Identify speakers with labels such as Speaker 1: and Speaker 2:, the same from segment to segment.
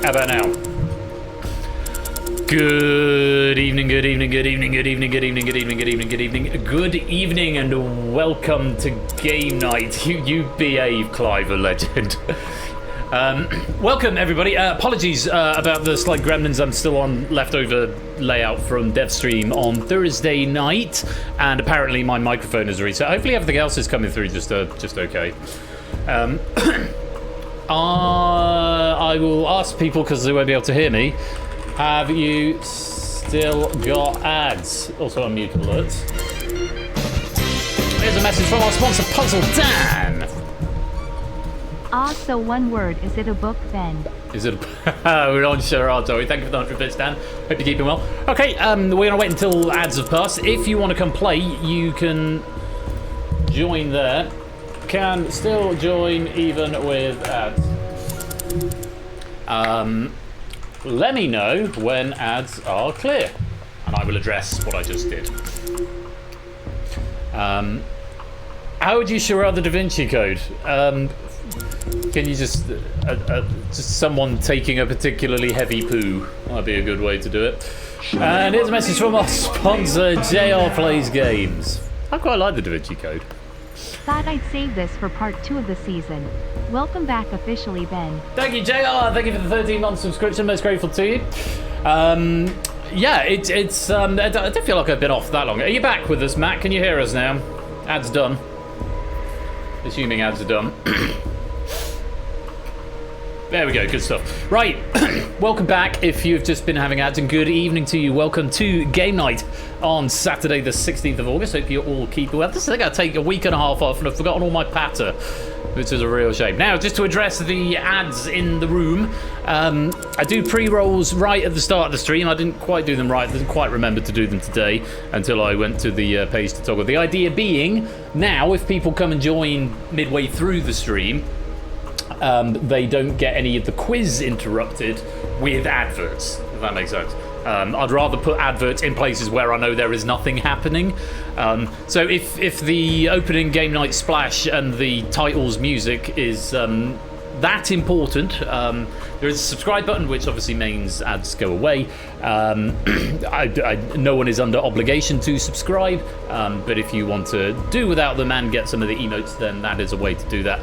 Speaker 1: How about now? Good evening, good evening, good evening, good evening, good evening, good evening, good evening, good evening, good evening, and welcome to game night. You behave, Clive, a legend. Welcome, everybody. Apologies about the slight gremlins. I'm still on leftover layout from DevStream on Thursday night, and apparently my microphone is reset. Hopefully everything else is coming through just okay. I will ask people, because they won't be able to hear me, have you still got ads? Also on mute alerts. Here's a message from our sponsor, Puzzle Dan.
Speaker 2: So one word, is it a book then?
Speaker 1: Is it we're on Gerardo. Thank you for the 100 bits, Dan. Hope you're keeping well. Okay, we're going to wait until ads have passed. If you want to come play, you can join there. Can still join even with ads. Let me know when ads are clear, and I will address what I just did. How would you share out the Da Vinci Code? Can you just someone taking a particularly heavy poo? That'd be a good way to do it. And here's a message from our sponsor, JR Plays Games. I quite like the Da Vinci Code.
Speaker 2: Thought I'd save this for part 2 of the season. Welcome back officially, Ben.
Speaker 1: Thank you, JR. Thank you for the 13-month subscription. Most grateful to you. Yeah, it's. I don't feel like I've been off that long. Are you back with us, Matt? Can you hear us now? Ads done. Assuming ads are done. There we go, good stuff. Right, welcome back if you've just been having ads, and good evening to you. Welcome to Game Night on Saturday the 16th of August. Hope you're all keeping well. This is going to take a week and a half off, and I've forgotten all my patter, which is a real shame. Now, just to address the ads in the room, I do pre-rolls right at the start of the stream. I didn't quite do them right. I didn't quite remember to do them today until I went to the page to toggle. The idea being, now, if people come and join midway through the stream, they don't get any of the quiz interrupted with adverts, if that makes sense. I'd rather put adverts in places where I know there is nothing happening. So if the opening game night splash and the title's music is that important, there is a subscribe button, which obviously means ads go away. No one is under obligation to subscribe, but if you want to do without them and get some of the emotes, then that is a way to do that.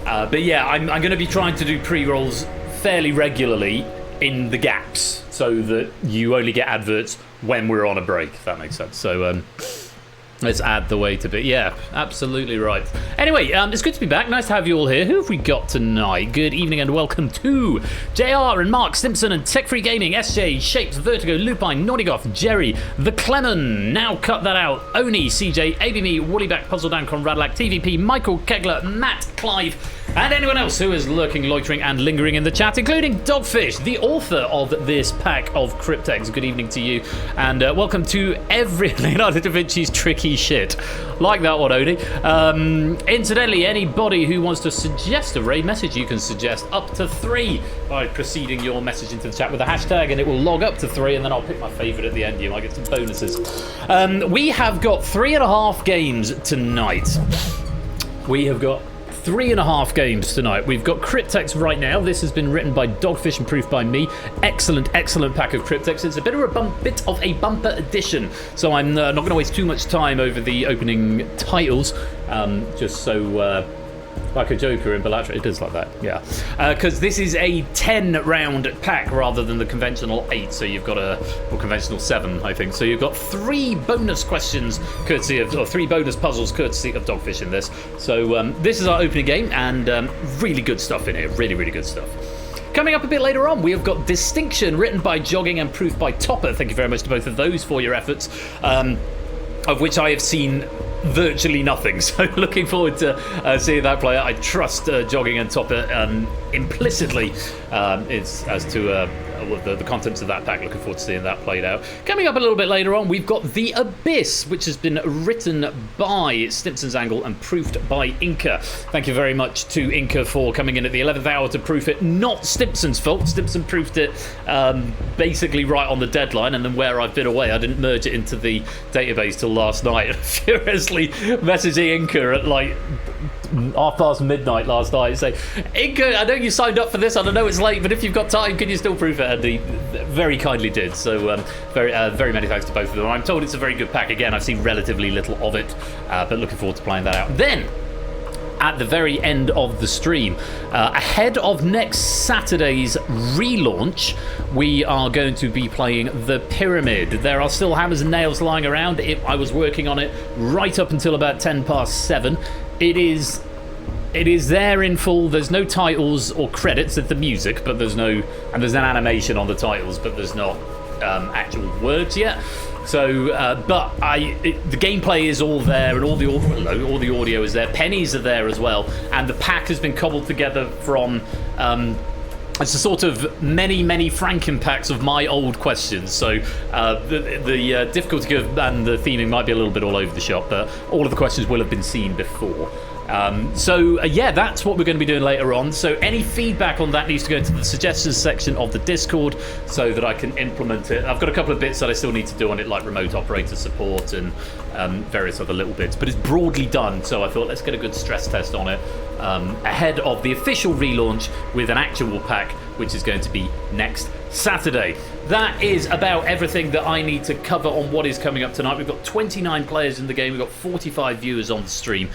Speaker 1: But yeah, I'm going to be trying to do pre-rolls fairly regularly in the gaps, so that you only get adverts when we're on a break, if that makes sense. So let's add the way to be. Yeah, absolutely right. Anyway, it's good to be back. Nice to have you all here. Who have we got tonight? Good evening and welcome to JR and Mark Simpson and Tech Free Gaming, SJ, Shapes, Vertigo, Lupine, Nordigoff, Jerry, The Clemon, Now Cut That Out, Oni, CJ, ABME, Woollyback, Puzzle Down, Conradlac, TVP, Michael Kegler, Matt, Clive, and anyone else who is lurking, loitering, and lingering in the chat, including Dogfish, the author of this pack of Cryptex. Good evening to you, and welcome to every Leonardo da Vinci's tricky shit. Like that one, Odie. Incidentally, anybody who wants to suggest a raid message, you can suggest up to 3 by preceding your message into the chat with a hashtag, and it will log up to 3, and then I'll pick my favourite at the end. You might get some bonuses. We have got 3.5 games tonight. We have got 3.5 games tonight. We've got Cryptex right now. This has been written by Dogfish and proofed by me. Excellent pack of Cryptex. It's a bit of a bumper edition, so I'm not going to waste too much time over the opening titles, just so like a Joker in Bellatra. It is like that, yeah. Because this is a 10-round pack rather than the conventional 8, so you've got or conventional 7, I think. So you've got 3 bonus questions courtesy of, or 3 bonus puzzles courtesy of Dogfish in this. So this is our opening game, and really good stuff in here. Really, really good stuff. Coming up a bit later on, we have got Distinction, written by Jogging and proofed by Topper. Thank you very much to both of those for your efforts, of which I have seen virtually nothing, so looking forward to seeing that play out. I trust Jogging and Topper implicitly as to the contents of that pack. Looking forward to seeing that played out. Coming up a little bit later on, we've got The Abyss, which has been written by Stimson's Angle and proofed by Inca. Thank you very much to Inca for coming in at the 11th hour to proof it. Not Stimson's fault. Stimson proofed it basically right on the deadline, and then where I've been away, I didn't merge it into the database till last night. Furiously messaging Inca at like half past midnight last night, say, I know you signed up for this, and I know it's late, but if you've got time, can you still proof it? And he very kindly did. So very many thanks to both of them. I'm told it's a very good pack. Again, I've seen relatively little of it, but looking forward to playing that out. Then, at the very end of the stream, ahead of next Saturday's relaunch, we are going to be playing The Pyramid. There are still hammers and nails lying around. I was working on it right up until about 7:10. It is there in full. There's no titles or credits. It's the music, but there's an animation on the titles, but there's not actual words yet. So, the gameplay is all there, and all the audio is there. Pennies are there as well, and the pack has been cobbled together from. It's a sort of many Franken-packs of my old questions. So the difficulty curve and the theming might be a little bit all over the shop, but all of the questions will have been seen before. Yeah, that's what we're going to be doing later on. So any feedback on that needs to go into the suggestions section of the Discord so that I can implement it. I've got a couple of bits that I still need to do on it, like remote operator support and various other little bits, but it's broadly done. So I thought, let's get a good stress test on it ahead of the official relaunch with an actual pack, which is going to be next Saturday. That is about everything that I need to cover on what is coming up tonight. We've got 29 players in the game. We've got 45 viewers on the stream.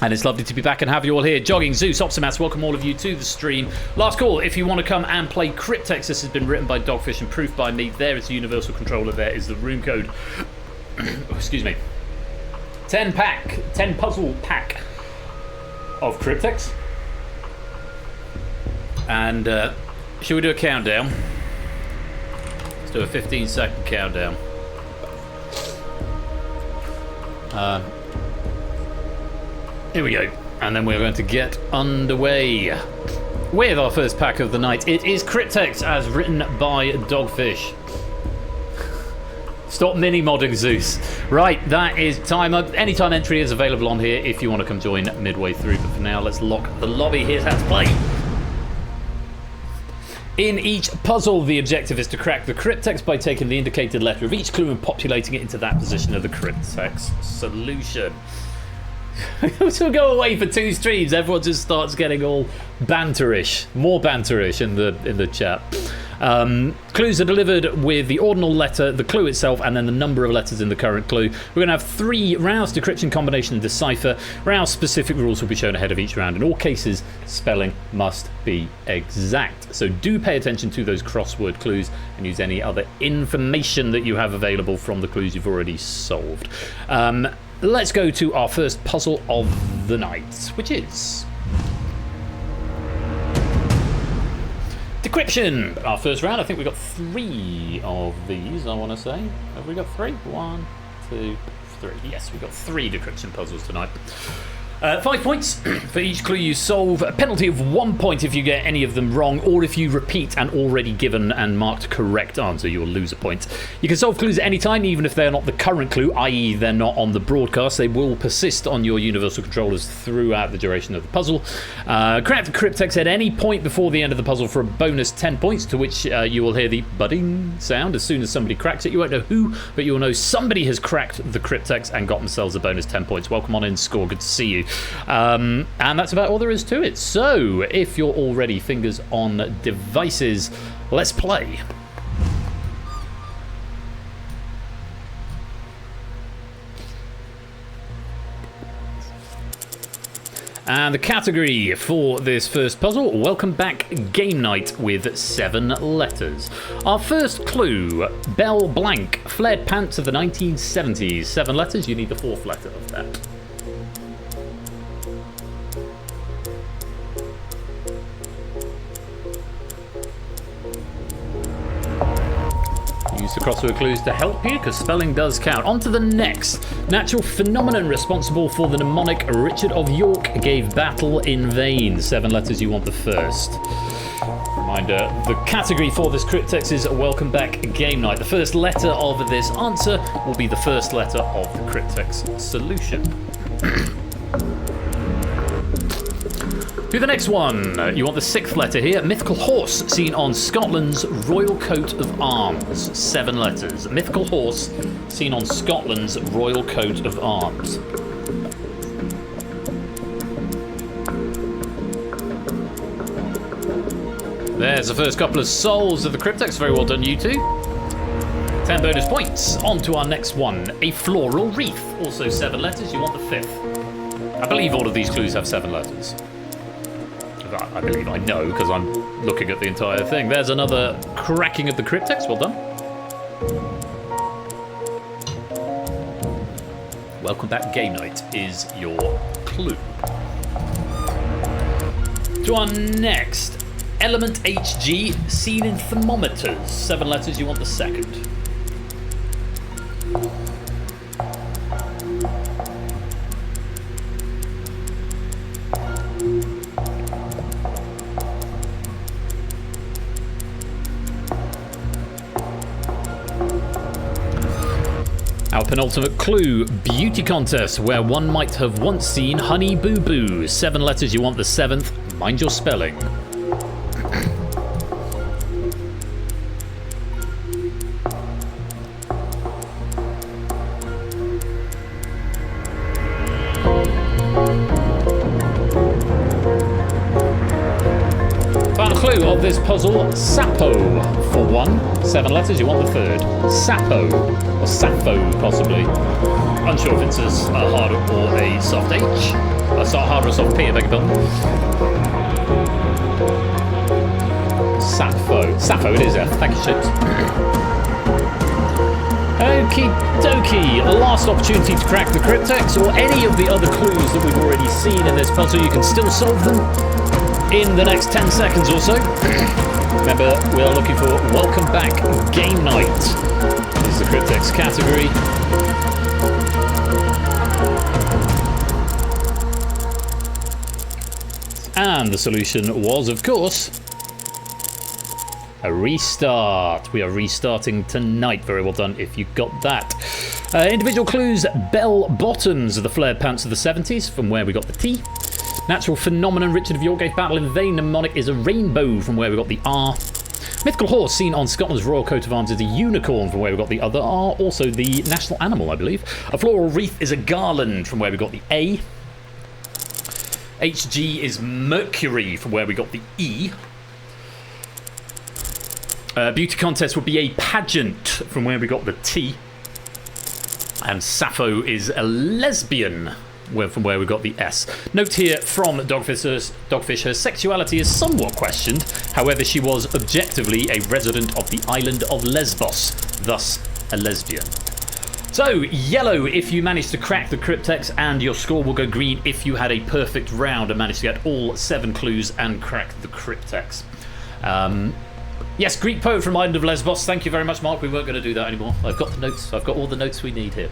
Speaker 1: And it's lovely to be back and have you all here. Jogging, Zeus, Optimas, welcome all of you to the stream. Last call, if you want to come and play Cryptex. This has been written by Dogfish and proofed by me. There is the universal controller. There is the room code. Excuse me. 10 puzzle pack of Cryptex. And should we do a countdown? Let's do a 15-second countdown. Here we go. And then we're going to get underway with our first pack of the night. It is Cryptex, as written by Dogfish. Stop mini-modding, Zeus. Right, that is time up. Anytime entry is available on here if you want to come join midway through. But for now, let's lock the lobby. Here's how to play. In each puzzle, the objective is to crack the Cryptex by taking the indicated letter of each clue and populating it into that position of the Cryptex solution. So go away for 2 streams, everyone just starts getting all banterish, more banterish in the chat. Clues are delivered with the ordinal letter, the clue itself, and then the number of letters in the current clue. We're going to have 3 rounds: decryption, combination, and decipher. Round specific rules will be shown ahead of each round. In all cases, spelling must be exact. So do pay attention to those crossword clues and use any other information that you have available from the clues you've already solved. Let's go to our first puzzle of the night, which is decryption. Our first round. I think we've got 3 of these, I want to say. Have we got 3? 1, 2, 3. Yes, we've got 3 decryption puzzles tonight. 5 points for each clue you solve. A penalty of 1 point if you get any of them wrong, or if you repeat an already given and marked correct answer, you'll lose a point. You can solve clues at any time, even if they're not the current clue, i.e. they're not on the broadcast. They will persist on your universal controllers throughout the duration of the puzzle. Crack the Cryptex at any point before the end of the puzzle for a bonus 10 points, to which you will hear the budding sound as soon as somebody cracks it. You won't know who, but you'll know somebody has cracked the Cryptex and got themselves a bonus 10 points. Welcome on in, Score. Good to see you. And that's about all there is to it. So, if you're all ready, fingers on devices, let's play. And the category for this first puzzle, welcome back game night with 7 letters. Our first clue, Bell Blank, flared pants of the 1970s. 7 letters, you need the 4th letter of that. Use the crossword clues to help you, because spelling does count. On to the next. Natural phenomenon responsible for the mnemonic Richard of York gave battle in vain. 7 letters, you want the first. Reminder, the category for this Cryptex is welcome back game night. The first letter of this answer will be the first letter of the Cryptex solution. To the next one, you want the 6th letter here. Mythical horse seen on Scotland's royal coat of arms. 7 letters. Mythical horse seen on Scotland's royal coat of arms. There's the first couple of souls of the Cryptex. Very well done, you two. 10 bonus points. On to our next one. A floral wreath. Also 7 letters. You want the 5th. I believe all of these clues have 7 letters. I believe I know because I'm looking at the entire thing. There's another cracking of the Cryptex. Well done. Welcome back, game night is your clue. To our next element HG, seen in thermometers. 7 letters, you want the 2nd. Our penultimate clue, beauty contest, where one might have once seen Honey Boo Boo. 7 letters, you want the 7th. Mind your spelling. Final clue of this puzzle, Sappho for 1. 7 letters, you want the 3rd. Sappho, or Sappho possibly. Unsure if it's a hard or a soft H. Hard or soft P, I beg your pardon. Sappho. Sappho it is, yeah. Thank you, Chips. Okie dokie. Last opportunity to crack the Cryptex or any of the other clues that we've already seen in this puzzle. You can still solve them in the next 10 seconds or so. Remember, we are looking for Welcome Back Game Night. This is the Cryptex category. And the solution was, of course, a restart. We are restarting tonight. Very well done if you got that. Individual clues, bell bottoms are the flared pants of the 70s, from where we got the T. Natural phenomenon, Richard of York gave battle in vain. Mnemonic is a rainbow, from where we got the R. Mythical horse seen on Scotland's royal coat of arms is a unicorn, from where we got the other R. Also the national animal, I believe. A floral wreath is a garland, from where we got the A. HG is Mercury, from where we got the E. Beauty contest would be a pageant, from where we got the T. And Sappho is a lesbian, from where we got the S. Note here from Dogfish, her sexuality is somewhat questioned. However, she was objectively a resident of the island of Lesbos, thus a lesbian. So, yellow if you managed to crack the Cryptex, and your score will go green if you had a perfect round and managed to get all 7 clues and crack the Cryptex. Yes, Greek poet from Island of Lesbos. Thank you very much, Mark. We weren't going to do that anymore. I've got the notes. I've got all the notes we need here.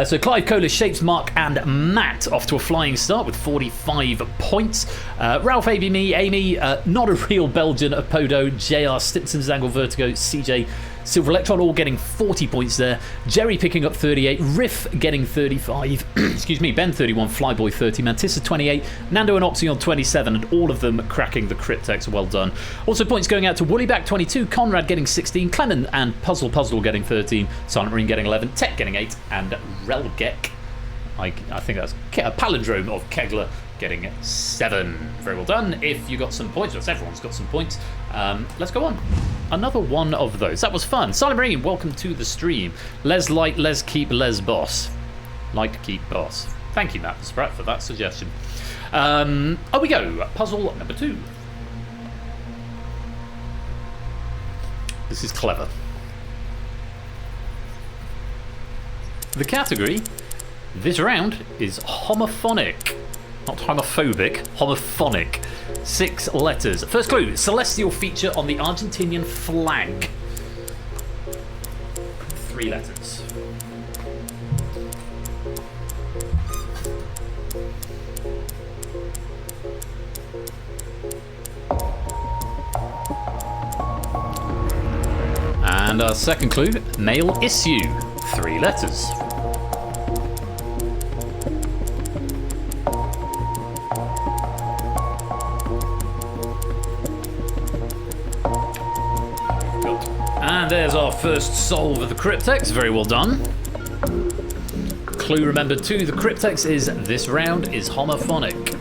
Speaker 1: So Clive Colas, Shapes, Mark and Matt off to a flying start with 45 points. Ralph, Amy, Not a Real Belgian, Apodo, JR, Stimson, Zangle, Vertigo, CJ, Silver Electron all getting 40 points there. Jerry picking up 38. Riff getting 35. Excuse me. Ben 31. Flyboy 30. Mantissa 28. Nando and Oxy on 27. And all of them cracking the Cryptex. Well done. Also points going out to Woollyback 22. Conrad getting 16. Clement and Puzzle getting 13. Silent Marine getting 11. Tech getting 8. And Relgek, I think that's a palindrome of Kegler, getting 7. Very well done. If you got some points, well, everyone's got some points. Let's go on. Another one of those. That was fun. Silent Marine, welcome to the stream. Les Light, Les Keep, Les Boss. Light Keep Boss. Thank you, Matt Spratt, for that suggestion. We go. Puzzle number 2. This is clever. The category this round is homophonic. Not homophobic, homophonic. 6 letters. First clue, celestial feature on the Argentinian flag. 3 letters. And our second clue, male issue. 3 letters. And there's our first solve of the Cryptex. Very well done. Clue remember 2, the Cryptex is this round is homophonic.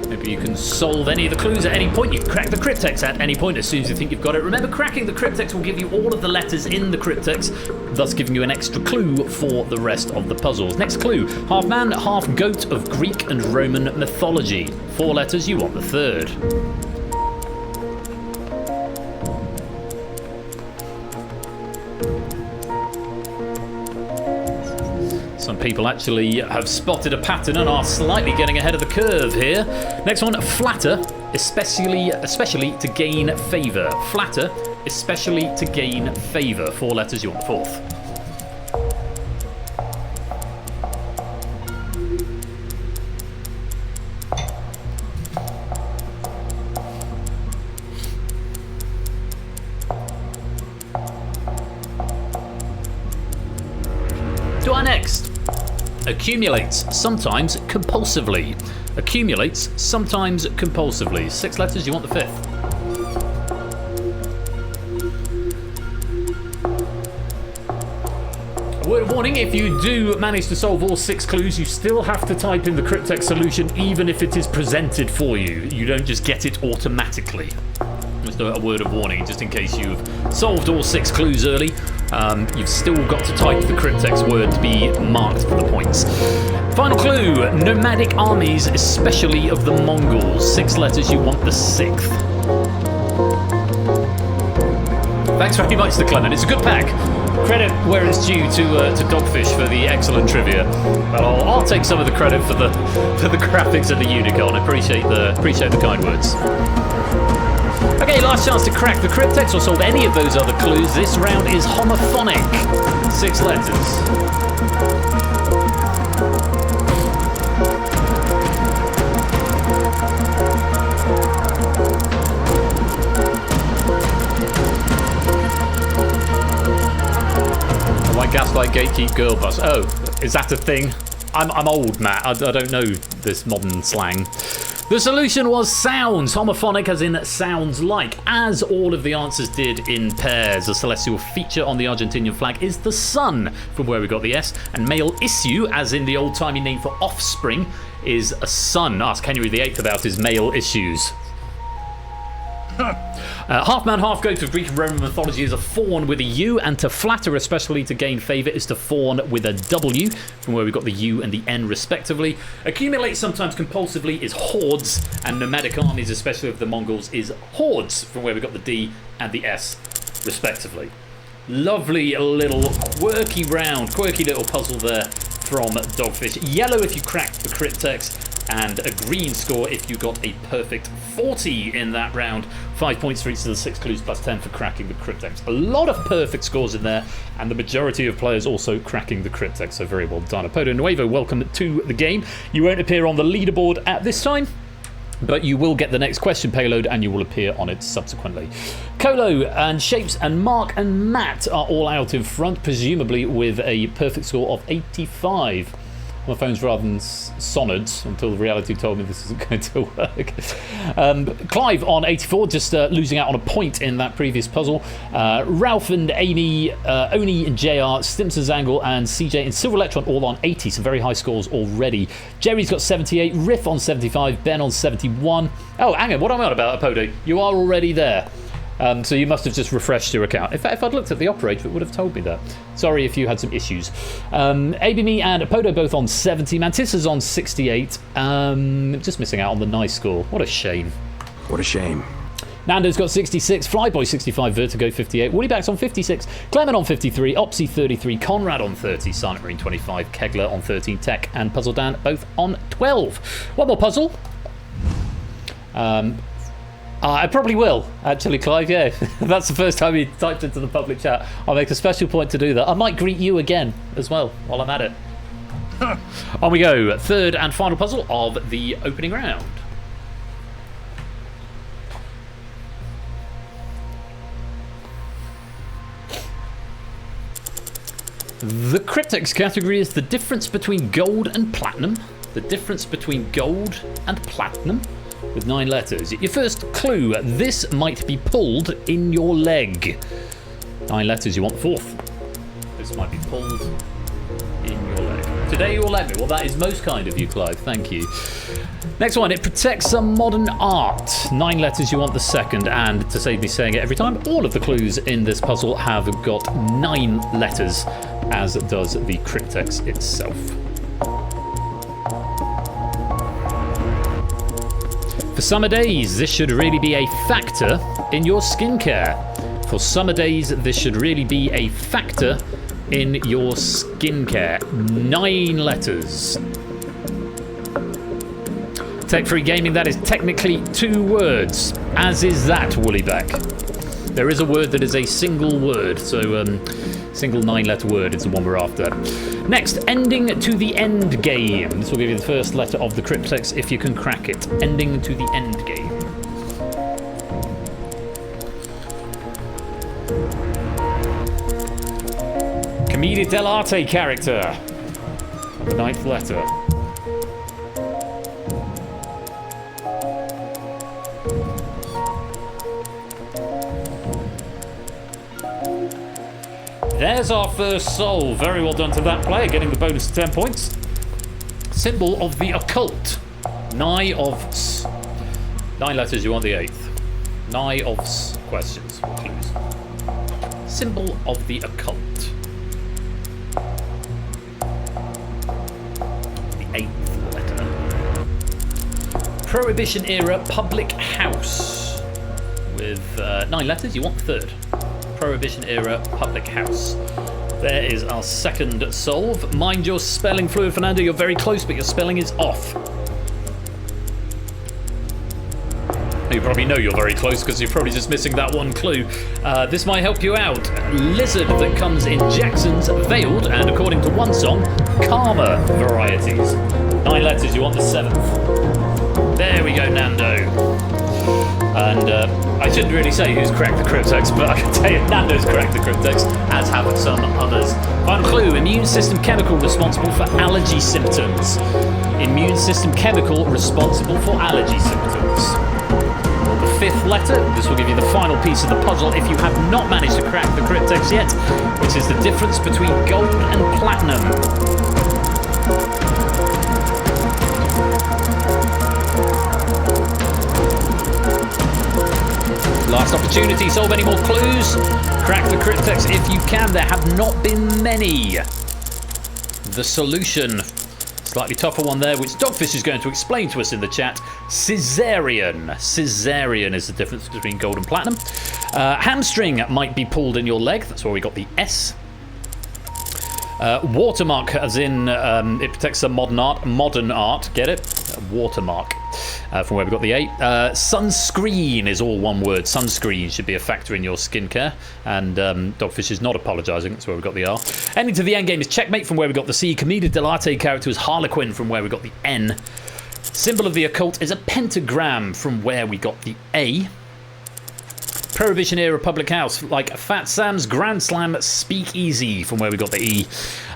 Speaker 1: Hope You can solve any of the clues at any point. You can crack the Cryptex at any point as soon as you think you've got it. Remember, cracking the Cryptex will give you all of the letters in the Cryptex, thus giving you an extra clue for the rest of the puzzles. Next clue, half man, half goat of Greek and Roman mythology. 4 letters, you want the third. Some people actually have spotted a pattern and are slightly getting ahead of the curve here. Next one, flatter, especially to gain favour. Flatter, especially to gain favour. 4 letters, you want the fourth. To our next. Accumulates, sometimes compulsively. Accumulates, sometimes compulsively. 6 letters, you want the fifth. A word of warning, if you do manage to solve all 6 clues, you still have to type in the Cryptex solution even if it is presented for you. You don't just get it automatically. Just a word of warning, just in case you've solved all 6 clues early. You've still got to type the Cryptex word to be marked for the points. Final clue, nomadic armies, especially of the Mongols. 6 letters, you want the 6th. Thanks very much to Clement, it's a good pack. Credit where it's due to Dogfish for the excellent trivia. But I'll take some of the credit for the graphics and the unicorn. I appreciate the kind words. Okay, last chance to crack the Cryptex or solve any of those other clues. This round is homophonic. 6 letters. Why gaslight gatekeep girl bus? Oh, is that a thing? I'm old, Matt. I don't know this modern slang. The solution was sounds, homophonic as in sounds like, as all of the answers did in pairs. The celestial feature on the Argentinian flag is the sun, from where we got the S, and male issue, as in the old-timey name for offspring, is a son. Ask Henry VIII about his male issues. Half man, half goat of Greek and Roman mythology is a fawn with a U, and to flatter, especially to gain favour, is to fawn with a W, from where we got the U and the N respectively. Accumulate, sometimes compulsively, is hordes, and nomadic armies, especially of the Mongols, is hordes, from where we got the D and the S respectively. Lovely little quirky little puzzle there from Dogfish. Yellow if you cracked the Cryptex, and a green score if you got a perfect 40 in that round. 5 points for each of the 6 clues plus 10 for cracking the Cryptex. A lot of perfect scores in there, and the majority of players also cracking the Cryptex, so very well done. Apodo Nuevo, welcome to the game. You won't appear on the leaderboard at this time, but you will get the next question payload and you will appear on it subsequently. Colo and Shapes and Mark and Matt are all out in front, presumably with a perfect score of 85. My phone's rather than sonods until the reality told me this isn't going to work. Clive on 84, just losing out on a point in that previous puzzle. Ralph and Amy, Oni and JR, Stimson's Angle and CJ and Silver Electron all on 80, some very high scores already. Jerry's got 78, Riff on 75, Ben on 71. Oh, hang on, what am I on about, Apodo? You are already there. So you must have just refreshed your account. In fact, if I'd looked at the operator, it would have told me that. Sorry if you had some issues. ABME and Apodo both on 70. Mantissa's on 68. Just missing out on the nice score. What a shame.
Speaker 3: What a shame.
Speaker 1: Nando's got 66, Flyboy 65, Vertigo 58, Woollyback's on 56, Clement on 53, Opsy 33, Conrad on 30, Silent Marine 25, Kegler on 13, Tech and Puzzle Dan both on 12. One more puzzle. I probably will, actually, Clive, yeah. That's the first time he typed into the public chat. I'll make a special point to do that. I might greet you again as well while I'm at it. On we go. Third and final puzzle of the opening round. The Cryptex category is the difference between gold and platinum. The difference between gold and platinum. With 9 letters. Your first clue, this might be pulled in your leg. 9 letters, you want the fourth. This might be pulled in your leg. Today you'll let me. Well, that is most kind of you, Clive. Thank you. Next one, it protects some modern art. 9 letters, you want the second, and to save me saying it every time, all of the clues in this puzzle have got 9 letters, as does the Cryptex itself. For summer days, this should really be a factor in your skincare. For summer days, this should really be a factor in your skincare. 9 letters. Tech-free gaming, that is technically 2 words, as is that, Woollyback. There is a word that is a single word, so single 9-letter word is the one we're after. Next, ending to the end game. This will give you the first letter of the Cryptex if you can crack it. Ending to the end game. Commedia dell'arte character. The 9th letter. There's our first solve. Very well done to that player, getting the bonus of 10 points. Symbol of the occult. Nigh of s. 9 letters, you want the 8th. Nigh of s. Questions, clues. Symbol of the occult. The 8th letter. Prohibition era public house. With 9 letters, you want the 3rd. Prohibition era public house. There is our second solve. Mind your spelling fluid, Fernando. You're very close, but your spelling is off. You probably know you're very close because you're probably just missing that one clue. This might help you out. Lizard that comes in Jackson's veiled and, according to one song, Karma varieties. 9 letters, you want the 7th. There we go, Nando. And I shouldn't really say who's cracked the Cryptex, but I can tell you Nando's cracked the Cryptex, as have some others. Final clue, immune system chemical responsible for allergy symptoms. Immune system chemical responsible for allergy symptoms. Well, the 5th letter, this will give you the final piece of the puzzle if you have not managed to crack the Cryptex yet, which is the difference between gold and platinum. Last opportunity, solve any more clues. Crack the Cryptex if you can. There have not been many. The solution, slightly tougher one there, which Dogfish is going to explain to us in the chat. Caesarean. Caesarean is the difference between gold and platinum. Hamstring might be pulled in your leg. That's where we got the S. Watermark, as in it protects some modern art. Get it? Watermark. From where we got the 8. Sunscreen is all one word. Sunscreen should be a factor in your skincare. And Dogfish is not apologising. That's where we got the R. Ending to the end game is Checkmate, from where we got the C. Commedia dell'arte character is Harlequin, from where we got the N. Symbol of the occult is a pentagram, from where we got the A. Prohibition era public house, like Fat Sam's Grand Slam Speakeasy, from where we got the E.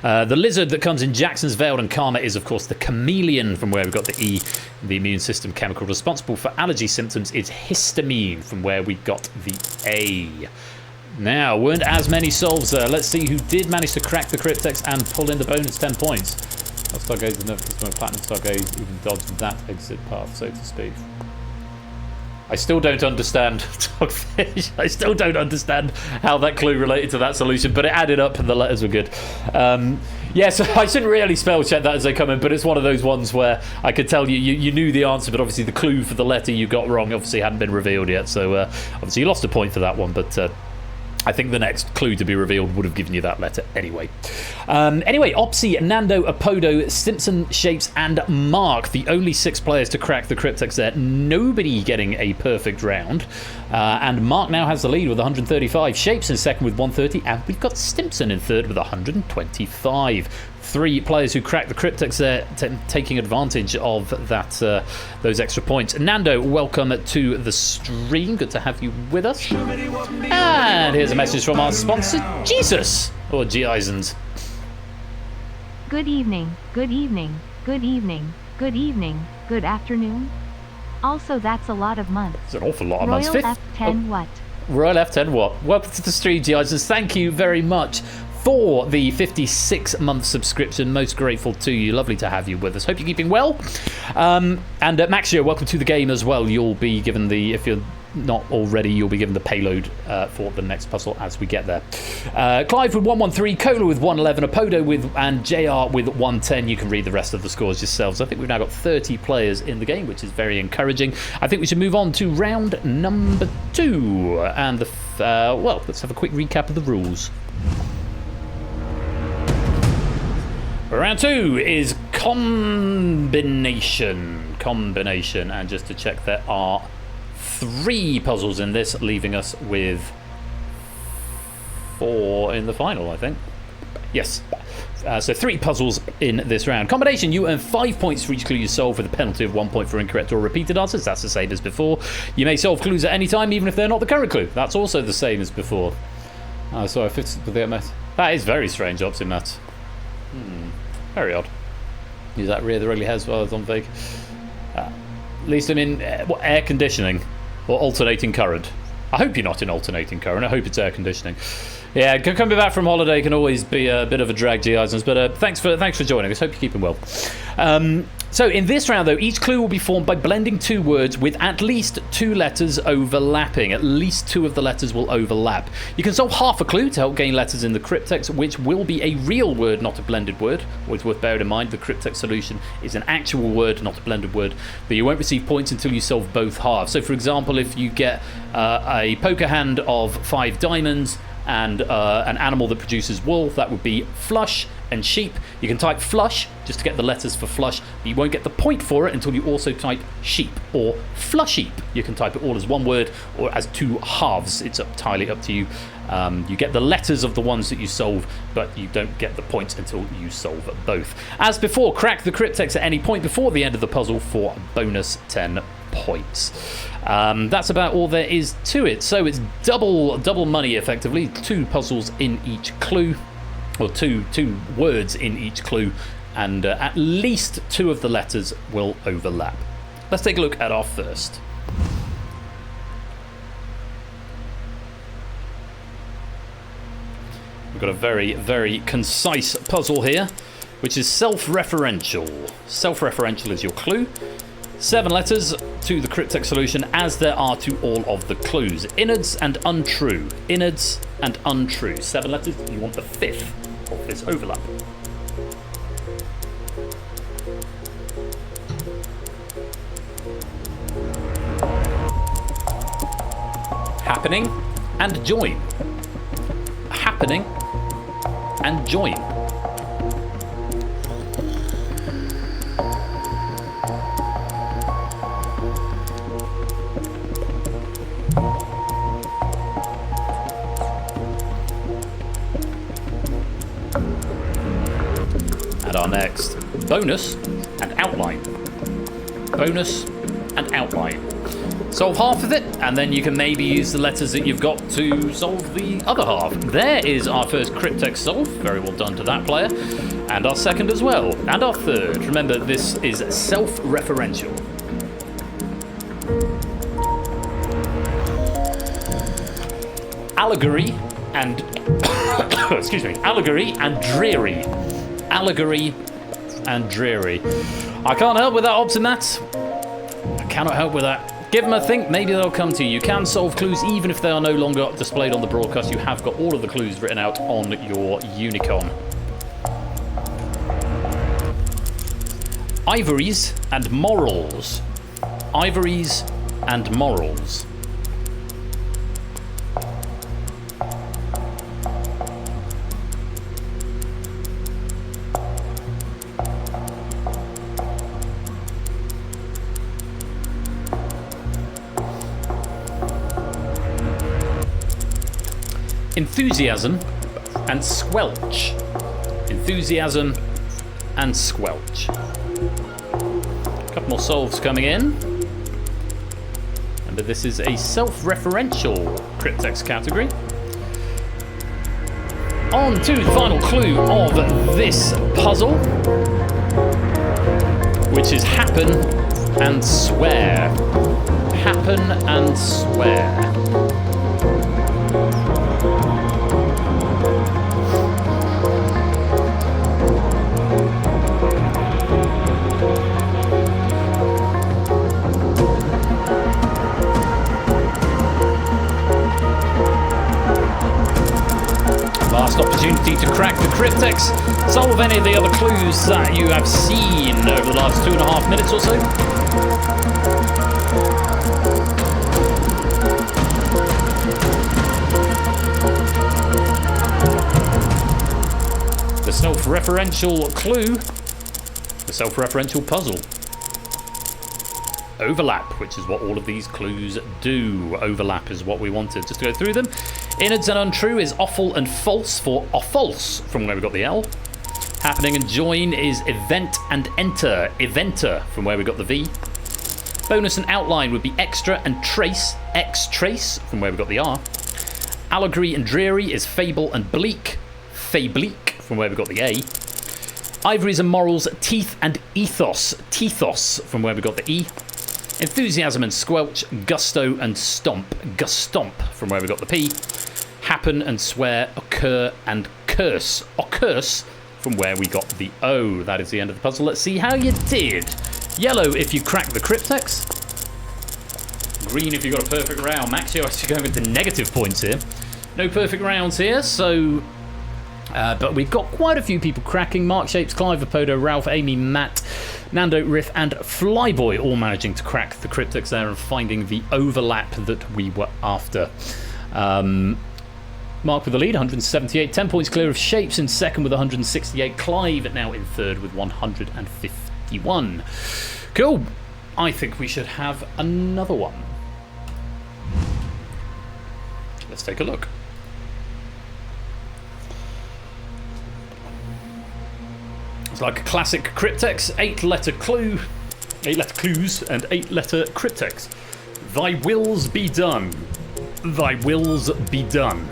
Speaker 1: The lizard that comes in Jackson's Veiled and Karma is, of course, the chameleon, from where we got the E. The immune system chemical responsible for allergy symptoms is histamine, from where we got the A. Now, weren't as many solves there. Let's see who did manage to crack the Cryptex and pull in the bonus 10 points. Stargaze is never customer platinum Stargaze even dodged that exit path, so to speak. I still don't understand, Dogfish. I still don't understand how that clue related to that solution, but it added up and the letters were good. Yeah, so I shouldn't really spell check that as they come in, but it's one of those ones where I could tell you knew the answer, but obviously the clue for the letter you got wrong obviously hadn't been revealed yet, so obviously you lost a point for that one, but I think the next clue to be revealed would have given you that letter anyway. Anyway, Opsy, Nando, Apodo, Simpson, Shapes, and Mark, the only 6 players to crack the Cryptex there. Nobody getting a perfect round. And Mark now has the lead with 135. Shapes in second with 130. And we've got Simpson in third with 125. 3 players who cracked the Cryptex there, taking advantage of that those extra points. Nando, welcome to the stream. Good to have you with us. And here's a message from our sponsor, Jesus, or G-Isons.
Speaker 2: Good evening, good evening, good evening, good evening, good afternoon. Also, that's a lot of months.
Speaker 1: It's an awful lot of months.
Speaker 2: Royal F10 what?
Speaker 1: Royal F10 what? Welcome to the stream, G-Isons. Thank you very much for the 56-month subscription. Most grateful to you. Lovely to have you with us. Hope you're keeping well. And Maxio, welcome to the game as well. You'll be given the, if you're not already, you'll be given the payload for the next puzzle as we get there. Clive with 113, Cola with 111, Apodo with, and JR with 110. You can read the rest of the scores yourselves. I think we've now got 30 players in the game, which is very encouraging. I think we should move on to round number 2. And well, let's have a quick recap of the rules. Round 2 is combination. And just to check, there are 3 puzzles in this, leaving us with 4 in the final, I think. Yes. So 3 puzzles in this round. Combination, you earn 5 points for each clue you solve with a penalty of 1 point for incorrect or repeated answers. That's the same as before. You may solve clues at any time, even if they're not the current clue. That's also the same as before. Oh, sorry, if it's with the Met. That is very strange, Optimat. Very odd. Use that rear the ugly hairs while it's on vague. At least I'm in air conditioning or alternating current. I hope you're not in alternating current. I hope it's air conditioning. Yeah, coming back from holiday can always be a bit of a drag, G-Isons, but thanks for joining us. Hope you're keeping well. So in this round, though, each clue will be formed by blending 2 words with at least 2 letters overlapping. At least 2 of the letters will overlap. You can solve half a clue to help gain letters in the Cryptex, which will be a real word, not a blended word. Always worth bearing in mind, the Cryptex solution is an actual word, not a blended word, but you won't receive points until you solve both halves. So, for example, if you get a poker hand of 5 diamonds, and an animal that produces wool, that would be flush and sheep. You can type flush just to get the letters for flush, but you won't get the point for it until you also type sheep or flusheep. You can type it all as one word or as 2 halves. It's entirely up to you. You get the letters of the ones that you solve, but you don't get the points until you solve both. As before, crack the Cryptex at any point before the end of the puzzle for bonus 10 points. That's about all there is to it. So it's double money, effectively. 2 puzzles in each clue, or two words in each clue, and at least 2 of the letters will overlap. Let's take a look at our first. We've got a very, very concise puzzle here, which is self-referential. Self-referential is your clue. 7 letters to the Cryptex solution, as there are to all of the clues. Innards and untrue. Innards and untrue. 7 letters. You want the 5th of this overlap. Happening and join. Happening and join. And our next, bonus and outline. Bonus and outline. Solve half of it, and then you can maybe use the letters that you've got to solve the other half. There is our first Cryptex solve. Very well done to that player. And our second as well. And our third. Remember, this is self-referential. Allegory and... excuse me. Allegory and dreary. Allegory and dreary. I can't help with that, Optimat. I cannot help with that. Give them a think, maybe they'll come to you. You can solve clues even if they are no longer displayed on the broadcast. You have got all of the clues written out on your Unicorn. Ivories and morals. Ivories and morals. Enthusiasm and squelch. Enthusiasm and squelch. A couple more solves coming in. Remember, this is a self-referential Cryptex category. On to the final clue of this puzzle, which is happen and swear. Happen and swear. last opportunity to crack the Cryptex. Solve any of the other clues that you have seen over the last 2.5 minutes or so. The self-referential clue, the self-referential puzzle. Overlap, which is what all of these clues do. Overlap is what we wanted. Just to go through them. Innards and untrue is awful and false for false, from where we got the L. Happening and join is event and enter, eventer, from where we got the V. Bonus and outline would be extra and trace, trace, from where we got the R. Allegory and dreary is fable and bleak, fableek, from where we got the A. Ivories and morals, teeth and ethos, tethos, from where we got the E. Enthusiasm and squelch, gusto and stomp, gustomp, from where we got the P. Happen and swear, occur and curse, occurse, from where we got the O. That is the end of the puzzle. Let's see how you did. Yellow if you crack the Cryptex. Green if you got a perfect round. Max, you're actually going into negative points here. No perfect rounds here, so... but we've got quite a few people cracking. Mark Shapes, Clive, Apodo, Ralph, Amy, Matt, Nando, Riff, and Flyboy all managing to crack the Cryptex there and finding the overlap that we were after. Mark with the lead, 178, 10 points clear of Shapes in second with 168. Clive now in third with 151. Cool. I think we should have another one. Let's take a look. It's like a classic Cryptex, 8-letter clue, 8-letter clues, and 8-letter Cryptex. Thy wills be done. Thy wills be done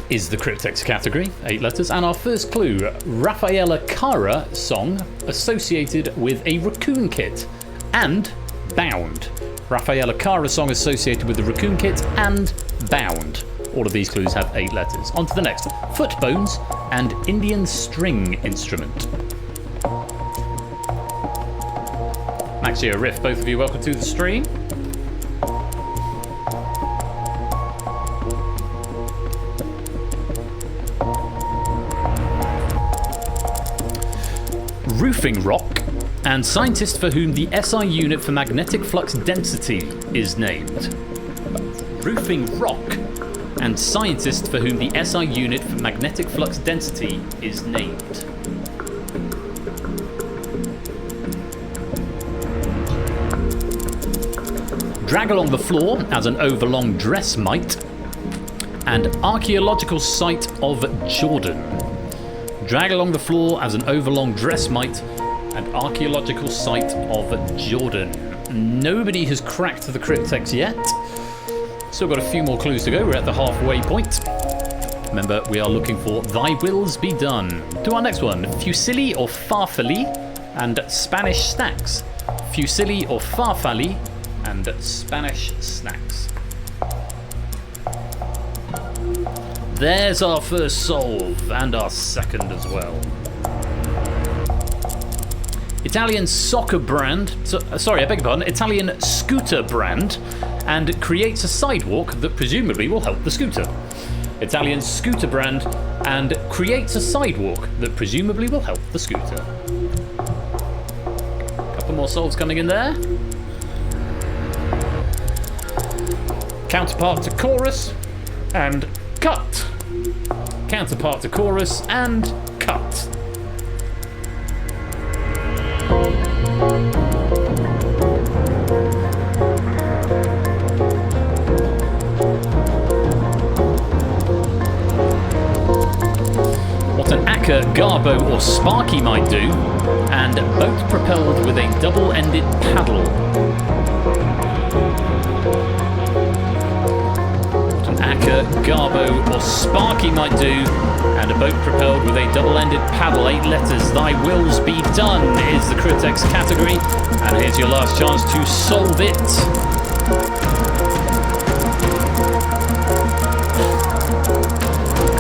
Speaker 1: is the Cryptex category, 8 letters. And our first clue, Raffaella Cara song associated with a raccoon kit and bound. Raffaella Cara song associated with the raccoon kit and bound. All of these clues have 8 letters. On to the next. Foot bones and Indian string instrument. Maxio, Riff, both of you welcome to the stream. Roofing rock and scientist for whom the SI unit for magnetic flux density is named. Roofing rock and scientist for whom the SI unit for magnetic flux density is named. Drag along the floor as an overlong dress might, and archaeological site of Jordan. Drag along the floor as an overlong dress might, and archaeological site of Jordan. Nobody has cracked the Cryptex yet. Still got a few more clues to go. We're at the halfway point. Remember, we are looking for Thy Wills Be Done. To our next one, Fusilli or Farfalle and Spanish snacks. Fusilli or Farfalle and Spanish snacks. There's our first solve, and our second as well. Italian soccer brand, sorry, I beg your pardon, Italian scooter brand, and creates a sidewalk that presumably will help the scooter. Italian scooter brand, and creates a sidewalk that presumably will help the scooter. Couple more solves coming in there. Counterpart to chorus, and cut. Counterpart to chorus and cut. What an Acker, Garbo or Sparky might do, and boat propelled with a double-ended paddle. Acker, Garbo or Sparky might do, and a boat propelled with a double-ended paddle. 8 letters. Thy wills be done is the Cryptex category, and here's your last chance to solve it.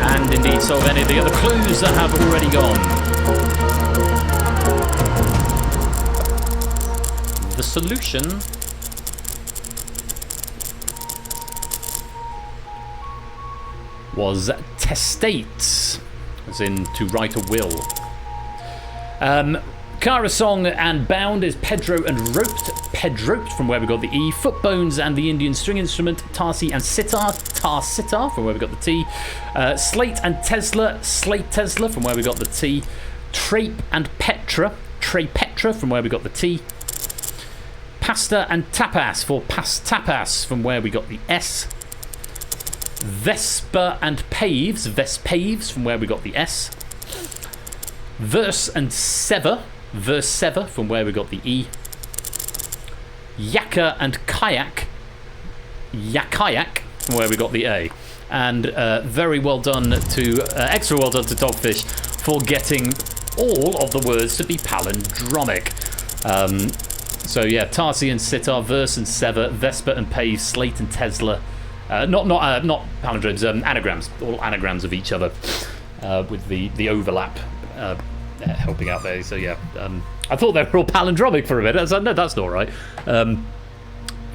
Speaker 1: And indeed solve any of the other clues that have already gone. The solution was testate, as in to write a will. Cara song and bound is Pedro and roped. Pedroped, from where we got the E. Footbones and the Indian string instrument, Tarsi and sitar. Tar sitar, from where we got the T. Slate and Tesla. Slate Tesla, from where we got the T. Trape and Petra. Tre Petra, from where we got the T. Pasta and tapas for tapas, from where we got the S. Vesper and paves. Vespaves, from where we got the S. Verse and sever. Verse sever, from where we got the E. Yakka and kayak. Yakayak, from where we got the A. And very well done to, extra well done to Dogfish for getting all of the words to be palindromic. So yeah, Tarsi and sitar, verse and sever, Vesper and pave, slate and Tesla. Not palindromes, anagrams, all anagrams of each other, with the overlap helping out there. So yeah, I thought they were all palindromic for a minute. I was like, no, that's not right. A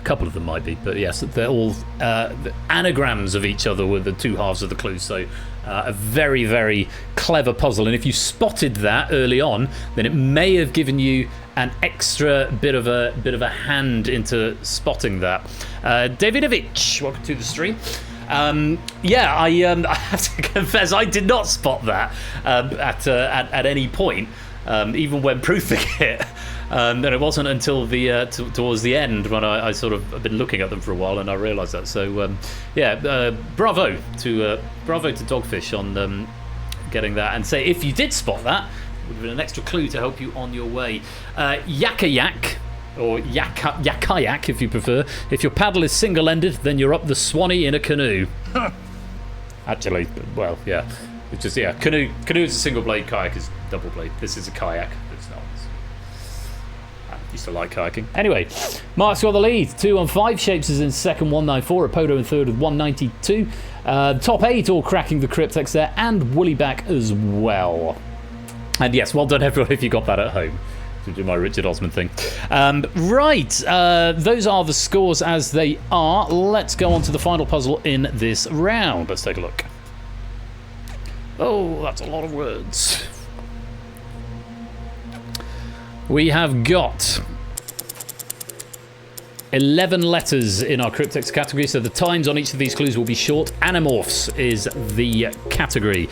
Speaker 1: couple of them might be, but yes, they're all the anagrams of each other were the two halves of the clues. So a very, very clever puzzle. And if you spotted that early on, then it may have given you an extra bit of a hand into spotting that. Davidovich, welcome to the stream. Yeah, I have to confess I did not spot that at any point, even when proofing it. And it wasn't until the towards the end when I sort of have been looking at them for a while and I realised that. So yeah, bravo to Dogfish on getting that. And say if you did spot that, it would have been an extra clue to help you on your way. Yakayak. Or yakayak, if you prefer. If your paddle is single-ended, then you're up the Swanee in a canoe. Actually, well, yeah. It's just, yeah, canoe is a single blade, kayak is double blade. This is a kayak. It's not. I used to like kayaking. Anyway, Mark's got the lead. 2 on 5. Shapes is in second, 194. Apodo in third with 192. Top 8 all cracking the Cryptex there, and Woollyback as well. And yes, well done everyone if you got that at home. To do my Richard Osman thing. Right, those are the scores as they are. Let's go on to the final puzzle in this round. Let's take a look. Oh, that's a lot of words. We have got 11 letters in our Cryptex category, so the times on each of these clues will be short. Animorphs is the category.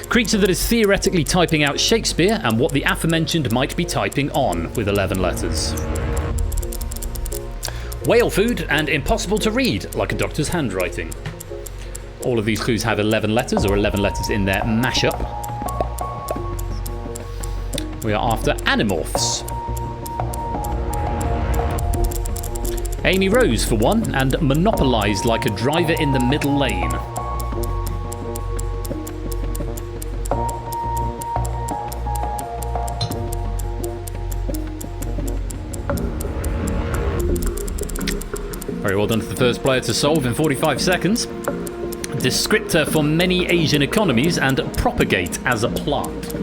Speaker 1: Creature that is theoretically typing out Shakespeare and what the aforementioned might be typing on, with 11 letters. Whale food and impossible to read, like a doctor's handwriting. All of these clues have 11 letters, or 11 letters in their mashup. We are after Animorphs. Amy Rose for 1, and monopolised like a driver in the middle lane. Very well done to the first player to solve in 45 seconds. Descriptor for many Asian economies and propagate as a plant.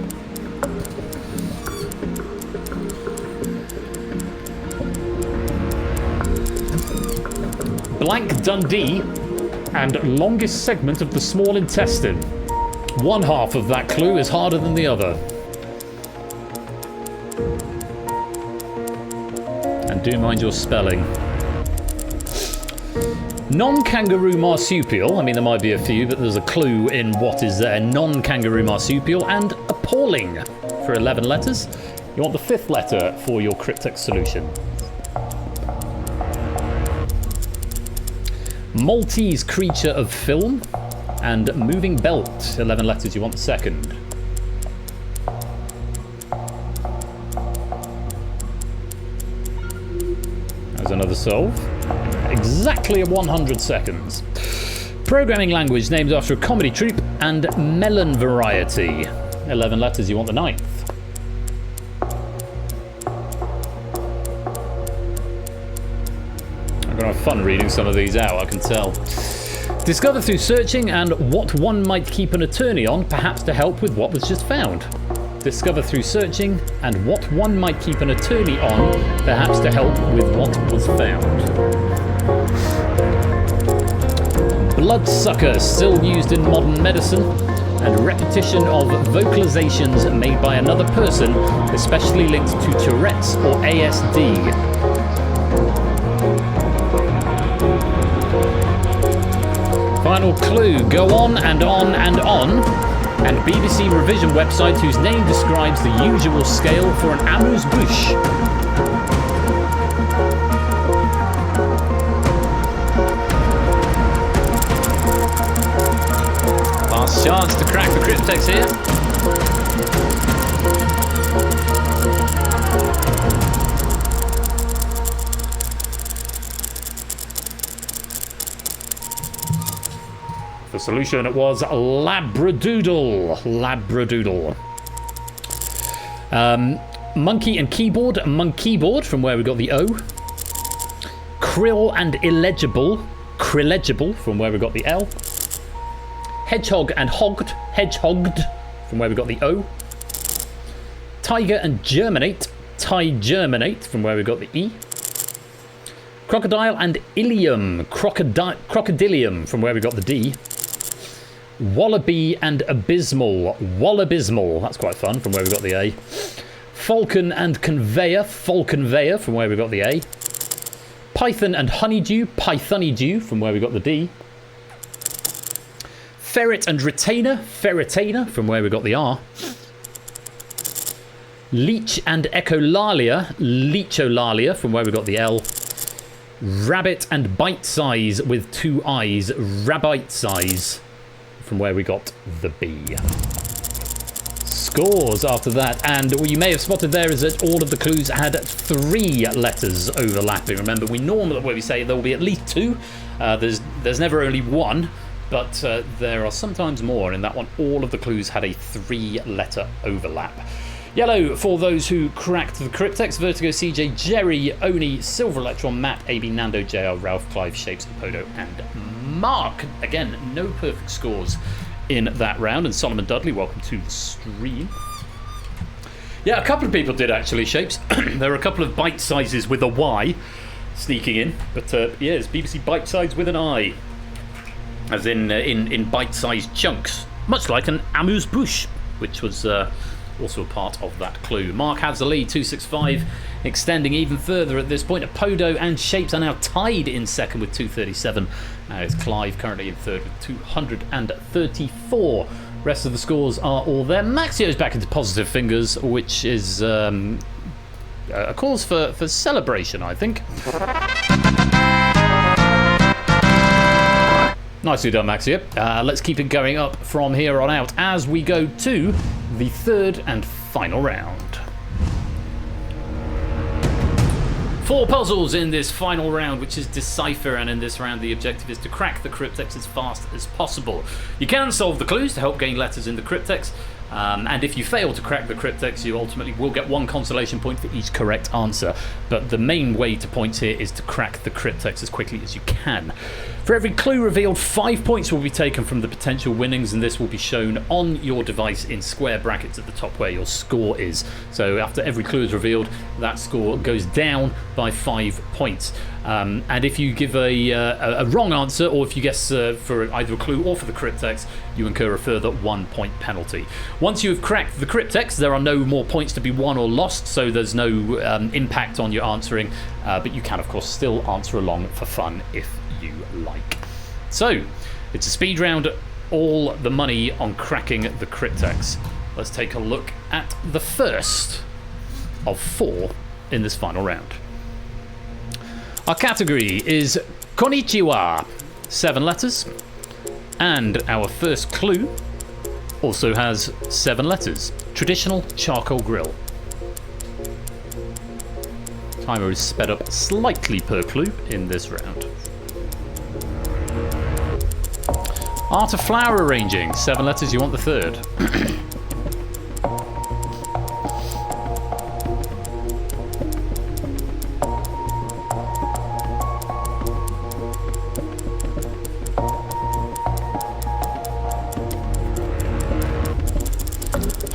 Speaker 1: Blank Dundee and longest segment of the small intestine. One half of that clue is harder than the other. And do mind your spelling. Non-kangaroo marsupial, I mean there might be a few, but there's a clue in what is there. Non-kangaroo marsupial and appalling for 11 letters. You want the 5th letter for your Cryptex solution. Maltese creature of film and moving belt, 11 letters, you want the 2nd. There's another solve. Exactly at 100 seconds. Programming language named after a comedy troupe and melon variety, 11 letters, you want the 9th. I'm going to have fun reading some of these out, I can tell. Discover through searching and what one might keep an attorney on, perhaps to help with what was just found. Discover through searching and what one might keep an attorney on, perhaps to help with what was found. bloodsucker, still used in modern medicine, and repetition of vocalizations made by another person, especially linked to Tourette's or ASD. Final clue, go on and on and on. And BBC revision website whose name describes the usual scale for an amuse-bouche. Last chance to crack the Cryptex here. The solution was Labradoodle. Labradoodle. Monkey and keyboard. Monkeyboard, from where we got the O. Krill and illegible. Krillegible, from where we got the L. Hedgehog and hogged. Hedgehogged, from where we got the O. Tiger and germinate. Germinate, from where we got the E. Crocodile and ilium. Crocodilium, from where we got the D. Wallaby and abysmal. Wallabysmal, that's quite fun, from where we got the A. Falcon and conveyor. Falconveyor, from where we got the A. Python and honeydew. Pythoneydew, from where we got the D. Ferret and retainer. Ferretainer, from where we got the R. Leech and echolalia. Leecholalia, from where we got the L. Rabbit and bite size with 2 I's. Rabbite size, from where we got the B. Scores after that, and what you may have spotted there is that all of the clues had 3 letters overlapping. Remember, we normally, where we say there will be at least 2. There's never only 1, but there are sometimes more. In that one, all of the clues had a 3-letter overlap. Yellow for those who cracked the Cryptex. Vertigo, CJ, Jerry, Oni, Silver Electron, Matt, AB, Nando, JR, Ralph, Clive, Shapes, Podo, and Mark. Again, no perfect scores in that round. And Solomon Dudley, welcome to the stream. Yeah, a couple of people did actually, Shapes. There are a couple of bite sizes with a Y sneaking in. But yeah, it's BBC bite size with an I. As in bite-sized chunks. Much like an amuse-bouche, which was... also a part of that clue. Mark has the lead, 265, extending even further at this point. Podo and Shapes are now tied in second with 237. Now it's Clive currently in third with 234. Rest of the scores are all there. Maxio's back into positive fingers, which is a cause for celebration, I think. Nicely done, Maxio. Let's keep it going up from here on out as we go to the third and final round. 4 puzzles in this final round, which is Decipher, and in this round the objective is to crack the Cryptex as fast as possible. You can solve the clues to help gain letters in the Cryptex, and if you fail to crack the Cryptex, you ultimately will get 1 consolation point for each correct answer. But the main way to points here is to crack the Cryptex as quickly as you can. For every clue revealed, 5 points will be taken from the potential winnings, and this will be shown on your device in square brackets at the top where your score is. So after every clue is revealed, that score goes down by 5 points. And if you give a wrong answer, or if you guess for either a clue or for the Cryptex, you incur a further 1 point penalty. Once you have cracked the Cryptex, there are no more points to be won or lost, so there's no impact on your answering, but you can of course still answer along for fun if you like. So it's a speed round, all the money on cracking the Cryptex. Let's take a look at the first of 4 in this final round. Our category is Konnichiwa, 7 letters, and our first clue also has 7 letters. Traditional charcoal grill. Timer is sped up slightly per clue in this round. Art of flower arranging, 7 letters, you want the third.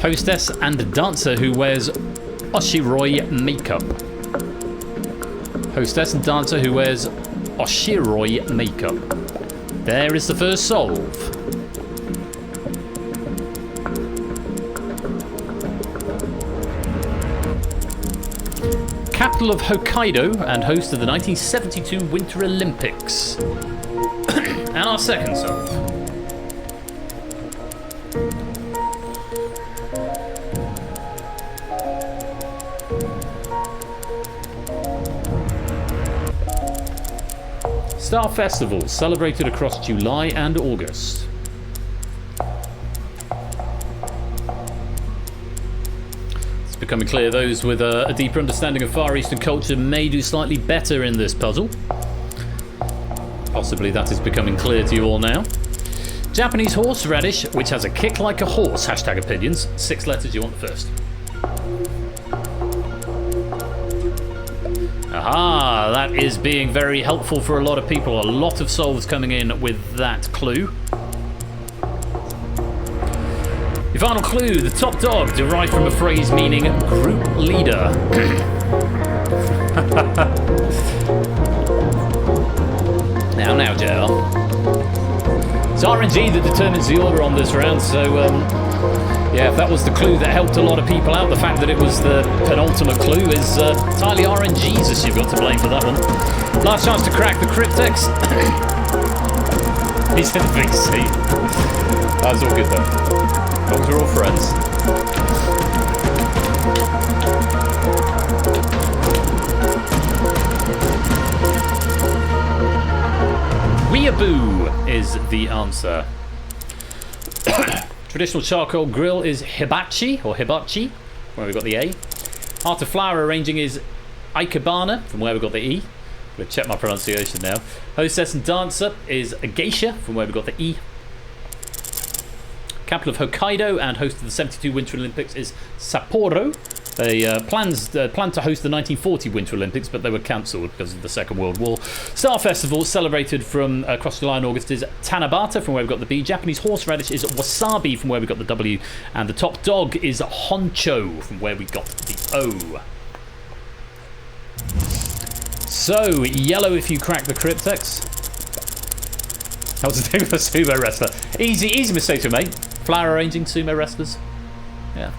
Speaker 1: Hostess and dancer who wears Oshiroi makeup. Hostess and dancer who wears Oshiroi makeup. There is the first solve. Capital of Hokkaido and host of the 1972 Winter Olympics. And our second solve. Star Festival, celebrated across July and August. It's becoming clear those with a deeper understanding of Far Eastern culture may do slightly better in this puzzle. Possibly that is becoming clear to you all now. Japanese horseradish, which has a kick like a horse. Hashtag opinions. 6 letters, you want the first. Aha, that is being very helpful for a lot of people. A lot of solves coming in with that clue. Your final clue, the top dog, derived from a phrase meaning group leader. Now, JR. It's RNG that determines the order on this round, so yeah, if that was the clue that helped a lot of people out, the fact that it was the penultimate clue is entirely RNG's you've got to blame for that one. Last chance to crack the Cryptex. He's in VC. That's all good though. As long as we're all friends. Weeaboo is the answer. Traditional charcoal grill is hibachi, or hibachi, where we've got the A. Art of flower arranging is ikebana, from where we've got the E. I'm going to check my pronunciation now. Hostess and dancer is a geisha, from where we've got the E. Capital of Hokkaido and host of the 72 Winter Olympics is Sapporo. They planned to host the 1940 Winter Olympics, but they were cancelled because of the Second World War. Star Festival, celebrated from across July and August, is Tanabata, from where we've got the B. Japanese horseradish is wasabi, from where we've got the W. And the top dog is honcho, from where we got the O. So, yellow if you crack the Cryptex. That was the thing for a sumo wrestler. Easy mistake to make. Flower arranging sumo wrestlers. Yeah.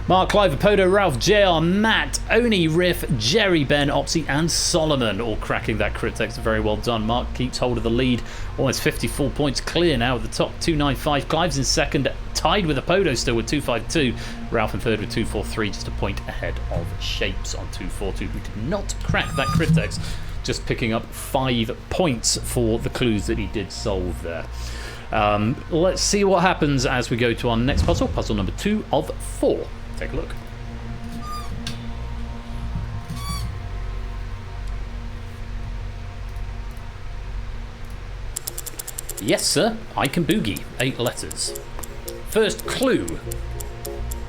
Speaker 1: Mark, Clive, Apodo, Ralph, JR, Matt, Oni, Riff, Jerry, Ben, Opsy, and Solomon all cracking that Cryptex. Very well done. Mark keeps hold of the lead. Almost 54 points clear now at the top. 295. Clive's in second, tied with Apodo still with 252. Ralph in third with 243, just a point ahead of Shapes on 242, who did not crack that Cryptex. Just picking up 5 points for the clues that he did solve there. Let's see what happens as we go to our next puzzle. Puzzle number 2 of 4. Take a look. Yes, sir. I can boogie. 8 letters. First clue.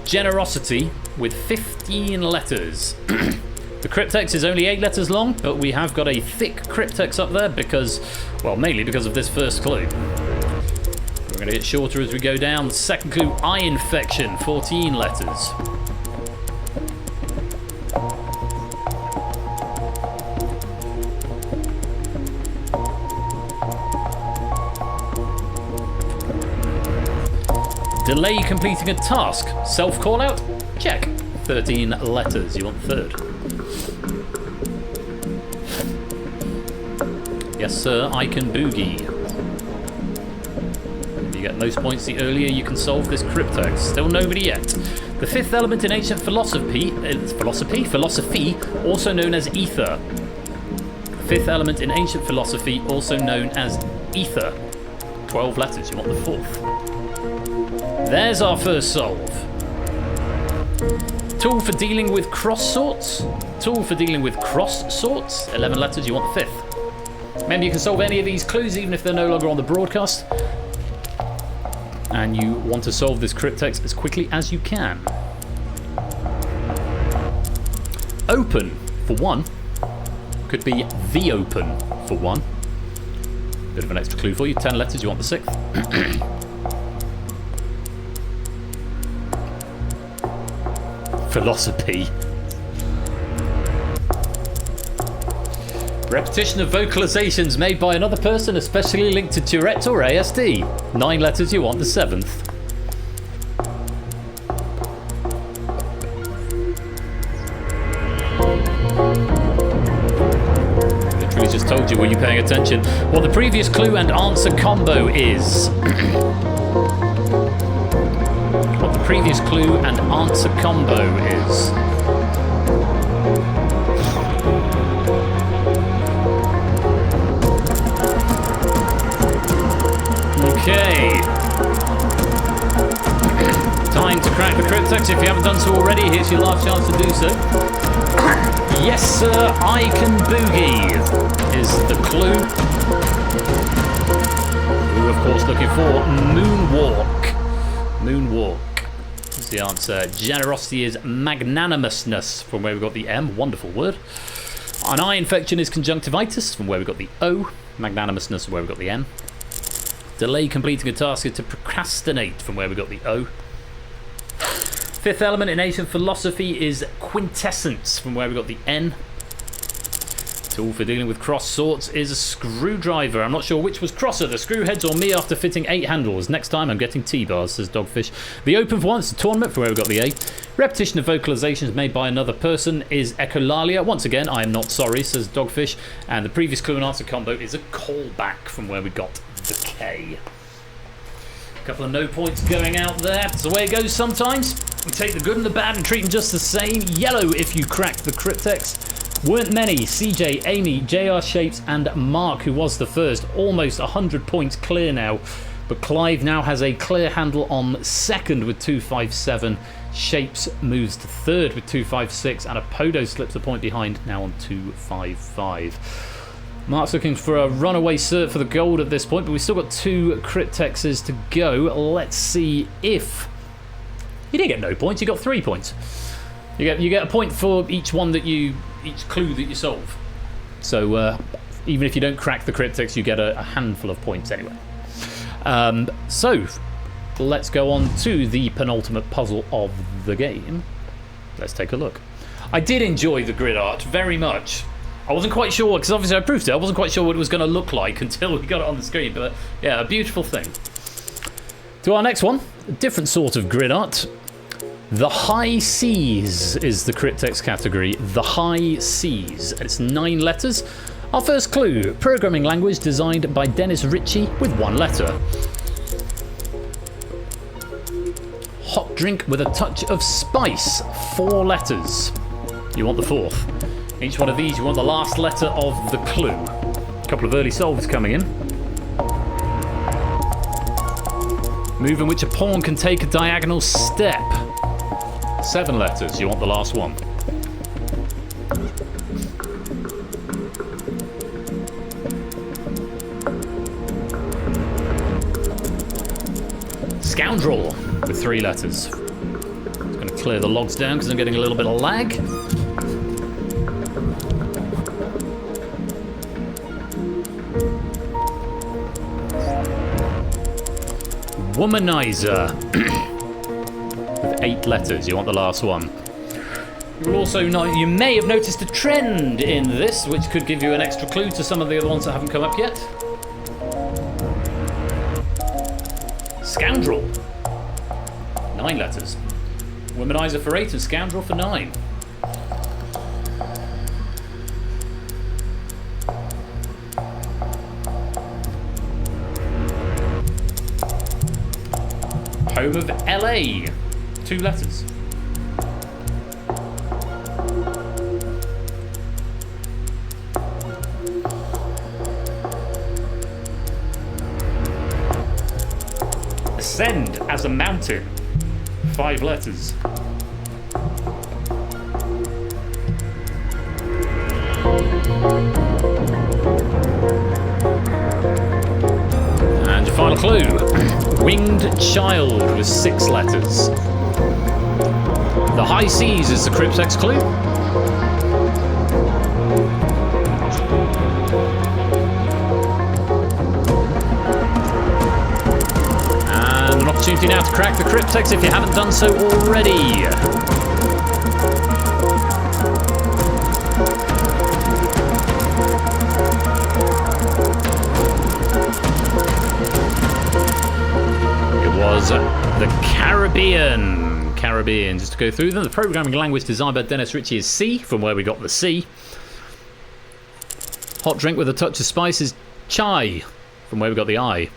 Speaker 1: Generosity with 15 letters. The Cryptex is only 8 letters long, but we have got a thick Cryptex up there because, well, mainly because of this first clue. We're going to get shorter as we go down. Second clue, eye infection, 14 letters. Delay completing a task. Self-call out? Check. 13 letters. You want third? Yes, sir, I can boogie. If you get most points, the earlier you can solve this Cryptex. Still nobody yet. The fifth element in ancient philosophy, also known as ether. The fifth element in ancient philosophy, also known as ether. 12 letters. You want the fourth? There's our first solve. Tool for dealing with cross sorts. Tool for dealing with cross sorts. 11 letters. You want the fifth? Remember, you can solve any of these clues even if they're no longer on the broadcast. And you want to solve this Cryptex as quickly as you can. Open, for 1. Could be the open, for 1. Bit of an extra clue for you. 10 letters. You want the 6th? Philosophy. Repetition of vocalizations made by another person, especially linked to Tourette or ASD. 9 letters, you want the 7th. Literally just told you, were you paying attention? What the previous clue and answer combo is. What the previous clue and answer combo is. Okay. Time to crack the Cryptex. If you haven't done so already, here's your last chance to do so. Yes, sir, I can boogie is the clue. We're, of course, looking for moonwalk. Moonwalk is the answer. Generosity is magnanimousness, from where we got the M. Wonderful word. An eye infection is conjunctivitis, from where we got the O. Magnanimousness, where we got the M. Delay completing a task is to procrastinate, from where we got the O. Fifth element in ancient philosophy is quintessence, from where we got the N. Tool for dealing with cross sorts is a screwdriver. I'm not sure which was crosser, the screw heads or me after fitting 8 handles. Next time I'm getting T-bars, says Dogfish. The open for once, the tournament, from where we got the A. Repetition of vocalizations made by another person is echolalia. Once again, I am not sorry, says Dogfish. And the previous clue and answer combo is a callback, from where we got the K. A couple of no points going out there. That's the way it goes sometimes. We take the good and the bad and treat them just the same. Yellow if you cracked the Cryptex. Weren't many. CJ, Amy, JR Shapes and Mark, who was the first. Almost 100 points clear now. But Clive now has a clear handle on second with 257. Shapes moves to third with 256. And Apodo slips a point behind now on 255. Mark's looking for a runaway cert for the gold at this point, but we've still got 2 Cryptexes to go. Let's see if... You didn't get no points, you got 3 points. You get a point for each clue that you solve. So even if you don't crack the Cryptex, you get a handful of points anyway. So let's go on to the penultimate puzzle of the game. Let's take a look. I did enjoy the grid art very much. I wasn't quite sure, because obviously I proved it, I wasn't quite sure what it was going to look like until we got it on the screen, but yeah, a beautiful thing. To our next one, a different sort of grid art. The High Seas is the Cryptex category. The High Seas. It's 9 letters. Our first clue, programming language designed by Dennis Ritchie with 1 letter. Hot drink with a touch of spice, 4 letters. You want the 4th. Each one of these, you want the last letter of the clue. A couple of early solves coming in. Move in which a pawn can take a diagonal step. 7 letters, you want the last one. Scoundrel with 3 letters. Just going to clear the logs down because I'm getting a little bit of lag. Womanizer with 8 letters. You want the last one. You'll also you may have noticed a trend in this, which could give you an extra clue to some of the other ones that haven't come up yet. Scoundrel. 9 letters. Womanizer for 8 and Scoundrel for 9. Home of LA. 2 letters. Ascend as a mountain. 5 letters. And your final clue. Winged Child with 6 letters. The High Seas is the Cryptex clue. And an opportunity now to crack the Cryptex if you haven't done so already. was the Caribbean. Caribbean, just to go through them. The programming language designed by Dennis Ritchie is C, from where we got the C. Hot drink with a touch of spice is chai, from where we got the I.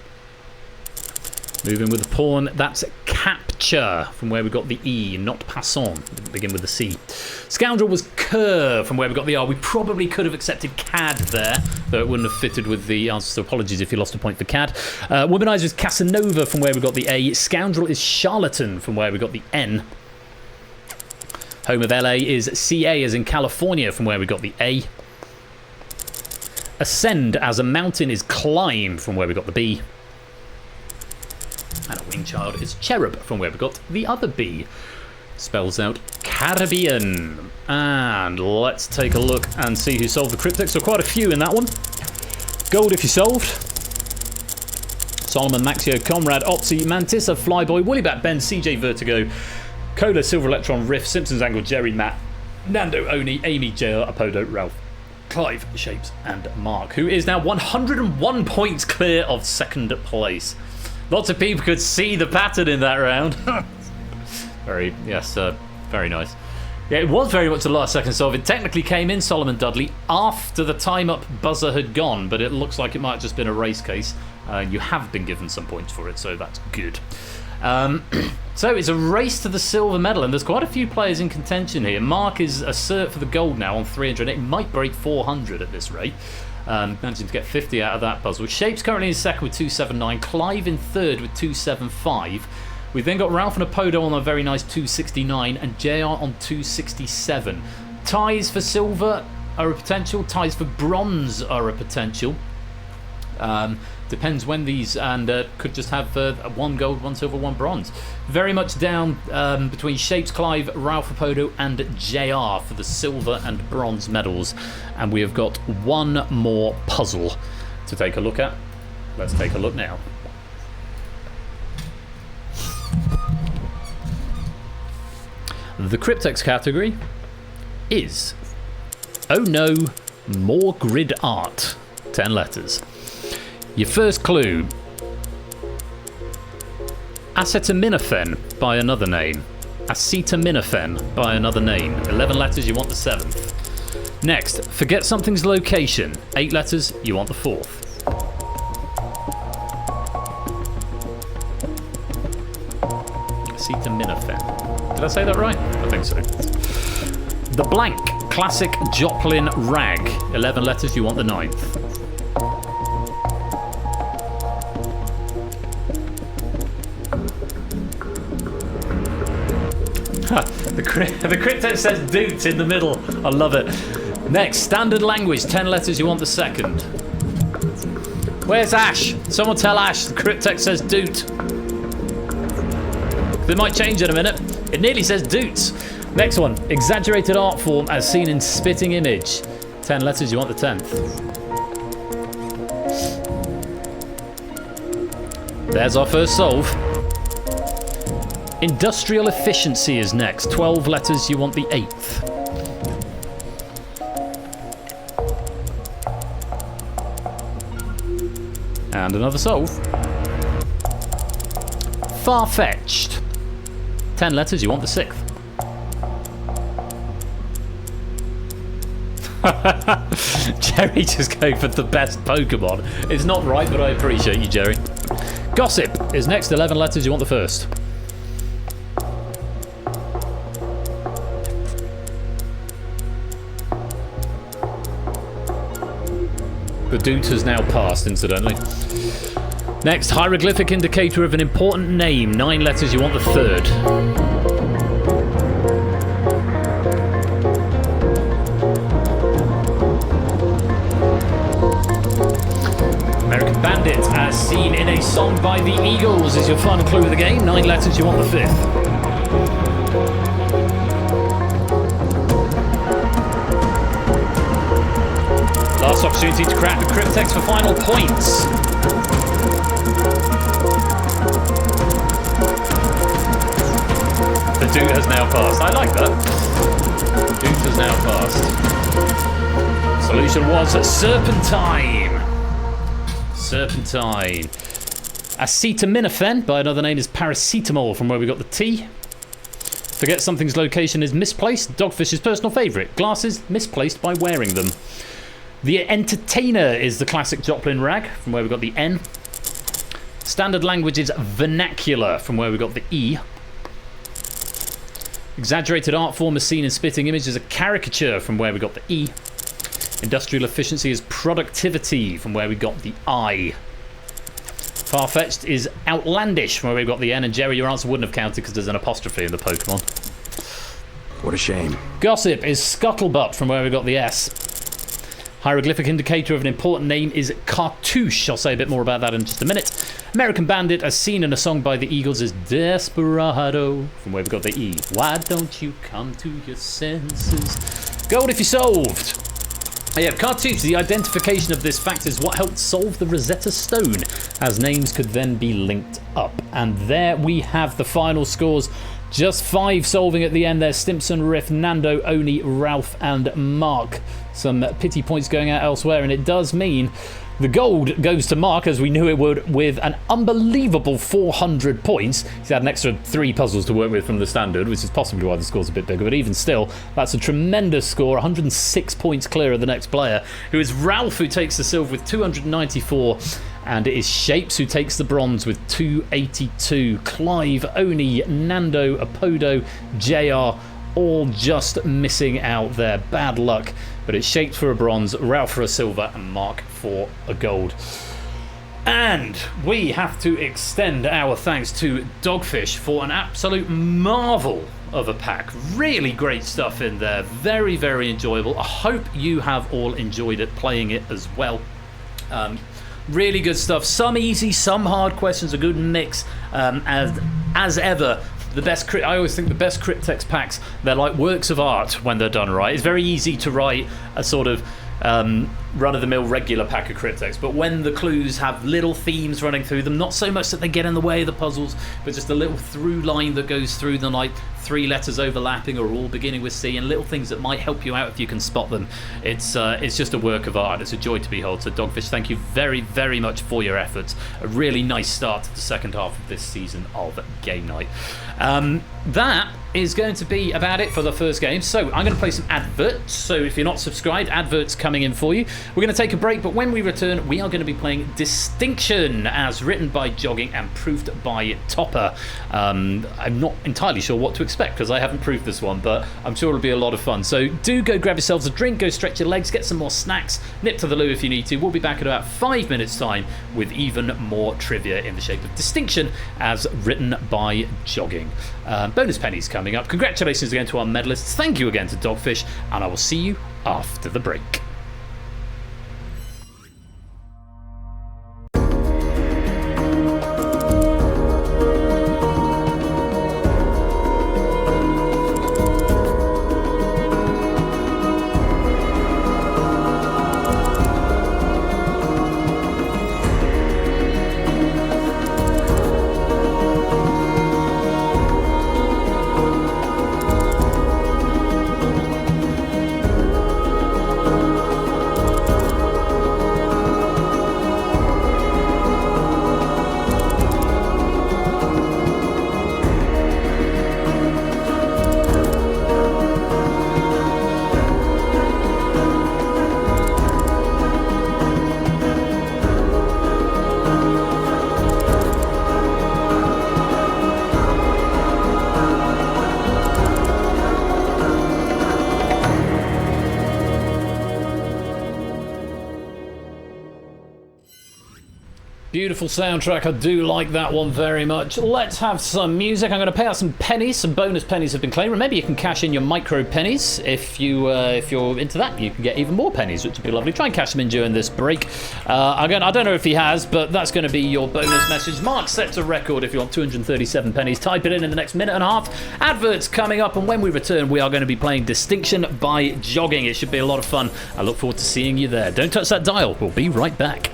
Speaker 1: Moving with the pawn, that's capture, from where we got the E, not passant, didn't begin with the C. Scoundrel was cur, from where we got the R. We probably could have accepted cad there, though it wouldn't have fitted with the answer, so apologies if you lost a point for cad. Womanizer is Casanova, from where we got the A. Scoundrel is charlatan, from where we got the N. Home of LA is CA, as in California, from where we got the A. Ascend as a mountain is climb, from where we got the B. And a winged child is cherub, from where we got the other B. Spells out Caribbean. And let's take a look and see who solved the Cryptex. So quite a few in that one. Gold if you solved. Solomon, Maxio, Comrade, Opsy, Mantissa, Flyboy, Woollybat, Ben, CJ Vertigo, Cola, Silver Electron, Riff, Simpsons Angle, Jerry, Matt, Nando, Oni, Amy, JR, Apodo, Ralph, Clive, Shapes, and Mark, who is now 101 points clear of second place. Lots of people could see the pattern in that round. Very nice. Yeah, it was very much the last second solve. It technically came in, Solomon Dudley, after the time up buzzer had gone, but it looks like it might have just been a race case. You have been given some points for it, so that's good. So it's a race to the silver medal, and there's quite a few players in contention here. Mark is a cert for the gold now on 300. It might break 400 at this rate. Managing to get 50 out of that puzzle. Shapes currently in second with 279. Clive in third with 275. We've then got Ralph and Apodo on a very nice 269 and JR on 267. Ties for silver are a potential. Ties for bronze are a potential. Depends when these, and could just have one gold, one silver, one bronze. Very much down between Shapes, Clive, Ralph Apodo, and JR for the silver and bronze medals. And we have got one more puzzle to take a look at. Let's take a look now. The Cryptex category is Oh No, More Grid Art. 10 letters. Your first clue, acetaminophen by another name. Acetaminophen by another name. 11 letters, you want the 7th. Next, forget something's location. 8 letters, you want the 4th. Acetaminophen. Did I say that right? I think so. The blank, classic Joplin rag. 11 letters, you want the 9th. The Cryptex says Doot in the middle. I love it. Next, standard language. 10 letters, you want the 2nd. Where's Ash? Someone tell Ash. The Cryptex says Doot. They might change in a minute. It nearly says Doots. Next one. Exaggerated art form as seen in spitting image. 10 letters, you want the 10th. There's our first solve. Industrial efficiency is next. 12 letters, you want the 8th. And another solve. Far-fetched. 10 letters, you want the 6th. Jerry just going for the best Pokemon. It's not right, but I appreciate you, Jerry. Gossip is next. 11 letters, you want the 1st. The Doot has now passed, incidentally. Next, hieroglyphic indicator of an important name. 9 letters, you want the 3rd. American Bandit, as seen in a song by the Eagles, is your final clue of the game. 9 letters, you want the 5th. Last opportunity to crack the Cryptex for final points. The Doot has now passed. I like that. The Doot has now passed. Solution was Serpentine. Serpentine. Acetaminophen, by another name, is paracetamol, from where we got the T. Forget something's location is misplaced. Dogfish's personal favourite. Glasses misplaced by wearing them. The Entertainer is the classic Joplin rag, from where we got the N. Standard language is vernacular, from where we got the E. Exaggerated art form as seen in spitting image is a caricature, from where we got the E. Industrial efficiency is productivity, from where we got the I. Far-fetched is outlandish, from where we got the N. And Jerry, your answer wouldn't have counted because there's an apostrophe in the Pokemon.
Speaker 3: What a shame.
Speaker 1: Gossip is scuttlebutt, from where we got the S. Hieroglyphic indicator of an important name is cartouche. I'll say a bit more about that in just a minute. American Bandit, as seen in a song by the Eagles, is desperado, from where we got the E. Why don't you come to your senses? Gold if you solved. Yeah, cartouche, the identification of this fact is what helped solve the Rosetta Stone, as names could then be linked up. And there we have the final scores. Just 5 solving at the end there. Stimpson, Riff, Nando, Oni, Ralph and Mark. Some pity points going out elsewhere, and it does mean the gold goes to Mark, as we knew it would, with an unbelievable 400 points. He's had an extra 3 puzzles to work with from the standard, which is possibly why the score's a bit bigger, but even still, that's a tremendous score. 106 points clear of the next player, who is Ralph, who takes the silver with 294, and it is Shapes who takes the bronze with 282. Clive, Oni, Nando, Apodo, JR, all just missing out there. Bad luck, but it's Shapes for a bronze, Ralph for a silver, and Mark for a gold. And we have to extend our thanks to Dogfish for an absolute marvel of a pack. Really great stuff in there. Very, very enjoyable. I hope you have all enjoyed it, playing it as well. Really good stuff. Some easy, some hard questions, a good mix. As ever, I always think the best Cryptex packs, they're like works of art when they're done right. It's very easy to write a sort of run-of-the-mill regular pack of Cryptex, but when the clues have little themes running through them, not so much that they get in the way of the puzzles, but just a little through line that goes through them, like 3 letters overlapping or all beginning with C, and little things that might help you out if you can spot them. It's just a work of art. It's a joy to behold. So Dogfish, thank you very, very much for your efforts. A really nice start to the second half of this season of Game Night. That is going to be about it for the first game. So I'm going to play some adverts. So if you're not subscribed, adverts coming in for you. We're going to take a break, but when we return, we are going to be playing Distinction, as written by Jogging and proofed by Topper. I'm not entirely sure what to expect because I haven't proved this one, but I'm sure it'll be a lot of fun. So do go grab yourselves a drink, go stretch your legs, get some more snacks, nip to the loo if you need to. We'll be back in about 5 minutes time with even more trivia in the shape of Distinction, as written by Jogging. Bonus pennies coming up. Congratulations again to our medalists. Thank you again to Dogfish, and I will see you after the break. Beautiful soundtrack. I do like that one very much. Let's have some music. I'm going to pay out some pennies. Some bonus pennies have been claimed. Remember, you can cash in your micro pennies. If you're into that, you can get even more pennies, which would be lovely. Try and cash them in during this break. I don't know if he has, but that's going to be your bonus message. Mark sets a record if you want 237 pennies. Type it in the next minute and a half. Adverts coming up, and when we return, we are going to be playing Distinction by Jogging. It should be a lot of fun. I look forward to seeing you there. Don't touch that dial. We'll be right back.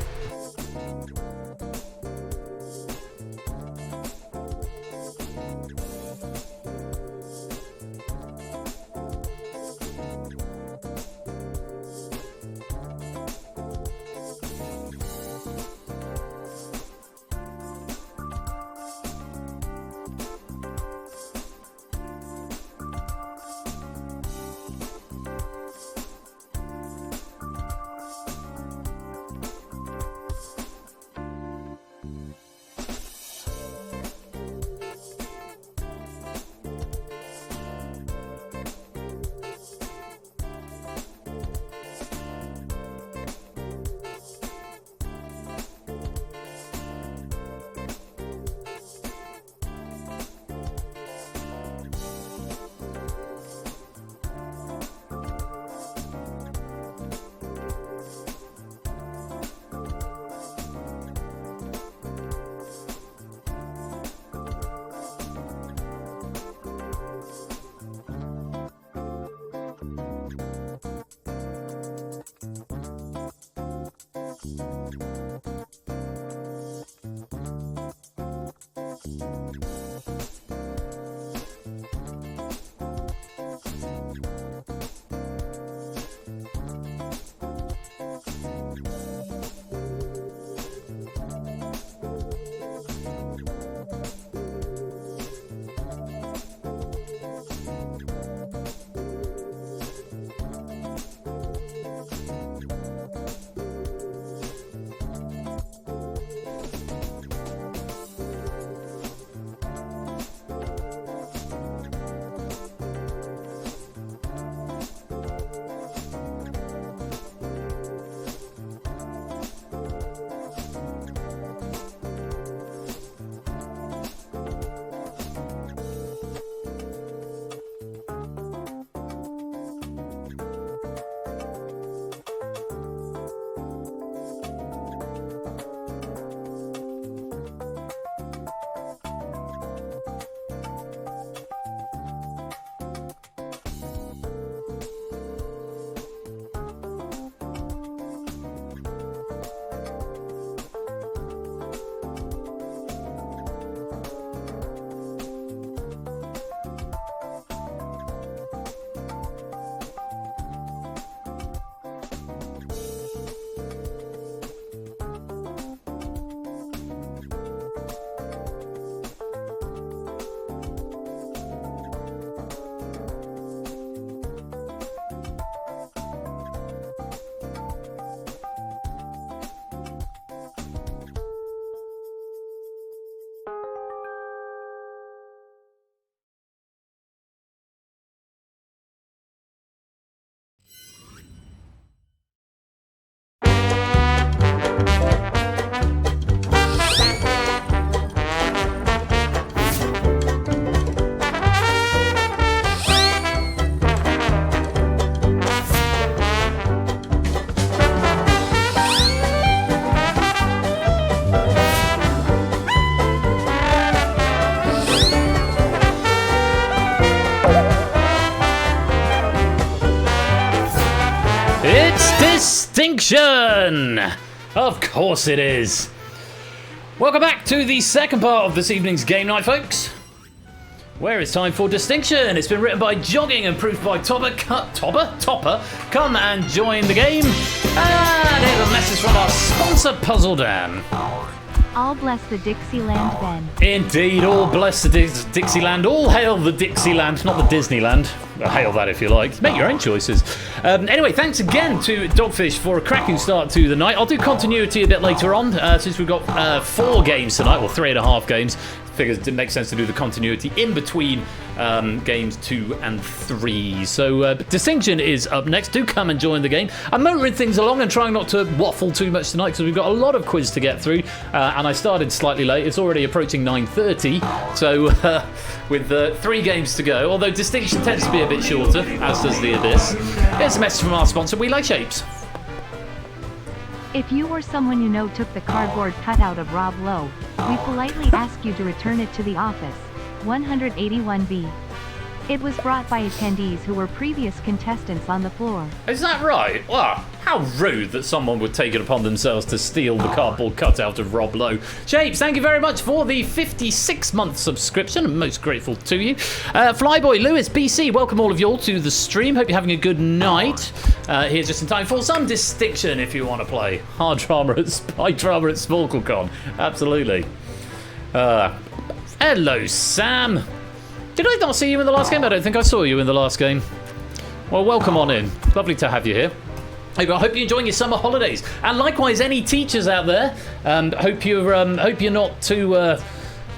Speaker 1: Distinction! Of course it is. Welcome back to the second part of this evening's game night, folks. Where it's time for Distinction. It's been written by Jogging and proofed by Topper. Come and join the game. And here's a message from our sponsor, Puzzle Dan.
Speaker 2: All bless the Dixieland then.
Speaker 1: Indeed, all bless the Dixieland. All hail the Dixieland, not the Disneyland. Hail that if you like. Make your own choices. Anyway, thanks again to Dogfish for a cracking start to the night. I'll do continuity a bit later on, since we've got 4 games tonight, or 3.5 games. Figures it didn't make sense to do the continuity in between games 2 and 3. So Distinction is up next. Do come and join the game. I'm motoring things along and trying not to waffle too much tonight because we've got a lot of quiz to get through, and I started slightly late. It's already approaching 9:30, so with 3 games to go, although Distinction tends to be a bit shorter, as does the Abyss. Here's a message from our sponsor, We Like Shapes.
Speaker 2: If you or someone you know took the cardboard cutout of Rob Lowe, we politely ask you to return it to the office, 181B. It was brought by attendees who were previous contestants on the floor.
Speaker 1: Is that right? Wow, how rude that someone would take it upon themselves to steal the cardboard cutout of Rob Lowe. Shapes, thank you very much for the 56-month subscription. I'm most grateful to you. Flyboy Lewis, BC, welcome all of you all to the stream. Hope you're having a good night. Here's just in time for some Distinction if you want to play. Hard drama at SparkleCon. Absolutely. Hello, Sam. Did I not see you in the last game? I don't think I saw you in the last game. Well, welcome on in. Lovely to have you here. I hope you're enjoying your summer holidays, and likewise, any teachers out there. Hope you're not too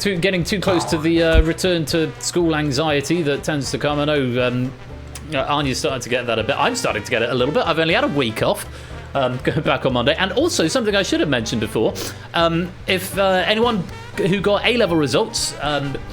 Speaker 1: getting too close to the return to school anxiety that tends to come. I know Anya's starting to get that a bit. I'm starting to get it a little bit. I've only had a week off. Going back on Monday, and also something I should have mentioned before. If anyone who got A-level results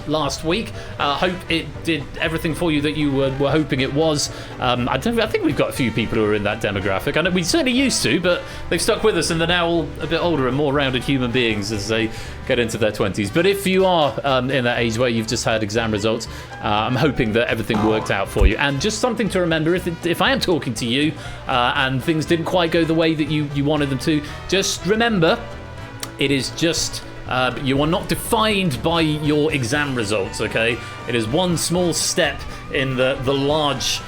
Speaker 1: last week, hope it did everything for you that you were hoping it was. I think we've got a few people who are in that demographic. I know we certainly used to, but they've stuck with us, and they're now all a bit older and more rounded human beings as they get into their 20s. But if you are in that age where you've just had exam results, I'm hoping that everything worked out for you. And just something to remember, if I am talking to you and things didn't quite go the way that you wanted them to, just remember, it is just... you are not defined by your exam results, okay? It is one small step in the large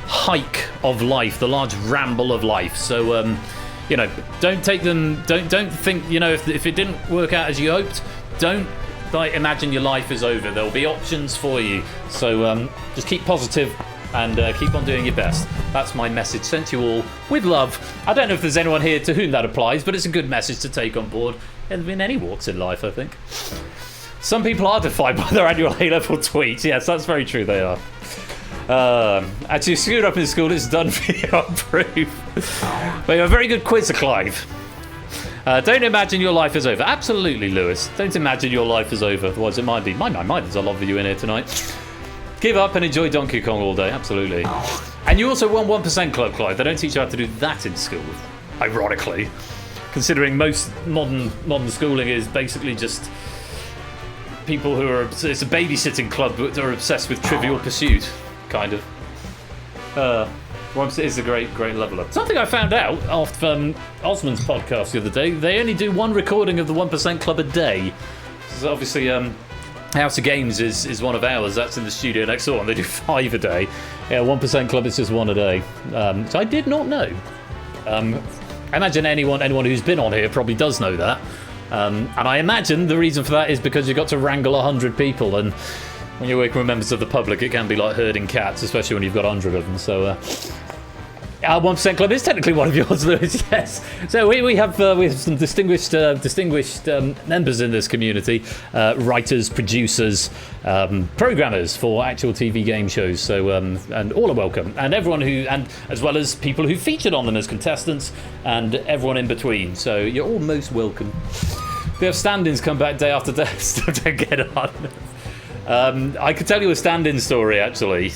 Speaker 1: hike of life, the large ramble of life. So, don't take them, don't think, if it didn't work out as you hoped, don't imagine your life is over. There'll be options for you. So, just keep positive and keep on doing your best. That's my message sent to you all with love. I don't know if there's anyone here to whom that applies, but it's a good message to take on board in any walks in life, I think. Some people are defined by their annual A-level tweets. Yes, that's very true, they are. Actually, screwed up in school, it's done for you on proof. But you're a very good quizzer, Clive. Don't imagine your life is over. Absolutely, Lewis. Don't imagine your life is over. Otherwise, it might be. My mind, there's a lot of you in here tonight. Give up and enjoy Donkey Kong all day. Absolutely. And you also won 1% Club, Clive. They don't teach you how to do that in school, ironically. Considering most modern schooling is basically just people who are... It's a babysitting club that are obsessed with Trivial Pursuit, kind of. It's a great level up. Something I found out off Osman's podcast the other day, they only do one recording of the 1% Club a day. So obviously, House of Games is one of ours. That's in the studio next door, and they do 5 a day. Yeah, 1% Club is just 1 a day. So I did not know. I imagine anyone who's been on here probably does know that. And I imagine the reason for that is because you've got to wrangle 100 people, and when you're working with members of the public, it can be like herding cats, especially when you've got 100 of them. So, our 1% Club is technically one of yours, Lewis. Yes. So we have some distinguished members in this community, writers, producers, programmers for actual TV game shows. So and all are welcome, and everyone as well as people who featured on them as contestants, and everyone in between. So you're all most welcome. We have stand-ins come back day after day. So don't get on. I could tell you a stand-in story actually.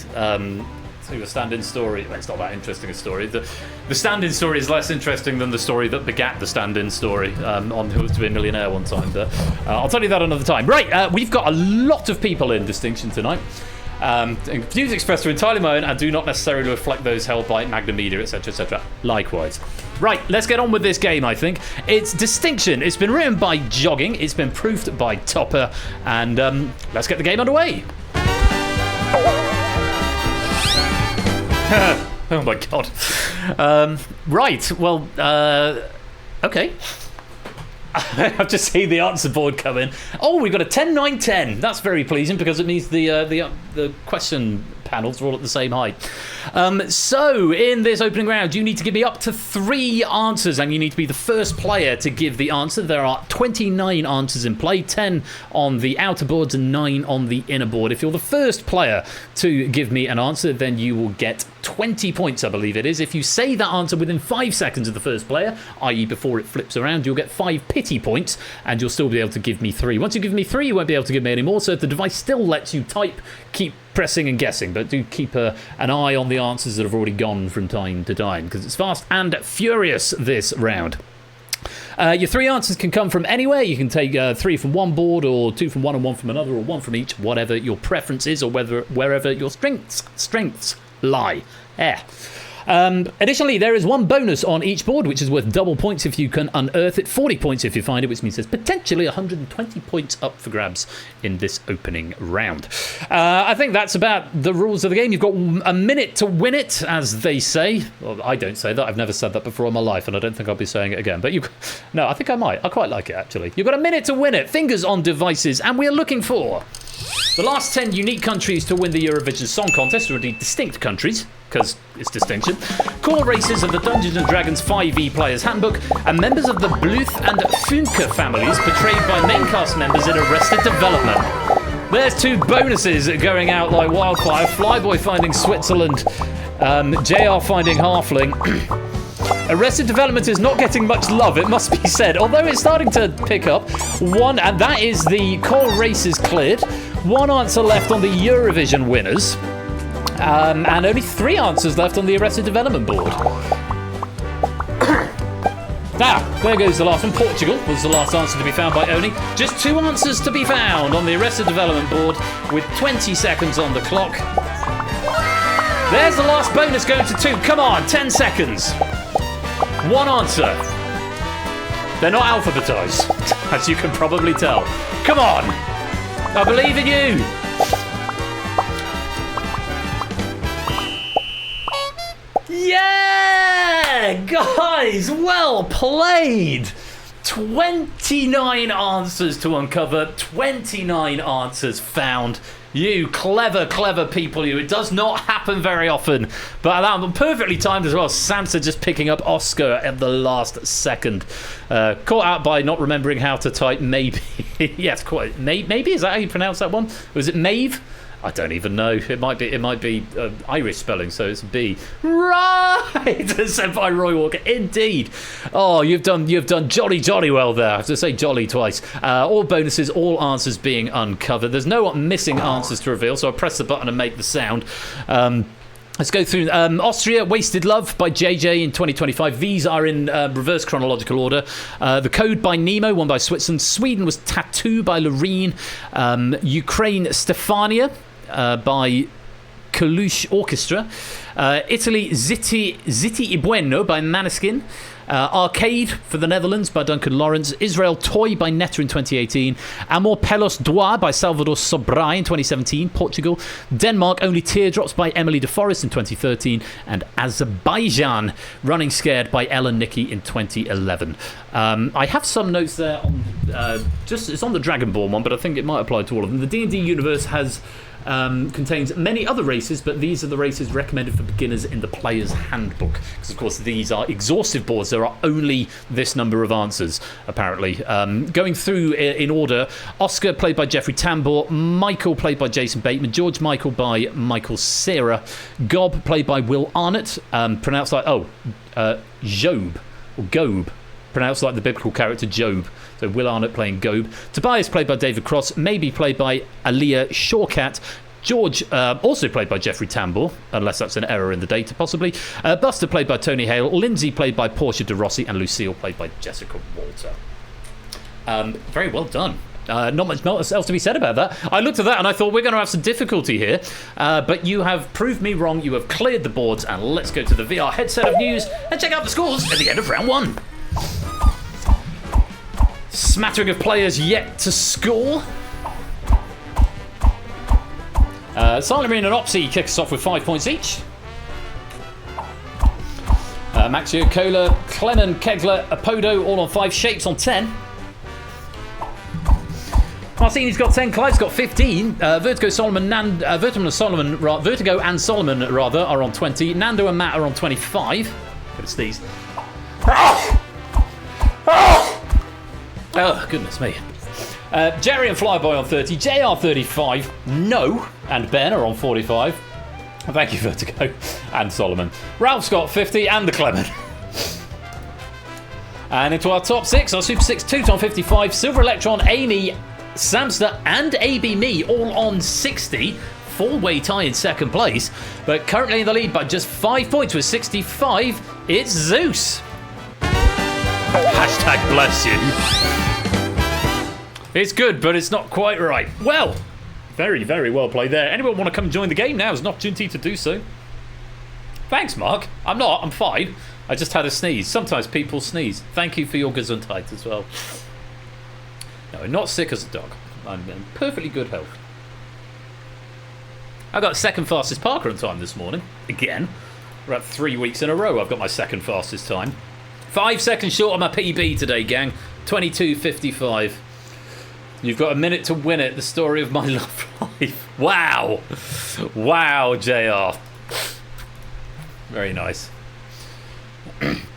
Speaker 1: A stand-in story. Well, it's not that interesting a story. The stand-in story is less interesting than the story that begat the stand-in story on Who Wants to Be a Millionaire one time. But I'll tell you that another time. Right, we've got a lot of people in Distinction tonight. Views expressed are entirely my own and do not necessarily reflect those held by Magnum Media, etc., etc. Likewise. Right, let's get on with this game, I think. It's Distinction. It's been written by Jogging. It's been proofed by Topper. And let's get the game underway. Oh my god. Right, well, okay. I've just seen the answer board come in. Oh, we've got a 10, 9, 10. That's very pleasing because it means the question panels are all at the same height. So, in this opening round, you need to give me up to 3 answers, and you need to be the first player to give the answer. There are 29 answers in play, 10 on the outer boards and 9 on the inner board. If you're the first player to give me an answer, then you will get 20 points, I believe it is. If you say that answer within 5 seconds of the first player, i.e. before it flips around, you'll get 5 pity points, and you'll still be able to give me 3. Once you give me 3, you won't be able to give me any more, so if the device still lets you type, keep pressing and guessing, but do keep an eye on the answers that have already gone from time to time, because it's fast and furious this round. Your 3 answers can come from anywhere. You can take 3 from one board, or 2 from one and 1 from another, or 1 from each, whatever your preference is, or wherever your strengths lie. Additionally, there is 1 bonus on each board, which is worth double points if you can unearth it, 40 points if you find it, which means there's potentially 120 points up for grabs in this opening round. I think that's about the rules of the game. You've got a minute to win it, as they say. Well, I don't say that. I've never said that before in my life, and I don't think I'll be saying it again. But no, I think I might. I quite like it, actually. You've got a minute to win it. Fingers on devices, and we're looking for the last 10 unique countries to win the Eurovision Song Contest, or indeed distinct countries, because it's distinction, core races of the Dungeons & Dragons 5e Player's Handbook, and members of the Bluth and Funke families portrayed by main cast members in Arrested Development. There's 2 bonuses going out like wildfire. Flyboy finding Switzerland, JR finding Halfling. Arrested Development is not getting much love, it must be said, although it's starting to pick up. And that is the core races cleared. 1 answer left on the Eurovision winners. And only 3 answers left on the Arrested Development board. There goes the last one. Portugal was the last answer to be found by Oni. Just 2 answers to be found on the Arrested Development board with 20 seconds on the clock. There's the last bonus going to 2. Come on, 10 seconds. 1 answer. They're not alphabetized, as you can probably tell. Come on. I believe in you. Yeah! Guys, well played! 29 answers to uncover, 29 answers found. You clever, clever people, you. It does not happen very often. But that was perfectly timed as well. Sansa just picking up Oscar at the last second. Caught out by not remembering how to type maybe. Yes, quite. Maybe? Is that how you pronounce that one? Was it Maeve? I don't even know. It might be Irish spelling, so it's B. Right, said by Roy Walker. Indeed. Oh, you've done jolly well there. I have to say jolly twice. All bonuses, all answers being uncovered. There's no missing answers to reveal, so I press the button and make the sound. Let's go through. Austria, Wasted Love by JJ in 2025. These are in reverse chronological order. The Code by Nemo, won by Switzerland. Sweden was Tattoo by Loreen. Ukraine, Stefania by Kalush Orchestra. Italy, Zitti I Bueno by Maneskin. Arcade for the Netherlands by Duncan Lawrence. Israel, Toy by Netta in 2018. Amor Pelos Dois by Salvador Sobral in 2017. Portugal. Denmark, Only Teardrops by Emily De Forest in 2013. And Azerbaijan, Running Scared by Ellen Nicky in 2011. I have some notes there on it's on the Dragonborn one, but I think it might apply to all of them. The D&D universe contains many other races, but these are the races recommended for beginners in the player's handbook, because of course these are exhaustive boards. There are only this number of answers apparently. Going through in order: Oscar played by Jeffrey Tambor, Michael played by Jason Bateman, George Michael by Michael Cera, Gob played by Will Arnott, pronounced like Job or Gob, pronounced like the biblical character Job. So Will Arnott playing Gob. Tobias played by David Cross. Maybe played by Aaliyah Shawkat. George, also played by Jeffrey Tambor, unless that's an error in the data, possibly. Buster played by Tony Hale. Lindsay played by Portia de Rossi. And Lucille played by Jessica Walter. Very well done. Not much else to be said about that. I looked at that and I thought we're going to have some difficulty here, but you have proved me wrong. You have cleared the boards, and let's go to the VR headset of news and check out the scores at the end of round 1. Smattering of players yet to score. Silent Marine and Opsy kick us off with 5 points each. Maxio, Cola, Clennon, Kegler, Apodo all on 5, Shapes on 10. Martini's got 10, Clive's got 15. Vertigo and Solomon are on 20. Nando and Matt are on 25. Got a sneeze. Oh, goodness me. Jerry and Flyboy on 30. JR 35. No and Ben are on 45. Thank you, Vertigo and Solomon. Ralph's got 50 and the Clement. And into our top 6, our Super 6 Toot on 55. Silver Electron, Amy, Samster and AB Me all on 60. Four-way tie in second place. But currently in the lead by just 5 points with 65, it's Zeus. Hashtag bless you. It's good, but it's not quite right. Well, very, very well played there. Anyone want to come join the game now? Is an opportunity to do so. Thanks, Mark. I'm fine. I just had a sneeze. Sometimes people sneeze. Thank you for your Gesundheit as well. No, I'm not sick as a dog. I'm in perfectly good health. I got second fastest parkrun time this morning. Again. About 3 weeks in a row I've got my second fastest time. 5 seconds short of my PB today, gang. 22:55. You've got a minute to win it. The story of my love life. Wow. Wow, JR. Very nice.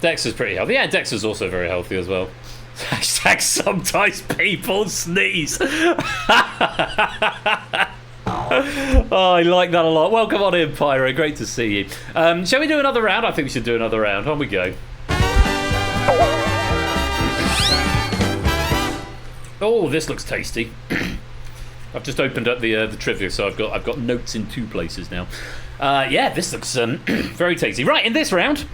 Speaker 1: Dexter's pretty healthy. Yeah, Dexter's also very healthy as well. Hashtag sometimes people sneeze. Oh, I like that a lot. Welcome on in, Pyro. Great to see you. Shall we do another round? I think we should do another round. On we go. Oh, this looks tasty. I've just opened up the trivia, so I've got notes in 2 places now. Yeah, this looks very tasty. Right, in this round,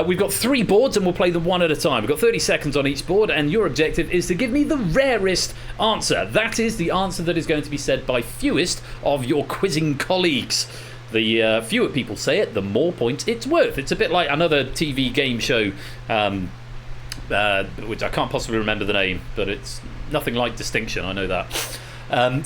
Speaker 1: we've got 3 boards and we'll play them one at a time. We've got 30 seconds on each board, and your objective is to give me the rarest answer. That is the answer that is going to be said by fewest of your quizzing colleagues. The fewer people say it, the more points it's worth. It's a bit like another TV game show, which I can't possibly remember the name, but it's nothing like Distinction, I know that.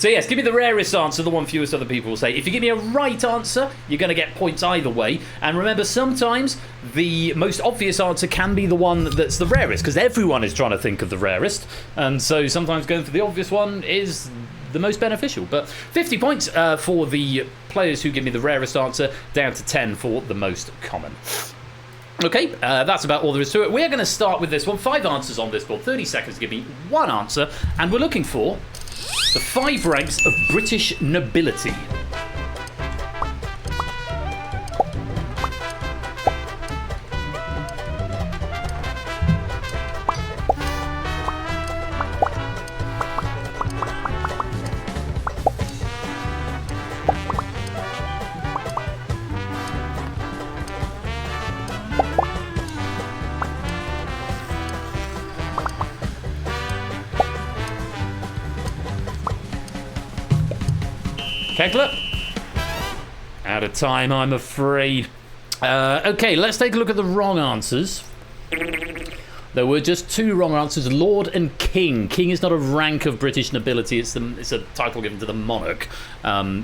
Speaker 1: So yes, give me the rarest answer, the one fewest other people will say. If you give me a right answer, you're going to get points either way. And remember, sometimes the most obvious answer can be the one that's the rarest, because everyone is trying to think of the rarest. And so sometimes going for the obvious one is the most beneficial. But 50 points for the players who give me the rarest answer, down to 10 for the most common. Okay, that's about all there is to it. We're going to start with this one. 5 answers on this board, 30 seconds to give me one answer. And we're looking for the 5 ranks of British nobility. Kegler? Out of time, I'm afraid. Okay, let's take a look at the wrong answers. There were just 2 wrong answers, Lord and King. King is not a rank of British nobility, it's a title given to the monarch,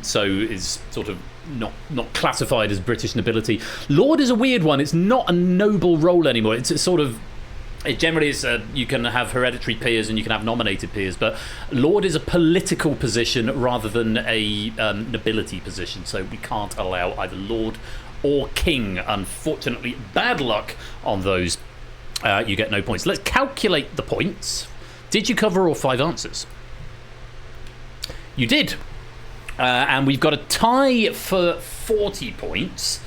Speaker 1: so is sort of not classified as British nobility. Lord is a weird one, it's not a noble role anymore, it's a sort of... It generally is, you can have hereditary peers and you can have nominated peers, but Lord is a political position rather than a nobility position, so we can't allow either Lord or King. Unfortunately, bad luck on those. You get no points. Let's calculate the points. Did you cover all 5 answers? You did. And we've got a tie for 40 points.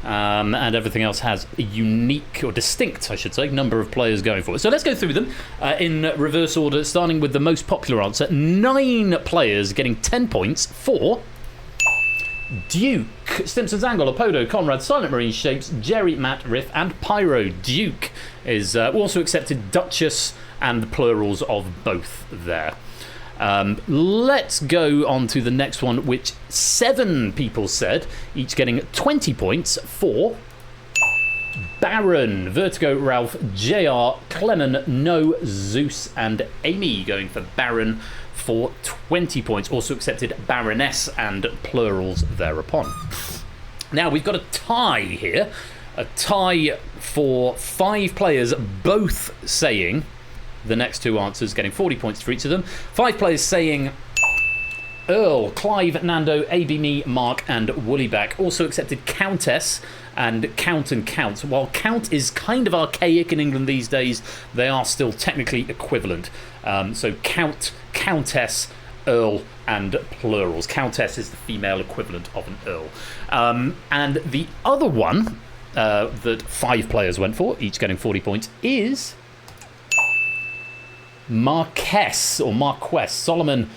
Speaker 1: And everything else has a unique, or distinct, I should say, number of players going for it. So let's go through them in reverse order, starting with the most popular answer. 9 players getting 10 points for Duke, Stimson's Angle, Apodo, Conrad, Silent Marine, Shapes, Jerry, Matt, Riff, and Pyro. Duke is also accepted Duchess and the plurals of both there. Let's go on to the next one, which 7 people said, each getting 20 points for Baron, Vertigo, Ralph, JR, Clement, No, Zeus, and Amy going for Baron for 20 points. Also accepted Baroness and plurals thereupon. Now we've got a tie here. A tie for 5 players, both saying the next 2 answers, getting 40 points for each of them. 5 players saying Earl, Clive, Nando, AB Me, Mark, and Woollyback. Also accepted Countess and Count and Count. While Count is kind of archaic in England these days, they are still technically equivalent. So Count, Countess, Earl, and plurals. Countess is the female equivalent of an Earl. And the other one that 5 players went for, each getting 40 points, is Marquess or Marquess. Solomon,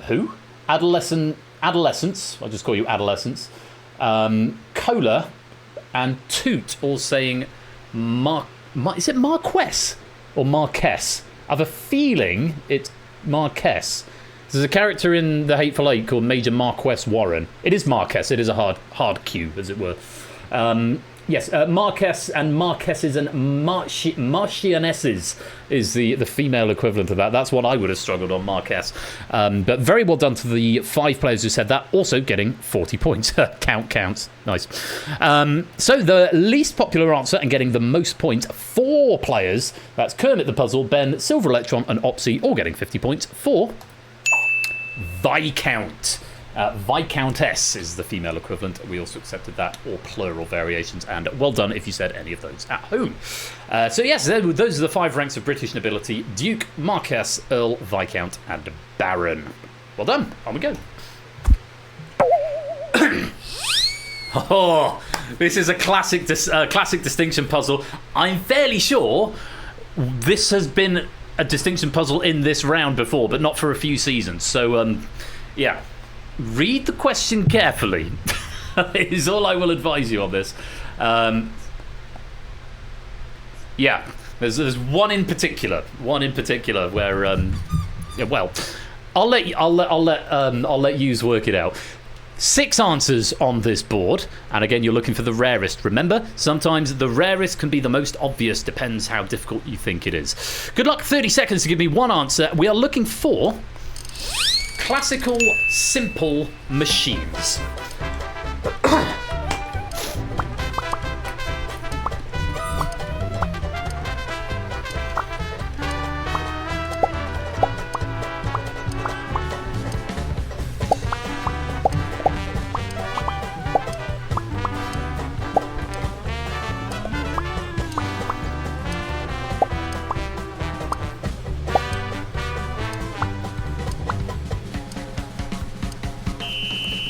Speaker 1: who? Adolescence. I'll just call you Adolescence. Cola and Toot, all saying is it Marquess or Marquess? I have a feeling it's Marquess. There's a character in The Hateful Eight called Major Marquess Warren. It is Marquess. It is a hard Q, as it were. Yes, Marquess and Marquesses and Marchionesses is the female equivalent of that. That's what I would have struggled on, Marquess. But very well done to the 5 players who said that, also getting 40 points. Counts. Nice. So the least popular answer and getting the most points, 4 players. That's Kermit the Puzzle, Ben, Silver Electron, and Opsy, all getting 50 points for Viscount. Viscountess is the female equivalent. We also accepted that, or plural variations, and well done if you said any of those at home. So yes, those are the 5 ranks of British nobility: Duke, Marquess, Earl, Viscount, and Baron. Well done. On we go. Oh, this is a classic distinction puzzle. I'm fairly sure this has been a distinction puzzle in this round before, but not for a few seasons. So, yeah. Read the question carefully is all I will advise you on this. Yeah, there's one in particular where well, I'll let yous work it out. 6 answers on this board, and again you're looking for the rarest. Remember, sometimes the rarest can be the most obvious, depends how difficult you think it is. Good luck. 30 seconds to give me one answer. We are looking for classical simple machines.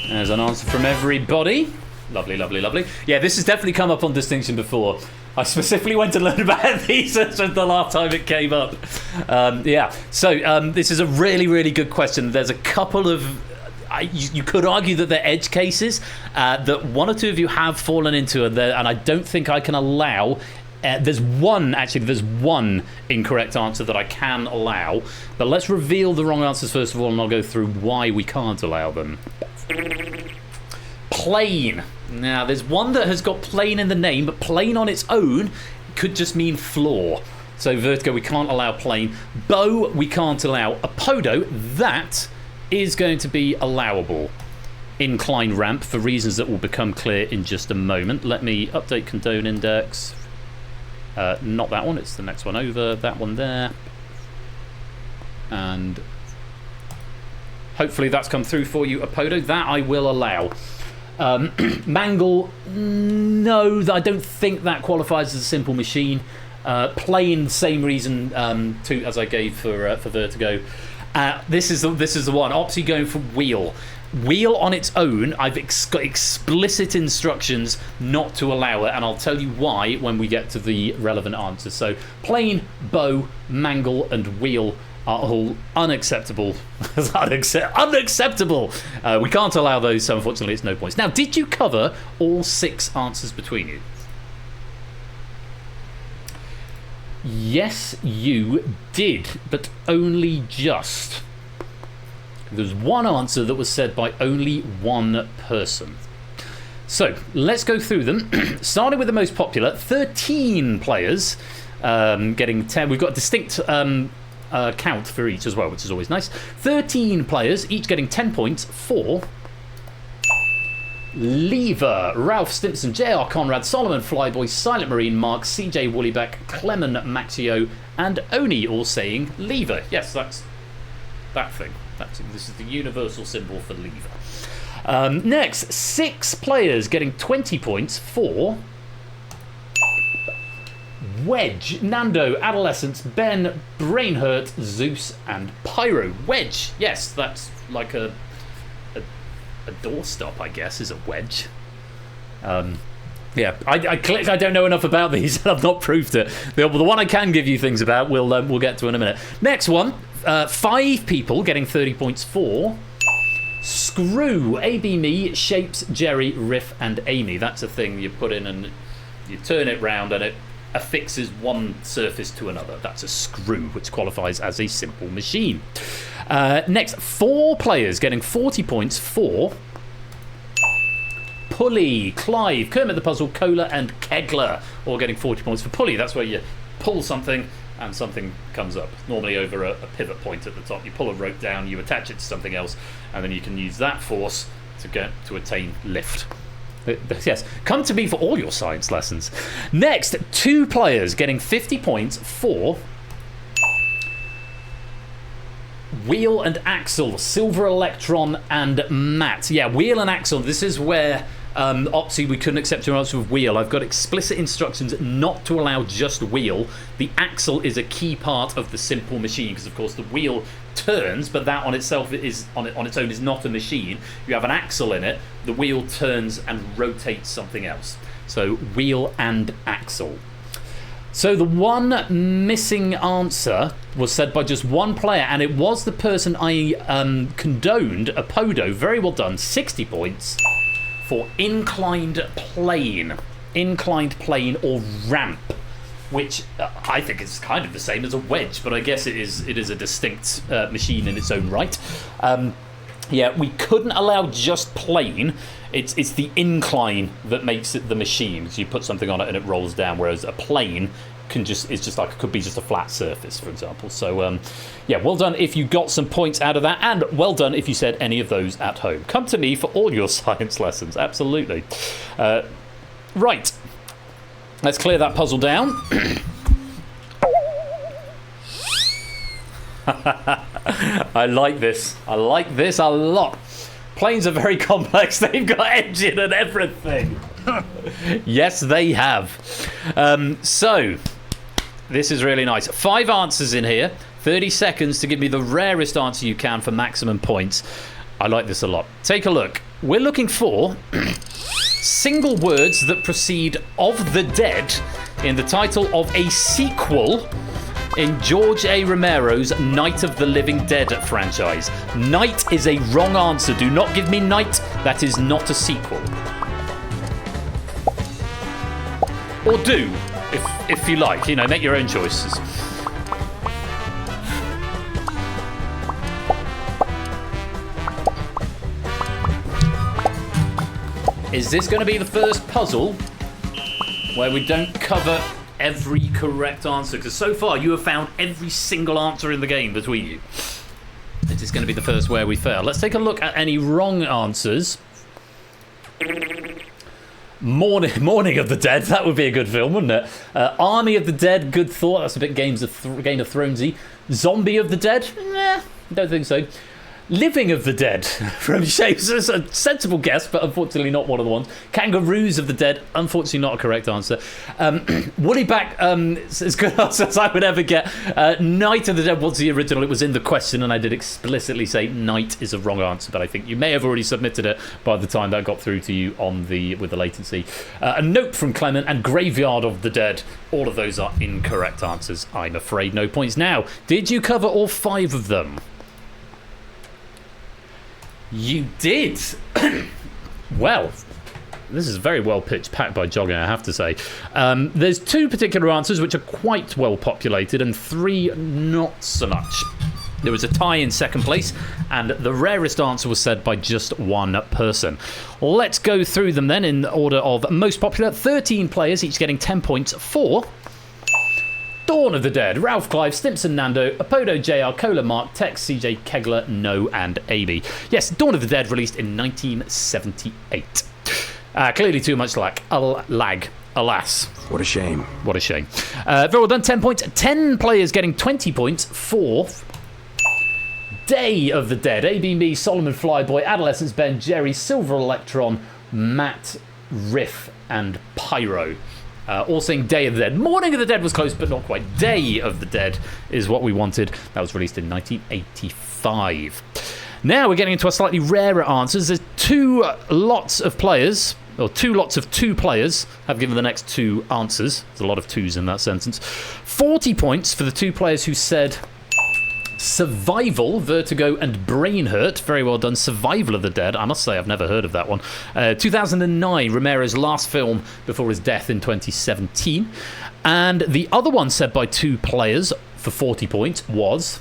Speaker 1: There's an answer from everybody. Lovely, lovely, lovely. Yeah, this has definitely come up on Distinction before. I specifically went to learn about these the last time it came up. Yeah, so this is a really, really good question. There's a couple of... you could argue that they're edge cases that 1 or 2 of you have fallen into, and I don't think I can allow... there's one incorrect answer that I can allow, but let's reveal the wrong answers first of all, and I'll go through why we can't allow them. Plane. Now, there's one that has got plane in the name, but plane on its own could just mean floor. So Vertigo, we can't allow plane. Bow, we can't allow. Apodo, that is going to be allowable. Incline ramp, for reasons that will become clear in just a moment. Let me update condone index. Not that one, it's the next one over. That one there. And hopefully that's come through for you, Apodo. That I will allow. Mangle, no, I don't think that qualifies as a simple machine. Plane, same reason as I gave for Vertigo. This is the one. Opsy going for wheel. Wheel on its own, I've got explicit instructions not to allow it, and I'll tell you why when we get to the relevant answers. So plane, bow, mangle, and wheel are all unacceptable. Unacceptable! We can't allow those, so unfortunately it's no points. Now, did you cover all 6 answers between you? Yes, you did, but only just. There's one answer that was said by only one person. So let's go through them. Starting with the most popular, 13 players getting 10. We've got a distinct count for each as well, which is always nice. 13 players, each getting 10 points for Lever, Ralph Stimpson, JR Conrad, Solomon Flyboy, Silent Marine, Mark, CJ Woollyback, Clement Maxio, and Oni all saying Lever. Yes, that's that thing. This is the universal symbol for Lever. Next, 6 players getting 20 points for Wedge, Nando, Adolescence, Ben, Brainhurt, Zeus, and Pyro. Wedge, yes, that's like a doorstop, I guess, is a wedge. Yeah, I clicked. I don't know enough about these. I've not proved it. The one I can give you things about, we'll get to in a minute. Next one, 5 people getting 30 points for Screw, AB Me, Shapes, Jerry, Riff, and Amy. That's a thing you put in and you turn it round and it affixes one surface to another. That's a screw, which qualifies as a simple machine. Next, 4 players getting 40 points for Pulley, Clive, Kermit the Puzzle, Cola, and Kegler, all getting 40 points for Pulley. That's where you pull something and something comes up, normally over a pivot point at the top. You pull a rope down, you attach it to something else, and then you can use that force to attain lift. Yes, come to me for all your science lessons. Next, 2 players getting 50 points for Wheel and Axle, Silver Electron, and Matt. Yeah, Wheel and Axle. This is where Opsy, we couldn't accept your answer with Wheel. I've got explicit instructions not to allow just Wheel. The axle is a key part of the simple machine because, of course, the wheel turns, but that on itself is on its own is not a machine. You have an axle in it. The wheel turns and rotates something else. So Wheel and Axle. So the one missing answer was said by just one player, and it was the person I condoned, Apodo. Very well done. 60 points for inclined plane. Inclined plane or ramp, which I think is kind of the same as a wedge, but I guess it is a distinct machine in its own right. Yeah, we couldn't allow just plane. It's the incline that makes it the machine. So you put something on it and it rolls down, whereas a plane could be just a flat surface, for example. So yeah, well done if you got some points out of that, and well done if you said any of those at home. Come to me for all your science lessons, absolutely. Right, let's clear that puzzle down. I like this a lot. Planes are very complex. They've got engine and everything. Yes, they have. So this is really nice. 5 answers in here, 30 seconds to give me the rarest answer you can for maximum points. I like this a lot. Take a look. We're looking for single words that precede "of the dead" in the title of a sequel in George A. Romero's Night of the Living Dead franchise. Night is a wrong answer. Do not give me Night. That is not a sequel. Or do, if you like. You know, make your own choices. Is this going to be the first puzzle where we don't cover every correct answer? Because so far you have found every single answer in the game between you. Is this going to be the first where we fail? Let's take a look at any wrong answers. Morning of the Dead, that would be a good film, wouldn't it? Army of the Dead, good thought. That's a bit Game of Thronesy. Zombie of the Dead? Nah, don't think so. Living of the Dead from Shapes. It's a sensible guess, but unfortunately not one of the ones. Kangaroos of the Dead, unfortunately not a correct answer. Woollyback, as good answer as I would ever get. Night of the Dead was the original. It was in the question, and I did explicitly say Night is a wrong answer, but I think you may have already submitted it by the time that got through to you with the latency. A note from Clement and Graveyard of the Dead. All of those are incorrect answers. I'm afraid no points. Now, did you cover all 5 of them? You did. Well, This is very well pitched pack by Jogging, I have to say. There's 2 particular answers which are quite well populated and 3 not so much. There was a tie in second place, and the rarest answer was said by just 1 person. Let's go through them then in order of most popular. 13 players, each getting 10 points for Dawn of the Dead, Ralph Clive, Stimson Nando, Apodo JR, Cola Mark, Tex, CJ, Kegler, No, and Amy. Yes, Dawn of the Dead released in 1978. Clearly too much lag. Alas.
Speaker 3: What a shame.
Speaker 1: What a shame. Very well done, 10 points. 10 players getting 20 points for Day of the Dead. AB Me, Solomon Flyboy, Adolescence Ben, Jerry, Silver Electron, Matt, Riff, and Pyro. All saying Day of the Dead. Morning of the Dead was close, but not quite. Day of the Dead is what we wanted. That was released in 1985. Now we're getting into our slightly rarer answers. There's 2 lots of players, or 2 lots of 2 players have given the next 2 answers. There's a lot of 2s in that sentence. 40 points for the 2 players who said Survival, Vertigo, and Brain Hurt. Very well done. Survival of the Dead. I must say I've never heard of that one. 2009, Romero's last film before his death in 2017. And the other one said by 2 players for 40 points was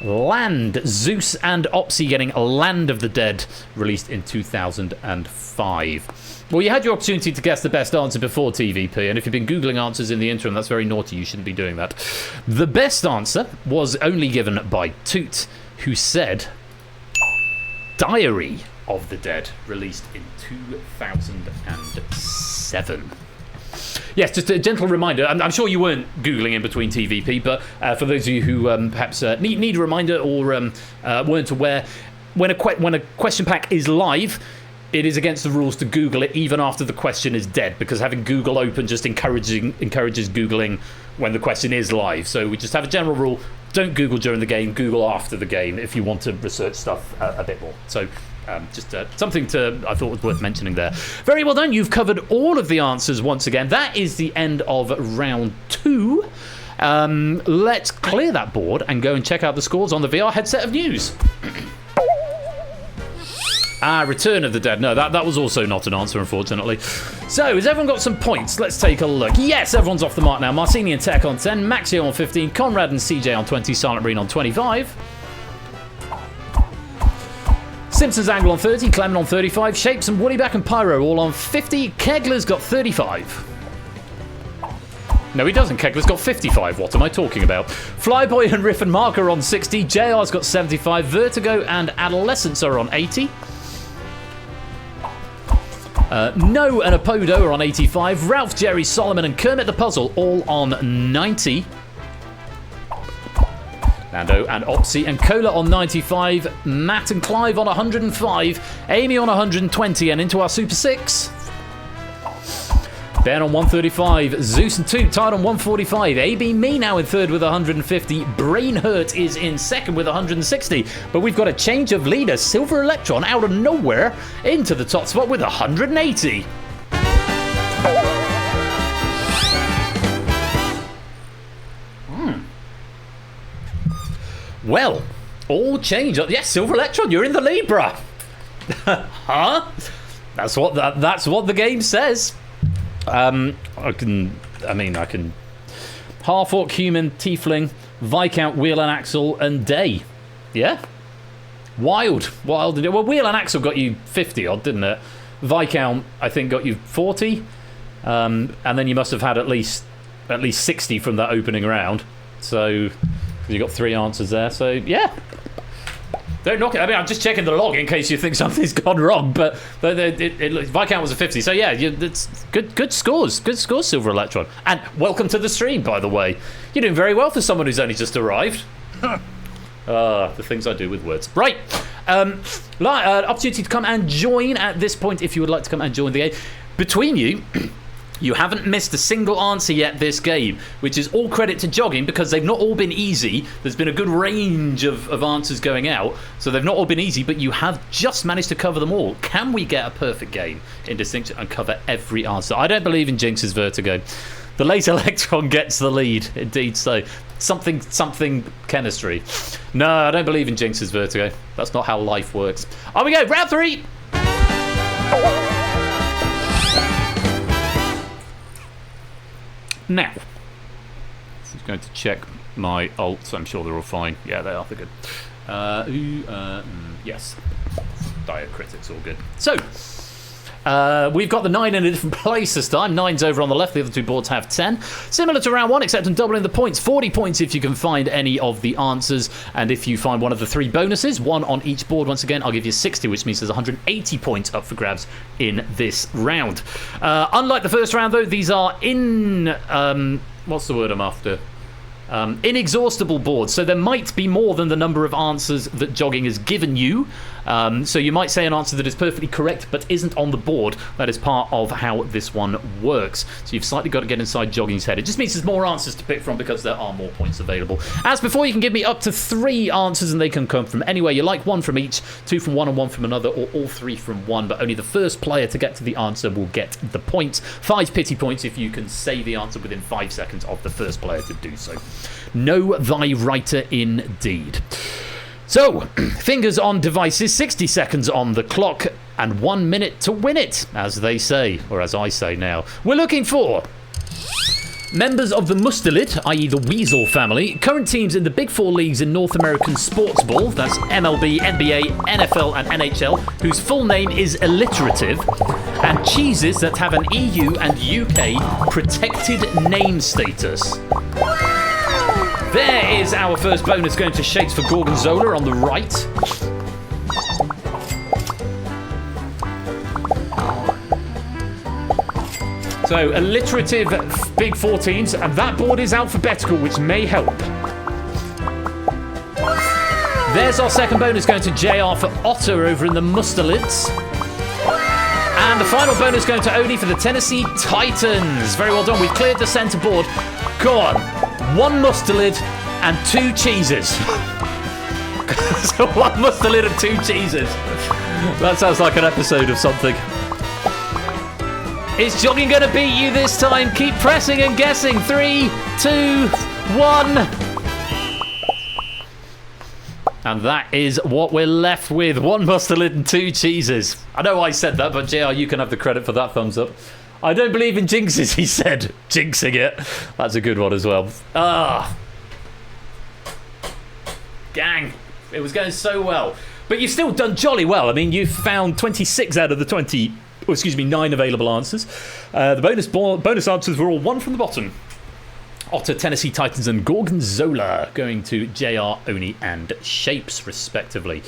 Speaker 1: Land. Zeus and Opsy getting Land of the Dead, released in 2005. Well, you had your opportunity to guess the best answer before TVP, and if you've been Googling answers in the interim, that's very naughty. You shouldn't be doing that. The best answer was only given by Toot, who said Diary of the Dead, released in 2007. Yes, just a gentle reminder. I'm sure you weren't Googling in between TVP, but for those of you who perhaps need a reminder or weren't aware, when a question pack is live, it is against the rules to Google it even after the question is dead, because having Google open just encourages Googling when the question is live. So we just have a general rule: don't Google during the game, Google after the game if you want to research stuff a bit more. So just something I thought was worth mentioning there. Very well done. You've covered all of the answers once again. That is the end of round 2. Let's clear that board and go and check out the scores on the VR headset of news. Return of the Dead. No, that was also not an answer, unfortunately. So, has everyone got some points? Let's take a look. Yes, everyone's off the mark now. Marcini and Tech on 10, Maxio on 15, Conrad and CJ on 20, Silent Marine on 25. Simpsons Angle on 30, Clement on 35, Shapes and Woodyback and Pyro all on 50. Kegler's got 35. No, he doesn't. Kegler's got 55. What am I talking about? Flyboy and Riff and Mark are on 60. JR's got 75. Vertigo and Adolescence are on 80. No and Apodo are on 85. Ralph, Jerry, Solomon and Kermit the Puzzle all on 90. Nando and Opsy and Cola on 95. Matt and Clive on 105. Amy on 120. And into our Super 6. Ben on 135. Zeus and Toot tied on 145. AB Me now in third with 150. Brain Hurt is in second with 160. But we've got a change of leader. Silver Electron out of nowhere into the top spot with 180. Well, all change. Yes, Silver Electron, you're in the lead, bruh. Huh? That's what the game says. I can Half-Orc, Human, Tiefling, Viscount, Wheel and Axle, and Day. Yeah? Wild. Well, Wheel and Axle got you 50 odd, didn't it? Viscount, I think, got you 40. And then you must have had at least 60 from that opening round. So you got 3 answers there. So, yeah. Don't knock it. I mean, I'm just checking the log in case you think something's gone wrong, but Viscount was a 50. So yeah, it's good scores. Good scores, Silver Electron. And welcome to the stream, by the way. You're doing very well for someone who's only just arrived. The things I do with words. Right. Opportunity to come and join at this point if you would like to come and join the game. Between you, you haven't missed a single answer yet this game, which is all credit to Jogging because they've not all been easy. There's been a good range of answers going out, so they've not all been easy, but you have just managed to cover them all. Can we get a perfect game in Distinction and cover every answer? I don't believe in Jinx's Vertigo. The late Electron gets the lead, indeed so. Something chemistry. No, I don't believe in Jinx's Vertigo. That's not how life works. On we go, round 3! Now, I'm going to check my alts. I'm sure they're all fine. Yeah, they are. They're good. Yes. Diacritics, all good. So, we've got the 9 in a different place this time. 9's over on the left. The other two boards have 10. Similar to round 1, except I'm doubling the points. 40 points if you can find any of the answers. And if you find one of the 3 bonuses, 1 on each board, once again, I'll give you 60, which means there's 180 points up for grabs in this round. Unlike the first round, though, these are what's the word I'm after? Inexhaustible boards, so there might be more than the number of answers that jogging has given you. So you might say an answer that is perfectly correct but isn't on the board. That is part of how this one works. So you've slightly got to get inside jogging's head. It just means there's more answers to pick from because there are more points available. As before, you can give me up to 3 answers and they can come from anywhere you like. 1 from each, 2 from one and 1 from another, or all 3 from one. But only the first player to get to the answer will get the points. 5 pity points if you can say the answer within 5 seconds of the first player to do so. Know thy writer indeed. So, fingers on devices, 60 seconds on the clock, and 1 minute to win it, as they say, or as I say now. We're looking for members of the Mustelid, i.e. the Weasel family, current teams in the Big 4 leagues in North American sports ball, that's MLB, NBA, NFL and NHL, whose full name is alliterative, and cheeses that have an EU and UK protected name status. There is our first bonus going to Shakes for Gorgonzola on the right. So, alliterative Big 4 teams, and that board is alphabetical, which may help. There's our second bonus going to JR for Otter over in the Mustelids. And the final bonus going to Oni for the Tennessee Titans. Very well done. We've cleared the centre board. Go on. 1 Mustelid and 2 cheeses. So 1 Mustelid and 2 cheeses. That sounds like an episode of something. Is jogging going to beat you this time? Keep pressing and guessing. 3, 2, 1. And that is what we're left with. 1 Mustelid and 2 cheeses. I know I said that, but JR, you can have the credit for that thumbs up. I don't believe in jinxes, he said. Jinxing it. That's a good one as well. Gang. It was going so well. But you've still done jolly well. I mean, you've found 26 out of the 9 available answers. The bonus answers were all 1 from the bottom. Otter, Tennessee Titans and Gorgonzola going to JR, Oni and Shapes, respectively.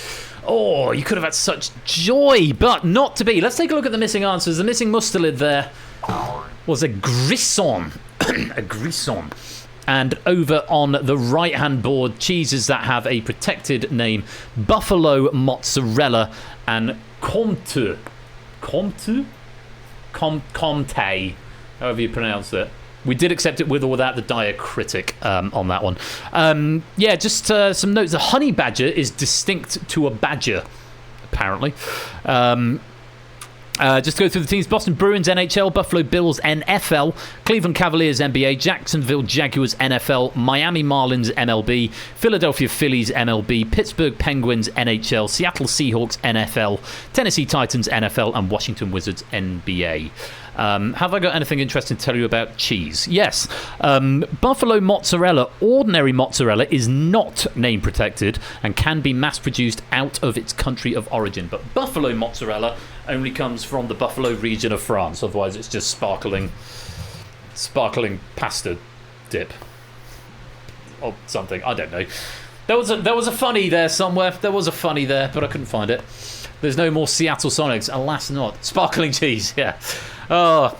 Speaker 1: Oh, you could have had such joy, but not to be. Let's take a look at the missing answers. The missing Mustelid there was a Grisson. A Grisson. And over on the right-hand board, cheeses that have a protected name, Buffalo Mozzarella and Comte. Comte? Comte, however you pronounce it. We did accept it with or without the diacritic on that one. Just some notes. The honey badger is distinct to a badger, apparently. Just to go through the teams. Boston Bruins, NHL. Buffalo Bills, NFL. Cleveland Cavaliers, NBA. Jacksonville Jaguars, NFL. Miami Marlins, MLB. Philadelphia Phillies, MLB. Pittsburgh Penguins, NHL. Seattle Seahawks, NFL. Tennessee Titans, NFL. And Washington Wizards, NBA. Have I got anything interesting to tell you about cheese? Yes. Buffalo mozzarella, ordinary mozzarella, is not name protected and can be mass produced out of its country of origin. But buffalo mozzarella only comes from the Buffalo region of France. Otherwise, it's just sparkling pasta dip or something. I don't know. There was a funny there somewhere. There was a funny there, but I couldn't find it. There's no more Seattle Sonics. Alas, not. Sparkling cheese, yeah. Oh,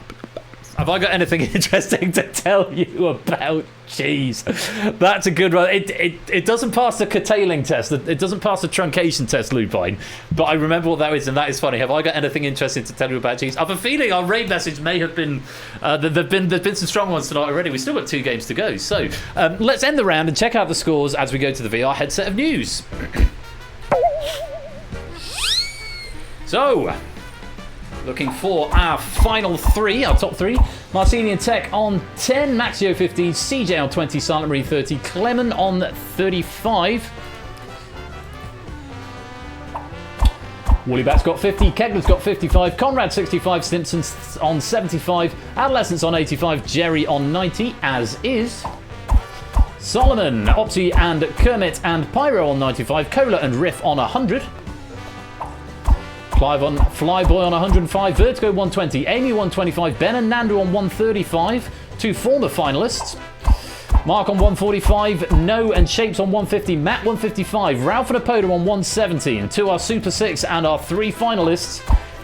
Speaker 1: have I got anything interesting to tell you about cheese? That's a good one. It doesn't pass the curtailing test. It doesn't pass the truncation test, Lupine. But I remember what that is, and that is funny. Have I got anything interesting to tell you about cheese? I have a feeling our raid message may have been... there've been some strong ones tonight already. We've still got 2 games to go. So let's end the round and check out the scores as we go to the VR headset of news. So, looking for our final 3, our top 3. Marcinian Tech on 10, Maxio 15, CJ on 20, Silent Marie 30, Clement on 35. Woollybat's got 50, Kegler's got 55, Conrad 65, Simpson's on 75, Adolescence on 85, Jerry on 90, as is Solomon, Opti and Kermit and Pyro on 95, Cola and Riff on 100, Clive on Flyboy on 105, Vertigo 120, Amy 125, Ben and Nandu on 135, 2 former finalists, Mark on 145, No and Shapes on 150, Matt 155, Ralph and Apoda on 170, and 2 are Super 6 and our 3 finalists,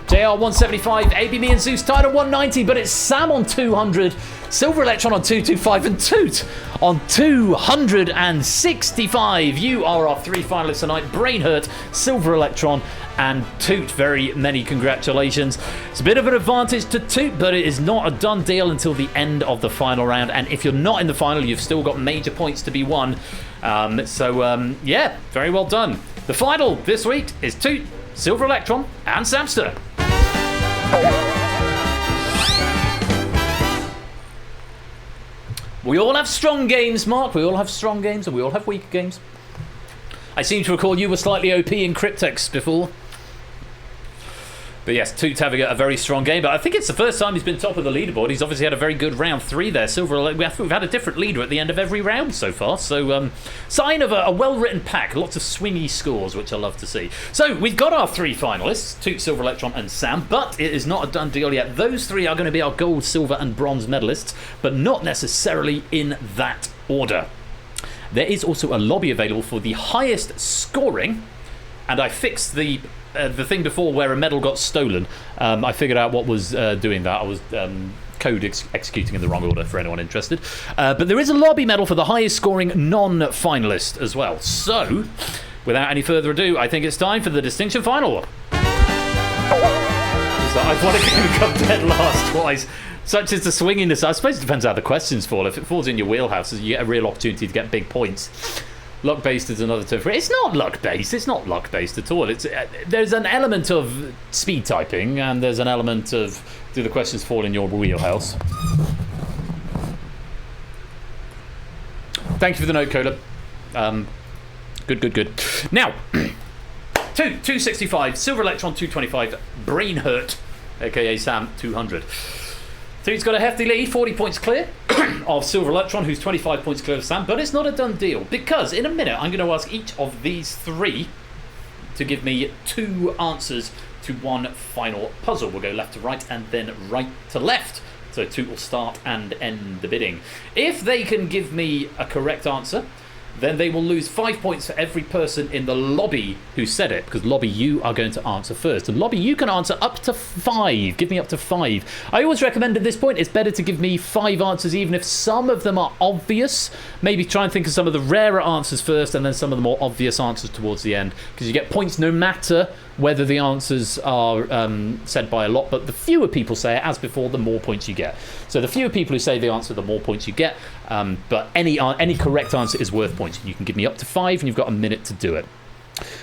Speaker 1: JR 175, AB Me and Zeus tied on 190, but it's Sam on 200, Silver Electron on 225, and Toot on 265. You are our 3 finalists tonight, Brain Hurt, Silver Electron, and Toot. Very many congratulations. It's a bit of an advantage to Toot, but it is not a done deal until the end of the final round, and if you're not in the final, you've still got major points to be won. Yeah, very well done. The final this week is Toot, Silver Electron, and Samster. We all have strong games, Mark. We all have strong games, and we all have weaker games. I seem to recall you were slightly OP in Cryptex before. But yes, Toot's having a very strong game. But I think it's the first time he's been top of the leaderboard. He's obviously had a very good round 3 there. We've had a different leader at the end of every round so far. So, sign of a well-written pack. Lots of swingy scores, which I love to see. So, we've got our 3 finalists, Toot, Silver Electron, and Sam. But it is not a done deal yet. Those 3 are going to be our gold, silver, and bronze medalists, but not necessarily in that order. There is also a lobby available for the highest scoring, and I fixed the thing before where a medal got stolen. I figured out what was doing that. I was code executing in the wrong order for anyone interested. But there is a lobby medal for the highest scoring non-finalist as well. So, without any further ado, I think it's time for the distinction final. I've won a game come dead last twice. Such is the swinginess. I suppose it depends how the questions fall. If it falls in your wheelhouse, you get a real opportunity to get big points. Luck-based is another term for it. It's not luck-based. It's not luck-based at all. There's an element of speed typing, and there's an element of do the questions fall in your wheelhouse. Thank you for the note, Cola. Good. Now, 265, Silver Electron 225, Brain Hurt, aka Sam 200. So he's got a hefty lead, 40 points clear of Silver Electron, who's 25 points clear of Sam, but it's not a done deal, because in a minute I'm going to ask each of these 3 to give me 2 answers to one final puzzle. We'll go left to right and then right to left. So 2 will start and end the bidding. If they can give me a correct answer, then they will lose 5 points for every person in the lobby who said it, because lobby, you are going to answer first, and lobby, you can answer up to 5. Give me up to 5. I always recommend at this point it's better to give me 5 answers, even if some of them are obvious. Maybe try and think of some of the rarer answers first, and then some of the more obvious answers towards the end, because you get points no matter whether the answers are said by a lot, but the fewer people say it, as before, the more points you get. So the fewer people who say the answer, the more points you get, but any correct answer is worth points. You can give me up to 5, and you've got a minute to do it.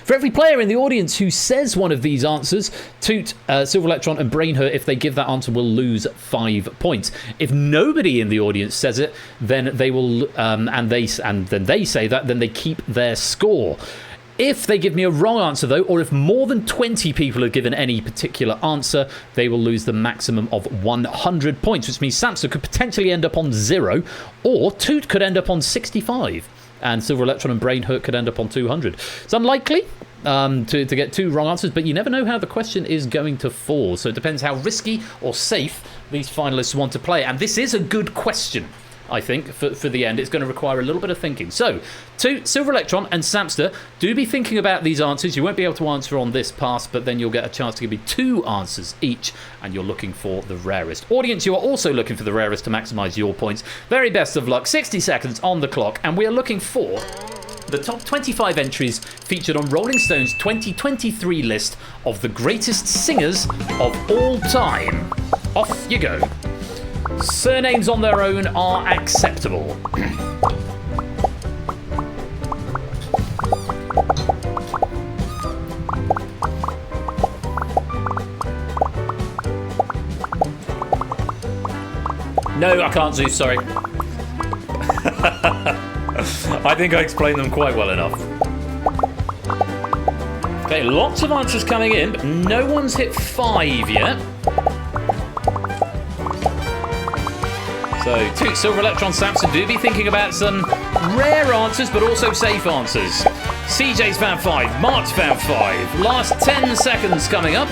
Speaker 1: For every player in the audience who says one of these answers, Toot, Silver Electron, and Brain Hurt, if they give that answer, will lose 5 points. If nobody in the audience says it, then they will, and then they say that, then they keep their score. If they give me a wrong answer, though, or if more than 20 people have given any particular answer, they will lose the maximum of 100 points, which means Samson could potentially end up on 0, or Toot could end up on 65, and Silver Electron and Brain Hurt could end up on 200. It's unlikely to get 2 wrong answers, but you never know how the question is going to fall, so it depends how risky or safe these finalists want to play, and this is a good question. I think, for the end. It's going to require a little bit of thinking. So, to Silver Electron and Samster, do be thinking about these answers. You won't be able to answer on this pass, but then you'll get a chance to give me 2 answers each, and you're looking for the rarest. Audience, you are also looking for the rarest to maximise your points. Very best of luck. 60 seconds on the clock, and we are looking for the top 25 entries featured on Rolling Stone's 2023 list of the greatest singers of all time. Off you go. Surnames on their own are acceptable. No, I can't, Zeus, sorry. I think I explained them quite well enough. Okay, lots of answers coming in, but no one's hit 5 yet. So, Toot, Silver Electron, Samson do be thinking about some rare answers, but also safe answers. CJ's found 5, Mark's found 5. Last 10 seconds coming up.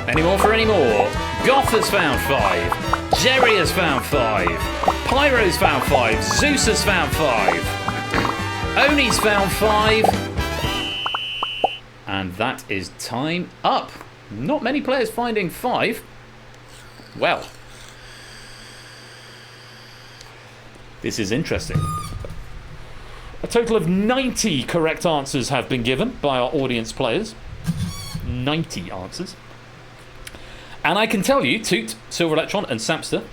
Speaker 1: Any more for any more? Goth has found 5. Jerry has found 5. Pyro's found 5. Zeus has found 5. Oni's found 5. And that is time up. Not many players finding 5. Well, this is interesting. A total of 90 correct answers have been given by our audience players. 90 answers. And I can tell you, Toot, Silver Electron, and Samster,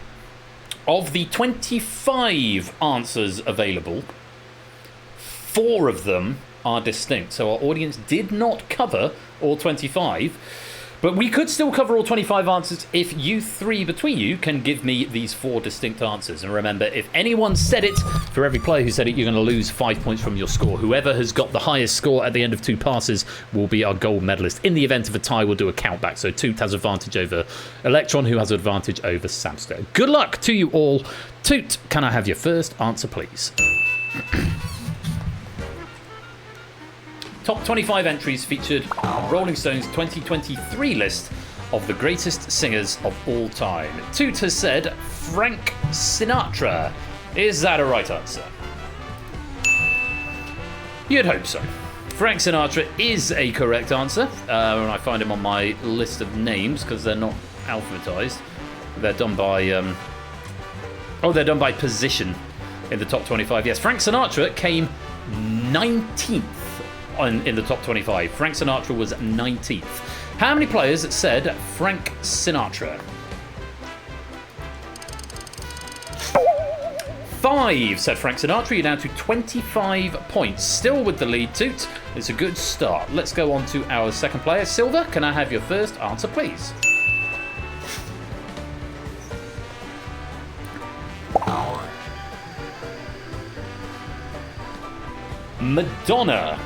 Speaker 1: of the 25 answers available, 4 of them are distinct. So our audience did not cover all 25. But we could still cover all 25 answers if you 3 between you can give me these 4 distinct answers. And remember, if anyone said it, for every player who said it, you're going to lose 5 points from your score. Whoever has got the highest score at the end of 2 passes will be our gold medalist. In the event of a tie, we'll do a countback. So Toot has advantage over Electron, who has advantage over Samster. Good luck to you all. Toot, can I have your first answer, please? Top 25 entries featured on Rolling Stone's 2023 list of the greatest singers of all time. Toot has said Frank Sinatra. Is that a right answer? You'd hope so. Frank Sinatra is a correct answer. When I find him on my list of names, because they're not alphabetized. They're done by... they're done by position in the top 25. Yes, Frank Sinatra came 19th. In the top 25. Frank Sinatra was 19th. How many players said Frank Sinatra? 5 said Frank Sinatra. You're down to 25 points. Still with the lead, Toot. It's a good start. Let's go on to our second player. Silver, can I have your first answer, please? Madonna.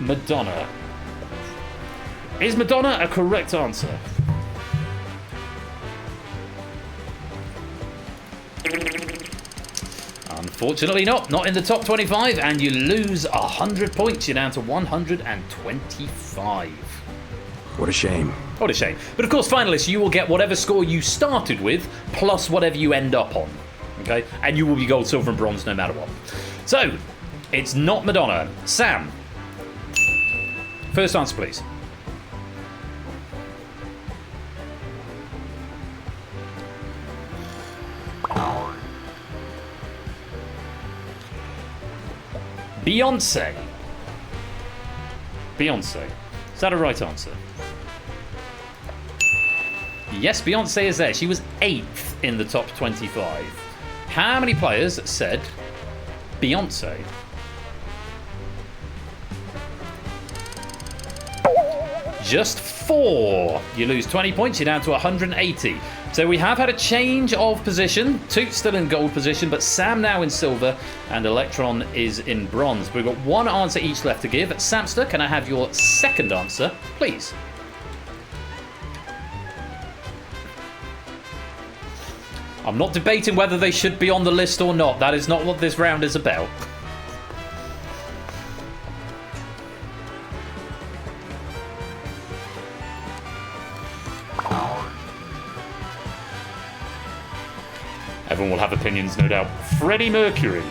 Speaker 1: Madonna. Is Madonna a correct answer? Unfortunately not. Not in the top 25, and you lose 100 points. You're down to 125.
Speaker 3: What a shame.
Speaker 1: What a shame. But of course, finalists, you will get whatever score you started with, plus whatever you end up on. Okay? And you will be gold, silver, and bronze no matter what. So, it's not Madonna. Sam. First answer, please. Beyonce. Beyonce. Is that a right answer? Yes, Beyonce is there. She was 8th in the top 25. How many players said Beyonce? Just 4. You lose 20 points. You're down to 180. So we have had a change of position. Toot's still in gold position, but Sam now in silver, and Electron is in bronze. We've got 1 answer each left to give. Samster, can I have your second answer, please? I'm not debating whether they should be on the list or not. That is not what this round is about. Everyone will have opinions, no doubt. Freddie Mercury.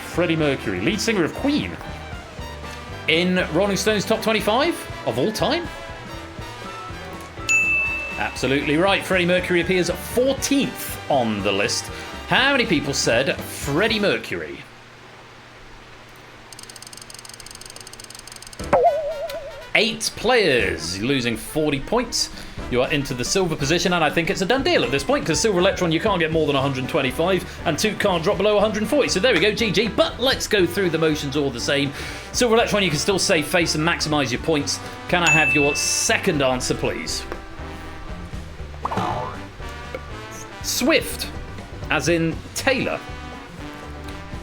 Speaker 1: Freddie Mercury, lead singer of Queen. In Rolling Stone's top 25 of all time? Absolutely right. Freddie Mercury appears 14th on the list. How many people said Freddie Mercury? Eight players. You're losing 40 points. You are into the silver position, and I think it's a done deal at this point, because Silver Electron, you can't get more than 125, and Toot can't drop below 140. So there we go, GG. But let's go through the motions all the same. Silver Electron, you can still save face and maximise your points. Can I have your second answer, please? Swift, as in Taylor.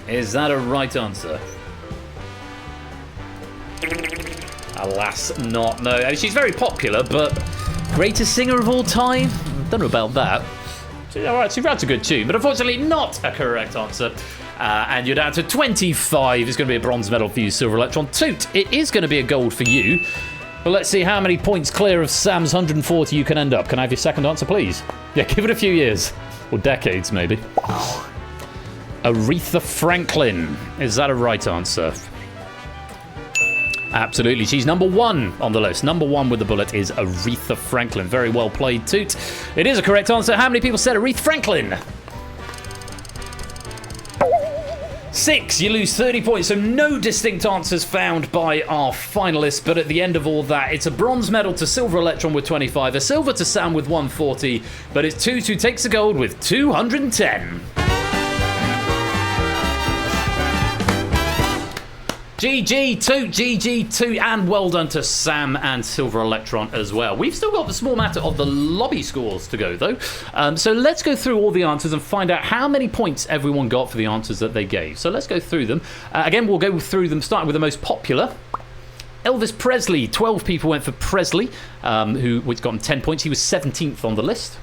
Speaker 1: Is that a right answer? Alas, not. No, I mean, she's very popular, but greatest singer of all time? Don't know about that. All right, so that's a good tune, but unfortunately not a correct answer. And you're down to 25. It's going to be a bronze medal for you, Silver Electron. Toot, it is going to be a gold for you. But let's see how many points clear of Sam's 140 you can end up. Can I have your second answer, please? Yeah, give it a few years. Or decades, maybe. Aretha Franklin. Is that a right answer? Absolutely. She's number 1 on the list. Number 1 with the bullet is Aretha Franklin. Very well played, Toot. It is a correct answer. How many people said Aretha Franklin? 6. You lose 30 points. So no distinct answers found by our finalists. But at the end of all that, it's a bronze medal to Silver Electron with 25, a silver to Sam with 140. But it's Toot who takes the gold with 210. GG Toot, and well done to Sam and Silver Electron as well. We've still got the small matter of the lobby scores to go, though. So let's go through all the answers and find out how many points everyone got for the answers that they gave. So let's go through them. Again, we'll go through them, starting with the most popular. Elvis Presley, 12 people went for Presley, which got him 10 points. He was 17th on the list.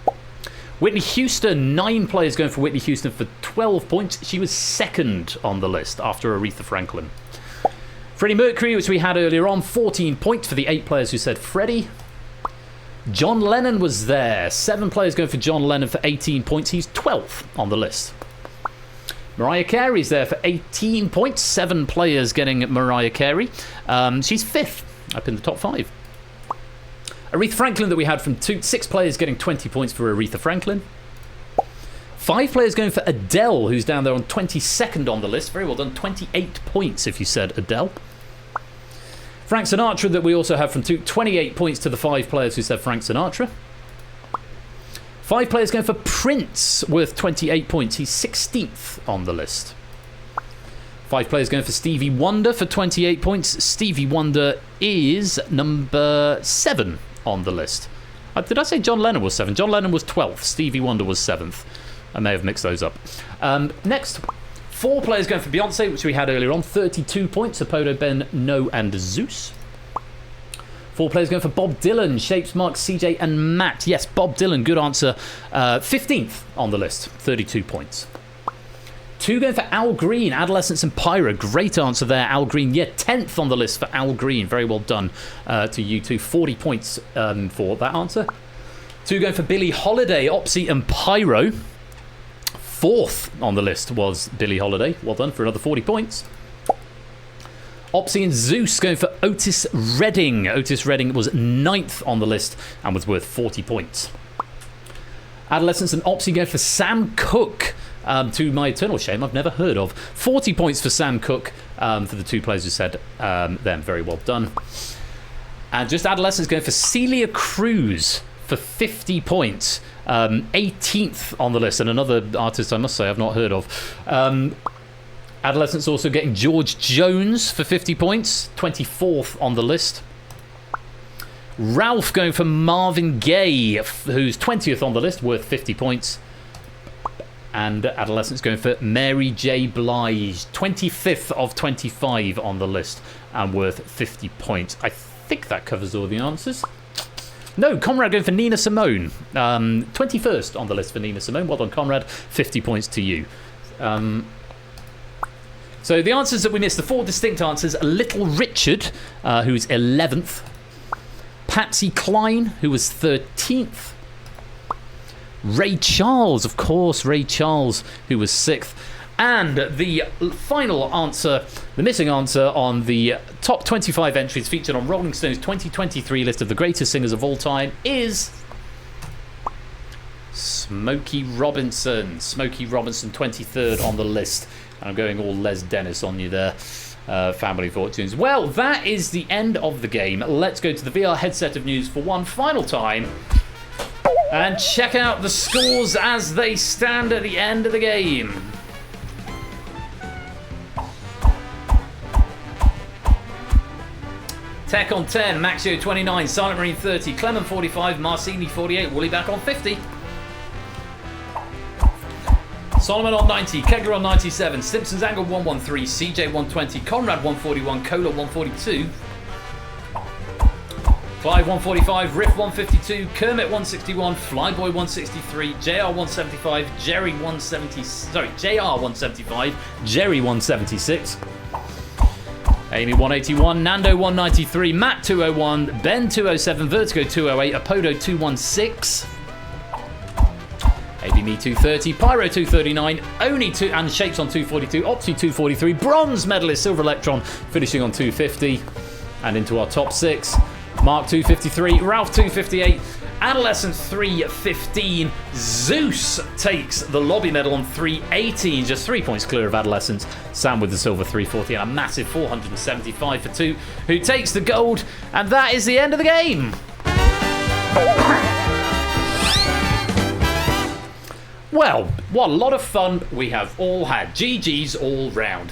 Speaker 1: Whitney Houston, 9 players going for Whitney Houston for 12 points. She was 2nd on the list after Aretha Franklin. Freddie Mercury, which we had earlier on, 14 points for the 8 players who said Freddie. John Lennon was there. 7 players going for John Lennon for 18 points. He's 12th on the list. Mariah Carey's there for 18 points. 7 players getting Mariah Carey. She's 5th up in the top 5. Aretha Franklin that we had from 6 players getting 20 points for Aretha Franklin. 5 players going for Adele, who's down there on 22nd on the list. Very well done. 28 points if you said Adele. Frank Sinatra that we also have from 28 points to the 5 players who said Frank Sinatra. 5 players going for Prince, worth 28 points. He's 16th on the list. 5 players going for Stevie Wonder for 28 points. Stevie Wonder is number 7 on the list. Did I say John Lennon was 7? John Lennon was 12th. Stevie Wonder was 7th. I may have mixed those up. Next, 4 players going for Beyonce, which we had earlier on. 32 points. Apodo, Ben, No, and Zeus. 4 players going for Bob Dylan. Shapes, Mark, CJ, and Matt. Yes, Bob Dylan. Good answer. 15th on the list. 32 points. 2 going for Al Green. Adolescence and Pyra. Great answer there, Al Green. Yeah, 10th on the list for Al Green. Very well done to you two. 40 points for that answer. 2 going for Billie Holiday. Opsy and Pyro. 4th on the list was Billie Holiday. Well done for another 40 points. Opsy and Zeus going for Otis Redding. Otis Redding was 9th on the list and was worth 40 points. Adolescence and Opsy going for Sam Cooke. To my eternal shame, I've never heard of. 40 points for Sam Cooke for the 2 players who said them. Very well done. And just Adolescence going for Celia Cruz for 50 points. 18th on the list, and another artist I must say I've not heard of. Adolescence also getting George Jones for 50 points, 24th on the list. Ralph going for Marvin Gaye, who's 20th on the list, worth 50 points. And Adolescence going for Mary J. Blige, 25th of 25 on the list, and worth 50 points. I think that covers all the answers. No, Conrad going for Nina Simone. 21st on the list for Nina Simone. Well done, Conrad. 50 points to you. So the answers that we missed, the 4 distinct answers. Little Richard, who's 11th. Patsy Cline, who was 13th. Ray Charles, of course, Ray Charles, who was 6th. And the final answer, the missing answer on the top 25 entries featured on Rolling Stone's 2023 list of the greatest singers of all time is Smokey Robinson. Smokey Robinson, 23rd on the list. And I'm going all Les Dennis on you there. Family Fortunes. Well, that is the end of the game. Let's go to the VR headset of news for one final time and check out the scores as they stand at the end of the game. Tech on 10, Maxio 29, Silent Marine 30, Clement 45, Marcini 48, Wooly back on 50. Solomon on 90, Kegler on 97, Simpsons Angle 113, CJ 120, Conrad 141, Cola 142. Clive 145, Riff 152, Kermit 161, Flyboy 163, JR 175, JR 175, Jerry 176, Amy 181, Nando 193, Matt 201, Ben 207, Vertigo 208, Apodo 216, ABMe 230, Pyro 239, Oni 2 and Shapes on 242, Opsy 243, Bronze medalist Silver Electron finishing on 250, and into our top 6. Mark 253, Ralph 258, Adolescent 315, Zeus takes the lobby medal on 318, just 3 points clear of Adolescent. Sam with the silver 340 and a massive 475 for 2, who takes the gold, and that is the end of the game. Well, what a lot of fun we have all had. GG's all round.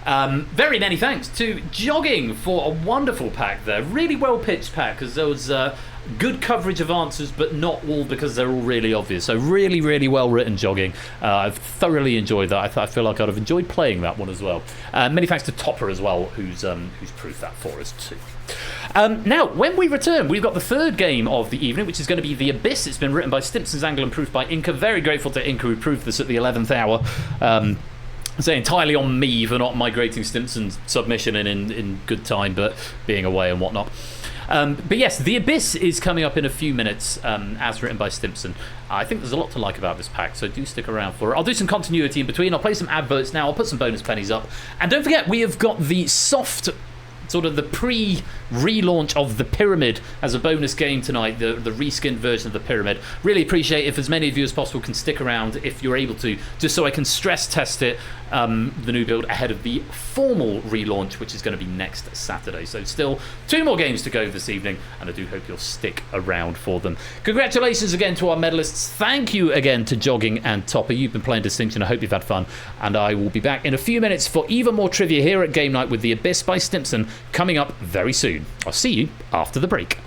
Speaker 1: Very many thanks to Jogging for a wonderful pack there. Really well pitched pack, because there was good coverage of answers, but not all because they're all really obvious. So really, really well written, Jogging. I've thoroughly enjoyed that. I feel like I'd have enjoyed playing that one as well. Many thanks to Topper as well, who's proved that for us too. Now, when we return, we've got the third game of the evening, which is going to be The Abyss. It's been written by Stimpson's Angle and proofed by Inca. Very grateful to Inca, who proved this at the 11th hour. Say entirely on me for not migrating Stimpson's submission in good time, but being away and whatnot. But yes, The Abyss is coming up in a few minutes, as written by Stimpson. I think there's a lot to like about this pack, so do stick around for it. I'll do some continuity in between. I'll play some adverts now. I'll put some bonus pennies up. And don't forget, we have got the soft, sort of the pre-relaunch of The Pyramid as a bonus game tonight, the reskinned version of The Pyramid. Really appreciate if as many of you as possible can stick around if you're able to, just so I can stress test it, the new build ahead of the formal relaunch, which is going to be next Saturday. So still 2 more games to go this evening, and I do hope you'll stick around for them. Congratulations again to our medalists. Thank you again to Jogging and Topper. You've been playing Distinction. I hope you've had fun, and I will be back in a few minutes for even more trivia here at Game Night with The Abyss by Stimpson coming up very soon. I'll see you after the break.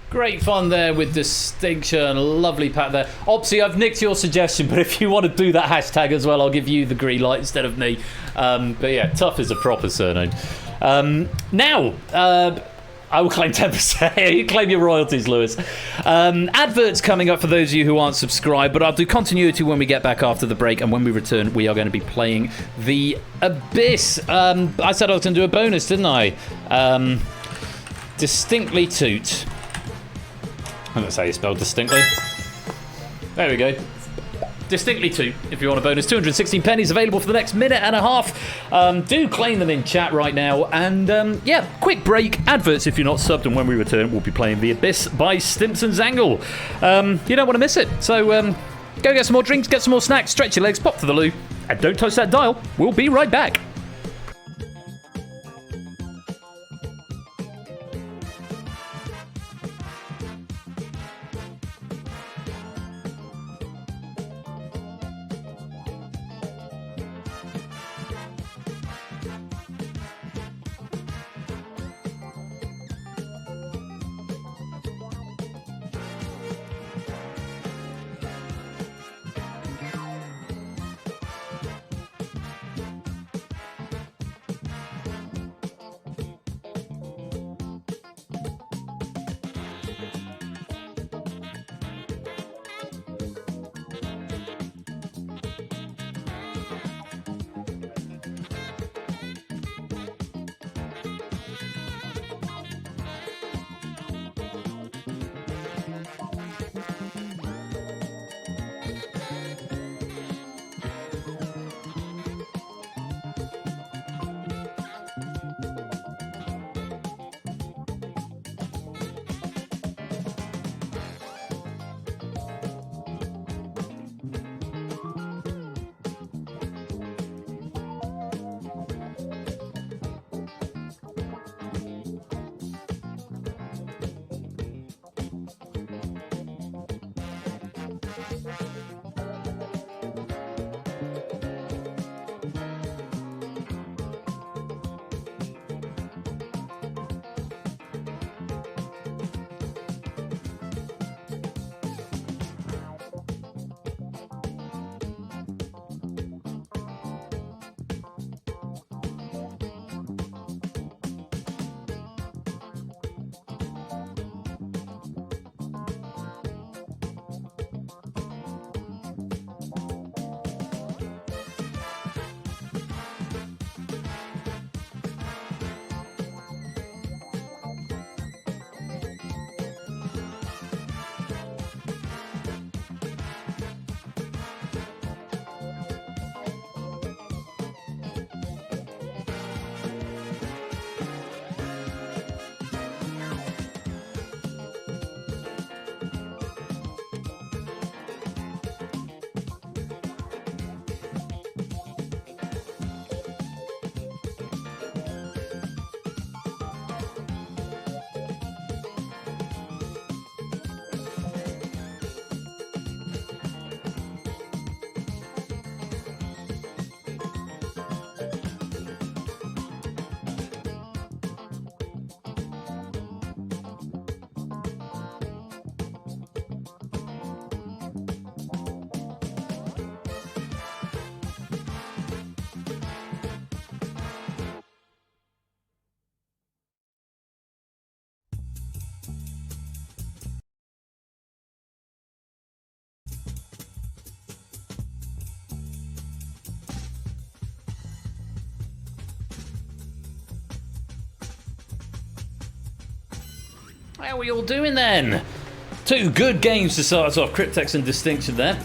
Speaker 1: Great fun there with Distinction. Lovely pack there. Opsy, I've nicked your suggestion, but if you want to do that hashtag as well, I'll give you the green light instead of me. But yeah, Tough is a proper surname. Now, I will claim 10%. You claim your royalties, Lewis. Adverts coming up for those of you who aren't subscribed, but I'll do continuity when we get back after the break, and when we return, we are going to be playing The Abyss. I said I was going to do a bonus, didn't I? Distinctly Toot. That's how you spell distinctly. There we go. Distinctly Toot, if you want a bonus. 216 pennies available for the next minute and a half. Do claim them in chat right now. And yeah, quick break. Adverts if you're not subbed. And when we return, we'll be playing The Abyss by Stimpson's Angle. You don't want to miss it. So go get some more drinks, get some more snacks, stretch your legs, pop to the loo. And don't touch that dial. We'll be right back. How are we all doing then? 2 good games to start us off, Cryptex and Distinction there.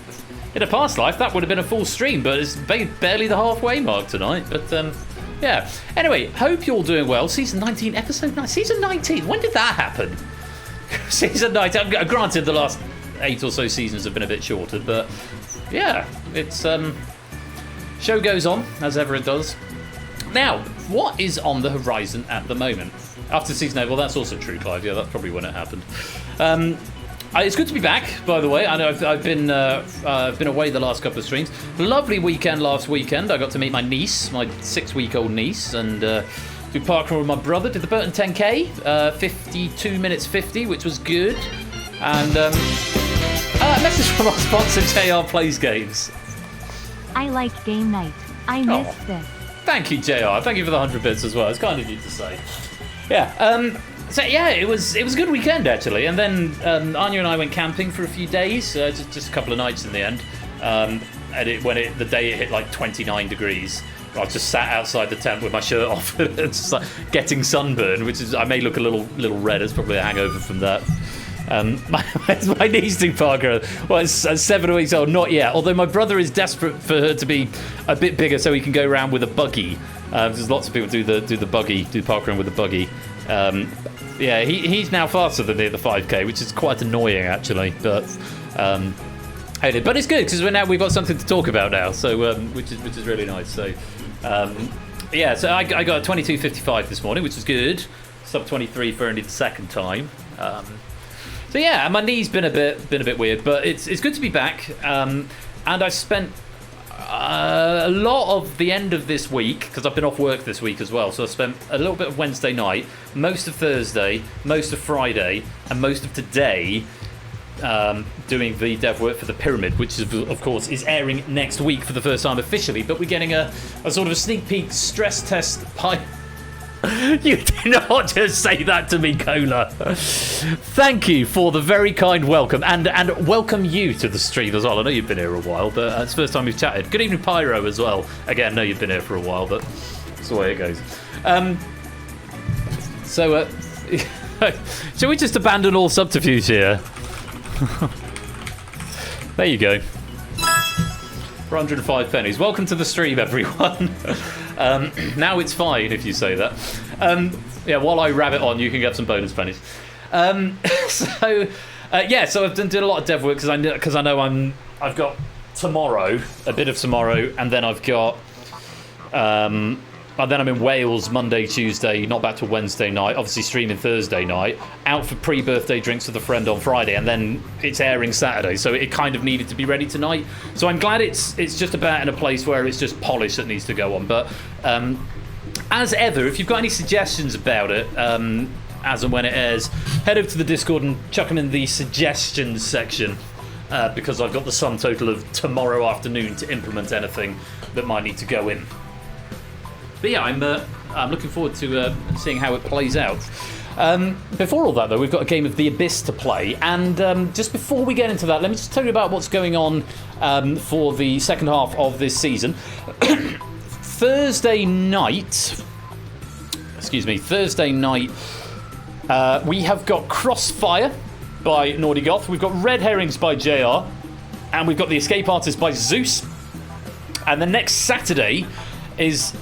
Speaker 1: In a past life, that would have been a full stream, but it's barely the halfway mark tonight. But, yeah. Anyway, hope you're all doing well. Season 19, episode 9. Season 19, when did that happen? Season 19, granted the last 8 or so seasons have been a bit shorter, but yeah, it's, show goes on, as ever it does. Now, what is on the horizon at the moment? After season 8, well, that's also true, Clive. Yeah, that's probably when it happened. It's good to be back, by the way. I know I've been away the last couple of streams. Lovely weekend last weekend. I got to meet my niece, my 6-week-old niece, and do parkrun with my brother. Did the Burton 10K, 52 minutes 50, which was good. And a message from our sponsor, JR Plays Games.
Speaker 2: I like game night. I missed this.
Speaker 1: Thank you, JR. Thank you for the 100 bits as well. It's kind of you to say. Yeah. So yeah, it was a good weekend actually, and then Anya and I went camping for a few days, just a couple of nights in the end. And the day it hit like 29 degrees, I just sat outside the tent with my shirt off, just like getting sunburn, which is I may look a little red. It's probably a hangover from that. My niece do parkour. Well, it's 7 weeks old, not yet. Although my brother is desperate for her to be a bit bigger so he can go around with a buggy. There's lots of people do the buggy, do parkouring with a buggy. Yeah, he's now faster than me at the 5K, which is quite annoying actually. But it's good because we've got something to talk about now. So which is really nice. So yeah, so I got a 22:55 this morning, which is good. Sub 23 for only the second time. So yeah, my knee's been a bit weird, but it's good to be back. And I spent a lot of the end of this week, because I've been off work this week as well, so I spent a little bit of Wednesday night, most of Thursday, most of Friday, and most of today doing the dev work for the Pyramid, which is, of course is airing next week for the first time officially, but we're getting a sort of a sneak peek stress test You did not just say that to me, Cola. Thank you for the very kind welcome, and welcome you to the stream as well. I know you've been here a while, but it's the first time we've chatted. Good evening, Pyro, as well. Again, I know you've been here for a while, but that's the way it goes. Shall we just abandon all subterfuge here? There you go. 405 pennies. Welcome to the stream, everyone. Now it's fine if you say that. Yeah, while I rabbit on, you can get some bonus pennies. So I've done a lot of dev work because I know I've got tomorrow, a bit of tomorrow, and then I've got and then I'm in Wales Monday, Tuesday, not back till Wednesday night, obviously streaming Thursday night, out for pre-birthday drinks with a friend on Friday, and then it's airing Saturday, so it kind of needed to be ready tonight. So I'm glad it's just about in a place where it's just polish that needs to go on. But as ever, if you've got any suggestions about it, as and when it airs, head over to the Discord and chuck them in the suggestions section, because I've got the sum total of tomorrow afternoon to implement anything that might need to go in. But yeah, I'm looking forward to seeing how it plays out. Before all that, though, we've got a game of The Abyss to play. And just before we get into that, let me just tell you about what's going on for the second half of this season. Thursday night, we have got Crossfire by Naughty Goth. We've got Red Herrings by JR. And we've got The Escape Artist by Zeus. And the next Saturday is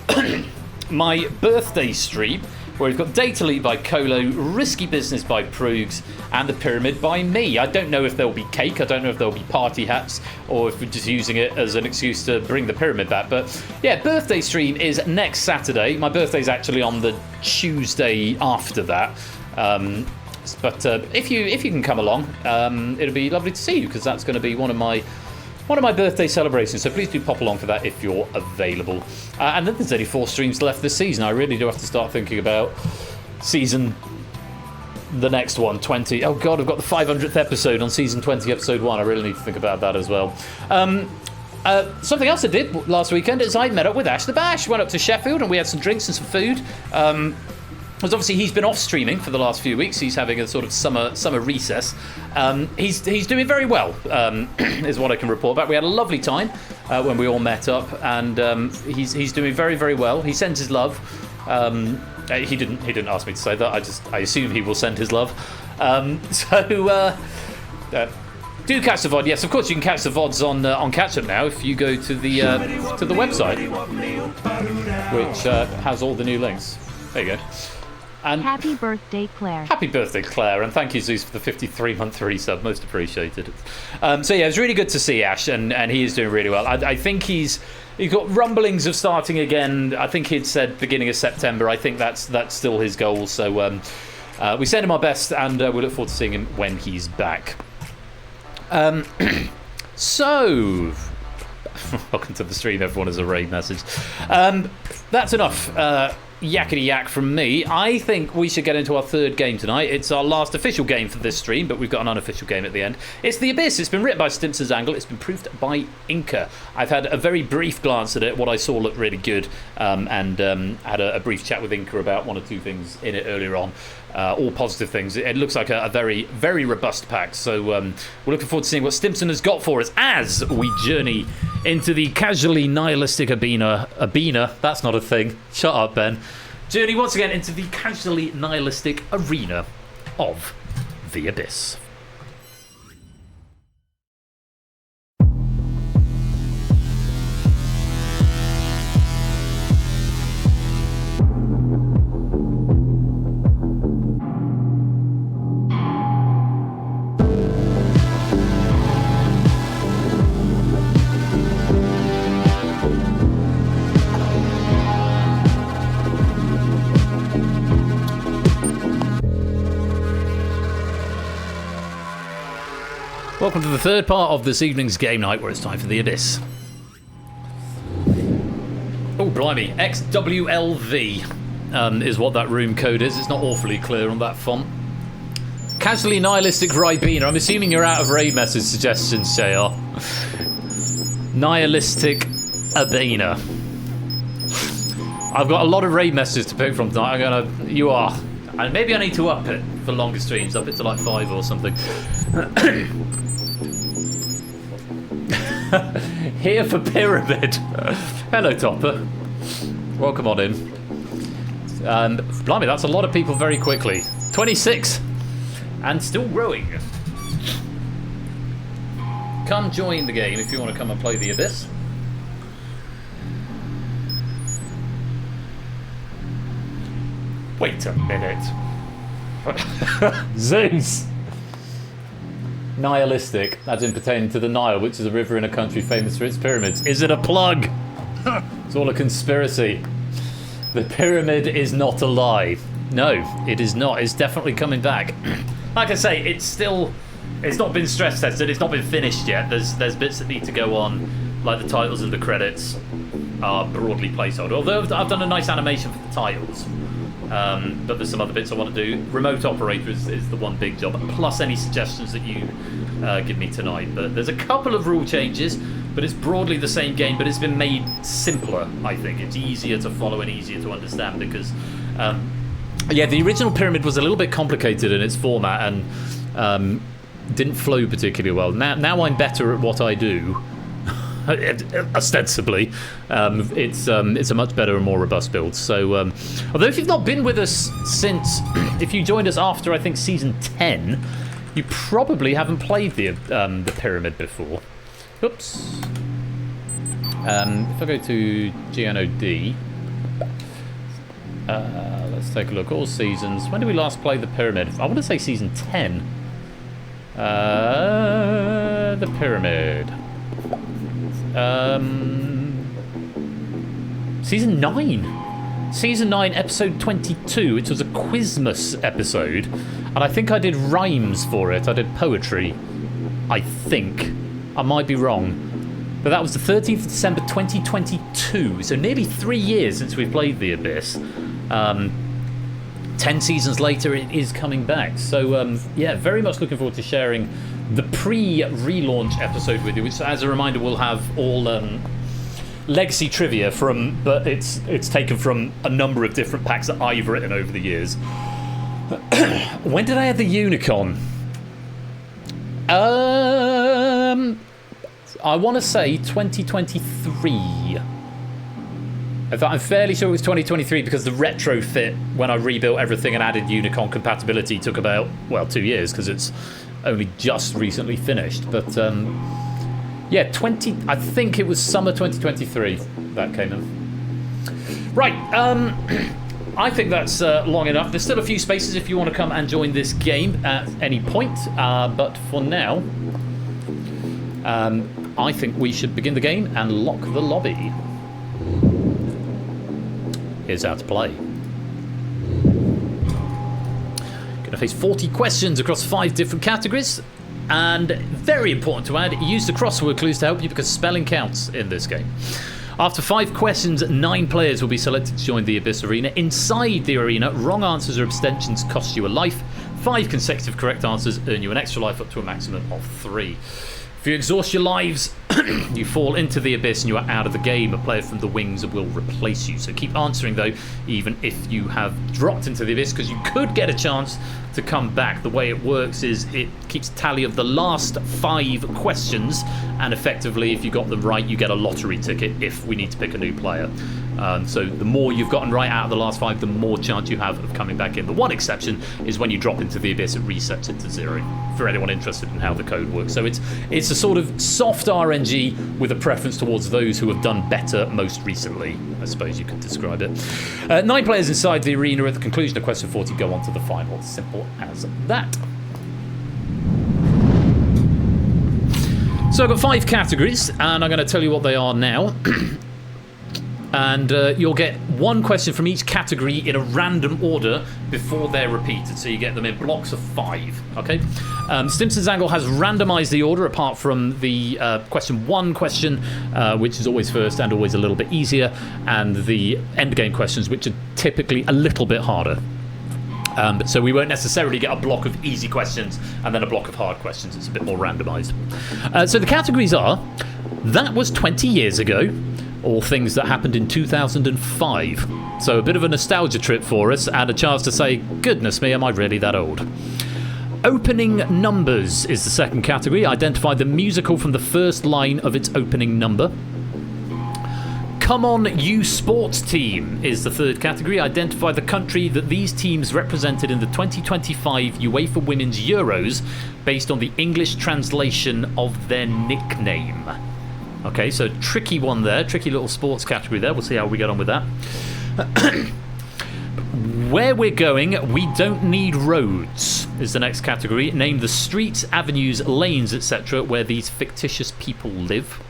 Speaker 1: my birthday stream, where we've got Data Leap by Colo, Risky Business by Proogs, and The Pyramid by me. I don't know if there'll be cake, I don't know if there'll be party hats, or if we're just using it as an excuse to bring the Pyramid back. But yeah, birthday stream is next Saturday. My birthday's actually on the Tuesday after that. But if you can come along, it'll be lovely to see you, because that's going to be one of my birthday celebrations, so please do pop along for that if you're available. And then there's only 4 streams left this season. I really do have to start thinking about the next one, 20. Oh god, I've got the 500th episode on season 20, episode 1. I really need to think about that as well. Something else I did last weekend is I met up with Ash the Bash. Went up to Sheffield and we had some drinks and some food. Because obviously he's been off streaming for the last few weeks. He's having a sort of summer recess. He's doing very well, is what I can report back. We had a lovely time when we all met up, and he's doing very, very well. He sends his love. He didn't ask me to say that. I assume he will send his love. Do catch the VOD. Yes, of course you can catch the VODs on Catch Up now if you go to the website, which has all the new links. There you go. And
Speaker 2: happy birthday, Claire.
Speaker 1: Happy birthday, Claire, and thank you, Zeus, for the 53-month resub. Most appreciated. So yeah, it was really good to see Ash, and he is doing really well. I think he's got rumblings of starting again. I think he'd said beginning of September. I think that's still his goal. So we send him our best, and we look forward to seeing him when he's back. So welcome to the stream, everyone, as a raid message. That's enough yakety yak from me. I think we should get into our third game tonight. It's our last official game for this stream, but we've got an unofficial game at the end. It's The Abyss. It's been written by Stimpson's Angle. It's been proofed by Inca. I've had a very brief glance at it. What I saw looked really good, and had a brief chat with Inca about one or two things in it earlier on. All positive things. It looks like a very, very robust pack. So we're looking forward to seeing what Stimpson has got for us as we journey into the casually nihilistic Abina. That's not a thing. Shut up, Ben. Journey once again into the casually nihilistic arena of The Abyss. Welcome to the third part of this evening's game night, where it's time for The Abyss. Oh, blimey. XWLV is what that room code is. It's not awfully clear on that font. Casually nihilistic Ribena. I'm assuming you're out of raid message suggestions, JR. Nihilistic Abena. I've got a lot of raid messages to pick from tonight. You are. And maybe I need to up it for longer streams. Up it to like 5 or something. Here for Pyramid. Hello, Topper. Welcome on in. Blimey, that's a lot of people very quickly. 26 and still growing. Come join the game if you want to come and play The Abyss. Wait a minute. Zeus! Nihilistic, as in pertaining to the Nile, which is a river in a country famous for its pyramids. Is it a plug? It's all a conspiracy. The pyramid is not a lie. No, it is not. It's definitely coming back. Like I say, it's not been stress tested. It's not been finished yet. There's bits that need to go on, like the titles and the credits are broadly placeholder. Although I've done a nice animation for the titles. But there's some other bits I want to do. Remote operator is the one big job, plus any suggestions that you give me tonight. But there's a couple of rule changes, but it's broadly the same game, but it's been made simpler, I think. It's easier to follow and easier to understand because, yeah, the original Pyramid was a little bit complicated in its format and didn't flow particularly well. Now I'm better at what I do. Ostensibly, it's a much better and more robust build. So, although if you've not been with us since, if you joined us after I think season 10, you probably haven't played the Pyramid before. Oops. If I go to GNOD, let's take a look. All seasons. When did we last play the Pyramid? I want to say season 10. The Pyramid. Season 9. Season 9, episode 22, which was a Quizmas episode. And I think I did rhymes for it. I did poetry. I think. I might be wrong. But that was the 13th of December 2022. So nearly 3 years since we've played The Abyss. 10 seasons later, it is coming back. So, yeah, very much looking forward to sharing the pre-relaunch episode with you, which, as a reminder, will have all legacy trivia from, but it's taken from a number of different packs that I've written over the years. When did I have the Unicorn? I want to say 2023. I'm fairly sure it was 2023 because the retrofit, when I rebuilt everything and added Unicon compatibility, took about, well, 2 years because it's only just recently finished. But yeah, I think it was summer 2023 that came in. Right, I think that's long enough. There's still a few spaces if you want to come and join this game at any point. But for now, I think we should begin the game and lock the lobby. Here's how to play. Going to face 40 questions across 5 different categories. And very important to add, use the crossword clues to help you because spelling counts in this game. After 5 questions, 9 players will be selected to join the Abyss Arena. Inside the arena, wrong answers or abstentions cost you a life. 5 consecutive correct answers earn you an extra life up to a maximum of 3. If you exhaust your lives, you fall into the abyss and you are out of the game. A player from the wings will replace you. So keep answering, though, even if you have dropped into the abyss, because you could get a chance to come back. The way it works is it keeps tally of the last 5 questions, and effectively, if you got them right, you get a lottery ticket if we need to pick a new player. So the more you've gotten right out of the last 5, the more chance you have of coming back in. The one exception is when you drop into the abyss, it resets it to 0, for anyone interested in how the code works. So it's a sort of soft RNG with a preference towards those who have done better most recently, I suppose you could describe it. 9 players inside the arena. At the conclusion of question 40, go on to the final. Simple as that. So I've got 5 categories, and I'm going to tell you what they are now. And you'll get 1 question from each category in a random order before they're repeated, so you get them in blocks of 5. Okay. Stimson's Angle has randomised the order apart from the question 1 question, which is always first and always a little bit easier, and the endgame questions, which are typically a little bit harder. So we won't necessarily get a block of easy questions and then a block of hard questions. It's a bit more randomised. So the categories are: that was 20 years ago, or things that happened in 2005. So a bit of a nostalgia trip for us, and a chance to say, goodness me, am I really that old? Opening numbers is the second category. Identify the musical from the first line of its opening number. Come On You Sports Team is the third category. Identify the country that these teams represented in the 2025 UEFA Women's Euros based on the English translation of their nickname. Okay, so tricky one there, tricky little sports category there. We'll see how we get on with that. Where we're going, we don't need roads is the next category. Name the streets, avenues, lanes, etc. where these fictitious people live.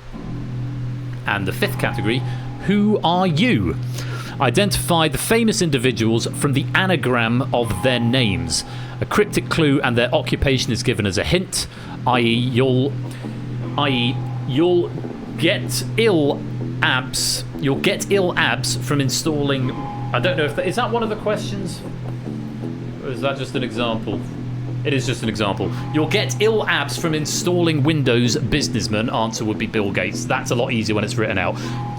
Speaker 1: And the fifth category, who are you? Identify the famous individuals from the anagram of their names. A cryptic clue and their occupation is given as a hint, i.e. you'll get ill abs from installing. I don't know if is that one of the questions, or is that just an example? It is just an example. You'll get ill abs from installing Windows. Businessman. Answer would be Bill Gates. That's a lot easier when it's written out.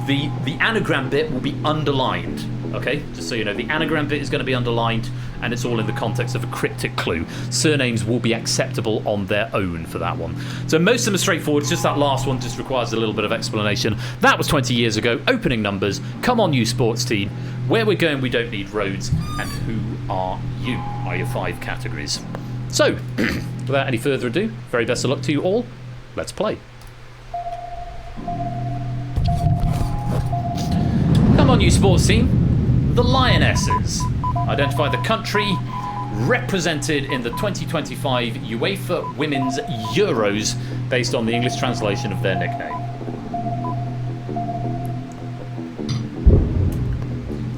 Speaker 1: The anagram bit will be underlined. Okay, just so you know, the anagram bit is going to be underlined, and it's all in the context of a cryptic clue. Surnames will be acceptable on their own for that one. So most of them are straightforward. It's just that last one just requires a little bit of explanation. That was 20 years ago. Opening numbers. Come On You Sports Team. Where we're going, we don't need roads. And who are you? Are your 5 categories. So, without any further ado, very best of luck to you all. Let's play. Come On You Sports Team. The Lionesses. Identify the country represented in the 2025 UEFA Women's Euros based on the English translation of their nickname.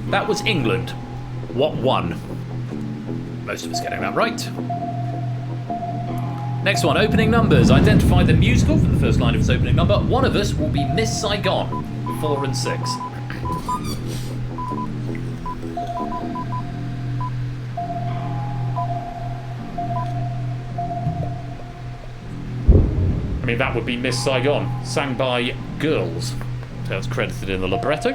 Speaker 1: That was England. What won? Most of us getting that right. Next one, opening numbers. Identify the musical from the first line of its opening number. One of us will be Miss Saigon, 4 and 6. I mean, that would be Miss Saigon, sang by girls. So it's credited in the libretto.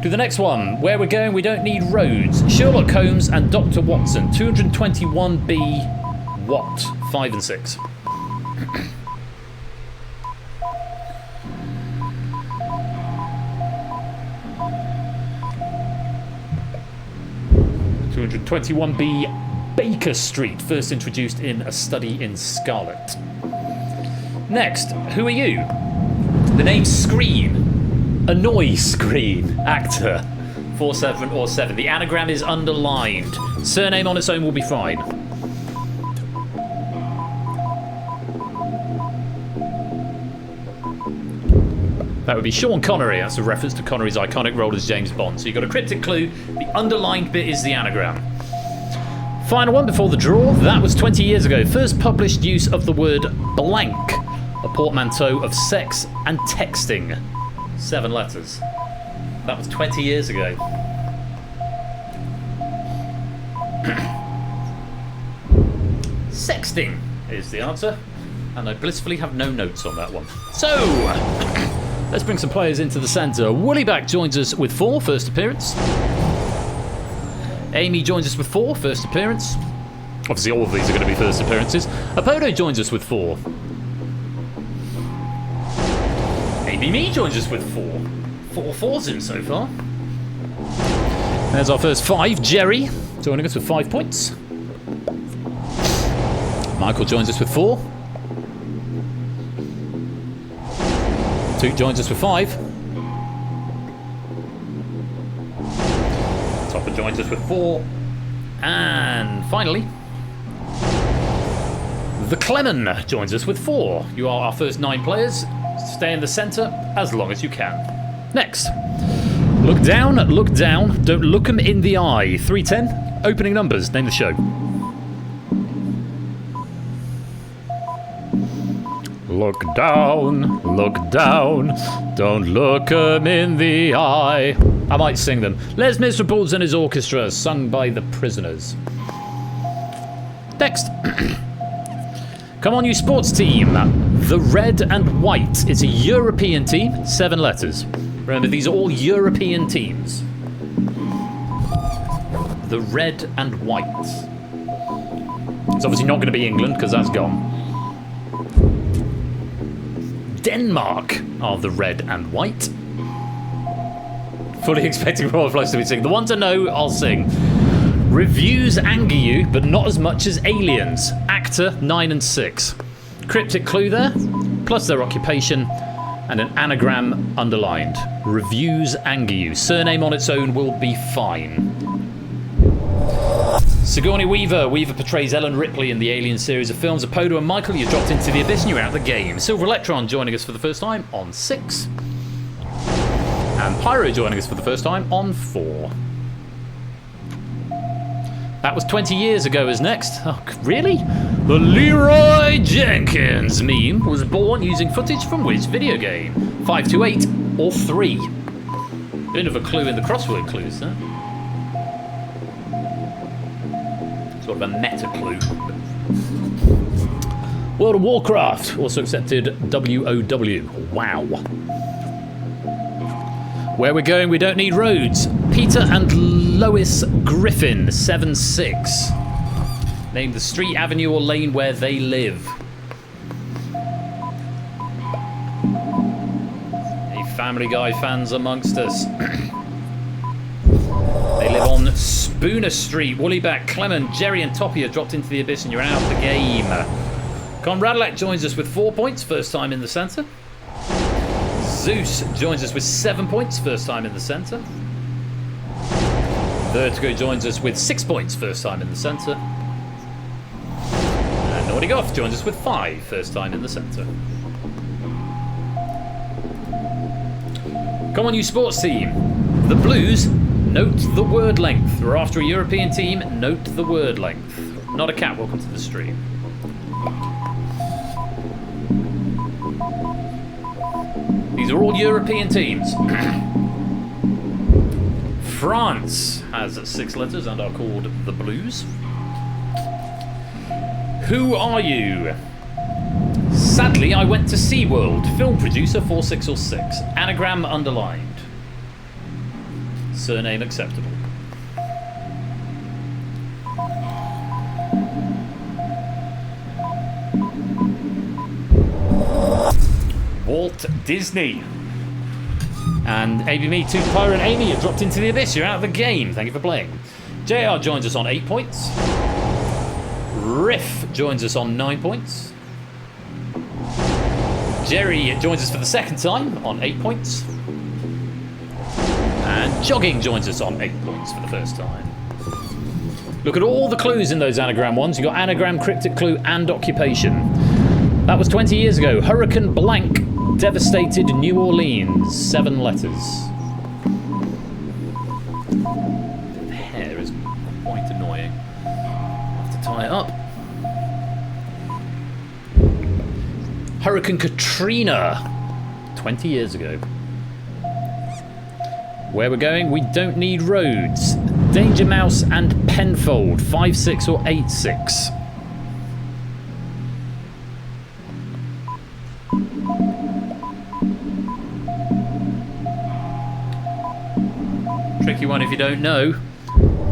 Speaker 1: To the next one. Where we're going, we don't need roads. Sherlock Holmes and Dr. Watson. 221B. What? 5 and 6. 221B Baker Street, first introduced in A Study in Scarlet. Next, who are you? The name Screen. Annoy Screen. Actor. 47 or 7. The anagram is underlined. Surname on its own will be fine. That would be Sean Connery. That's a reference to Connery's iconic role as James Bond. So you've got a cryptic clue. The underlined bit is the anagram. Final one before the draw. That was 20 years ago. First published use of the word blank. A portmanteau of sex and texting. 7 letters. That was 20 years ago. Sexting is the answer. And I blissfully have no notes on that one. So, let's bring some players into the centre. Woollyback joins us with 4, first appearance. Amy joins us with 4, first appearance. Obviously all of these are going to be first appearances. Apodo joins us with 4. Me joins us with 4. 4 fours in so far. There's our first 5. Jerry joining us with 5 points. Michael joins us with 4. Toot joins us with 5. Topper joins us with 4. And finally, the Clemon joins us with 4. You are our first 9 players. Stay in the centre as long as you can. Next. Look down, don't look 'em in the eye. 310, opening numbers, name the show. Look down, don't look 'em in the eye. I might sing them. Les Miserables and his orchestra, sung by the Prisoners. Next. Come on, you sports team. The Red and White is a European team, 7 letters. Remember, these are all European teams. The Red and White. It's obviously not going to be England, because that's gone. Denmark are the Red and White. Fully expecting Royal Flush to be singing. The one to know, I'll sing. Reviews anger you, but not as much as aliens. Actor, 9 and 6. Cryptic clue there, plus their occupation, and an anagram underlined. Reviews anger you. Surname on its own will be fine. Sigourney Weaver. Weaver portrays Ellen Ripley in the Alien series of films. Apodo and Michael, you dropped into the abyss and you're out of the game. Silver Electron joining us for the first time on 6. And Pyro joining us for the first time on 4. That was 20 years ago is next. Oh, really? The Leroy Jenkins meme was born using footage from which video game? 528 or 3? Bit of a clue in the crossword clues, huh? Sort of a meta clue. World of Warcraft also accepted WOW. Wow. Where we're going, we don't need roads. Peter and Lois Griffin, 7-6. Name the street, avenue, or lane where they live. Any Family Guy fans amongst us? They live on Spooner Street. Woollyback, Clement, Jerry, and Toppy are dropped into the abyss, and you're out of the game. Conradlak joins us with 4 points, first time in the centre. Zeus joins us with 7 points, first time in the centre. Vertigo joins us with 6 points, first time in the centre. And Naughty Goth joins us with 5, first time in the centre. Come on, you sports team. The Blues, note the word length. We're after a European team, note the word length. Not a cat, welcome to the stream. These are all European teams. France has 6 letters and are called the Blues. Who are you? Sadly, I went to SeaWorld. Film producer 4606. Anagram underlined. Surname acceptable. Walt Disney. And ABME, 2 Pyro and Amy have dropped into the abyss. You're out of the game. Thank you for playing. JR joins us on 8 points. Riff joins us on 9 points. Jerry joins us for the second time on 8 points. And Jogging joins us on 8 points for the first time. Look at all the clues in those anagram ones. You've got anagram, cryptic clue, and occupation. That was 20 years ago. Hurricane blank devastated New Orleans. 7 letters. The hair is quite annoying. I'll have to tie it up. Hurricane Katrina. 20 years ago. Where we're going, we don't need roads. Danger Mouse and Penfold, 5-6 or 8-6. Tricky one if you don't know.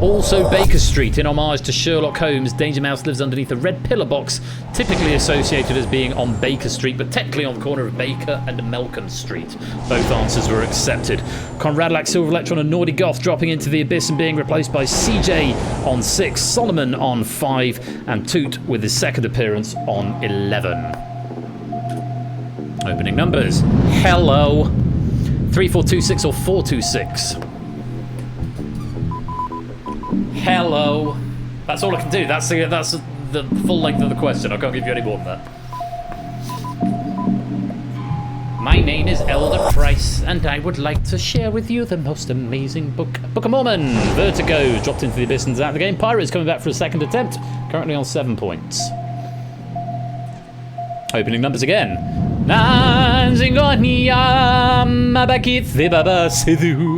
Speaker 1: Also Baker Street, in homage to Sherlock Holmes. Danger Mouse lives underneath a red pillar box, typically associated as being on Baker Street, but technically on the corner of Baker and Melcombe Street. Both answers were accepted. Conradlac, Silver Electron and Naughty Goth dropping into the abyss and being replaced by CJ on 6, Solomon on 5, and Toot with his second appearance on 11. Opening numbers. Hello. 3426 or 426. Hello. That's all I can do. That's the full length of the question. I can't give you any more than that. My name is Elder Price, and I would like to share with you the most amazing book. Book of Mormon. Vertigo dropped into the abyss and is out of the game. Pirates coming back for a second attempt. Currently on 7 points. Opening numbers again.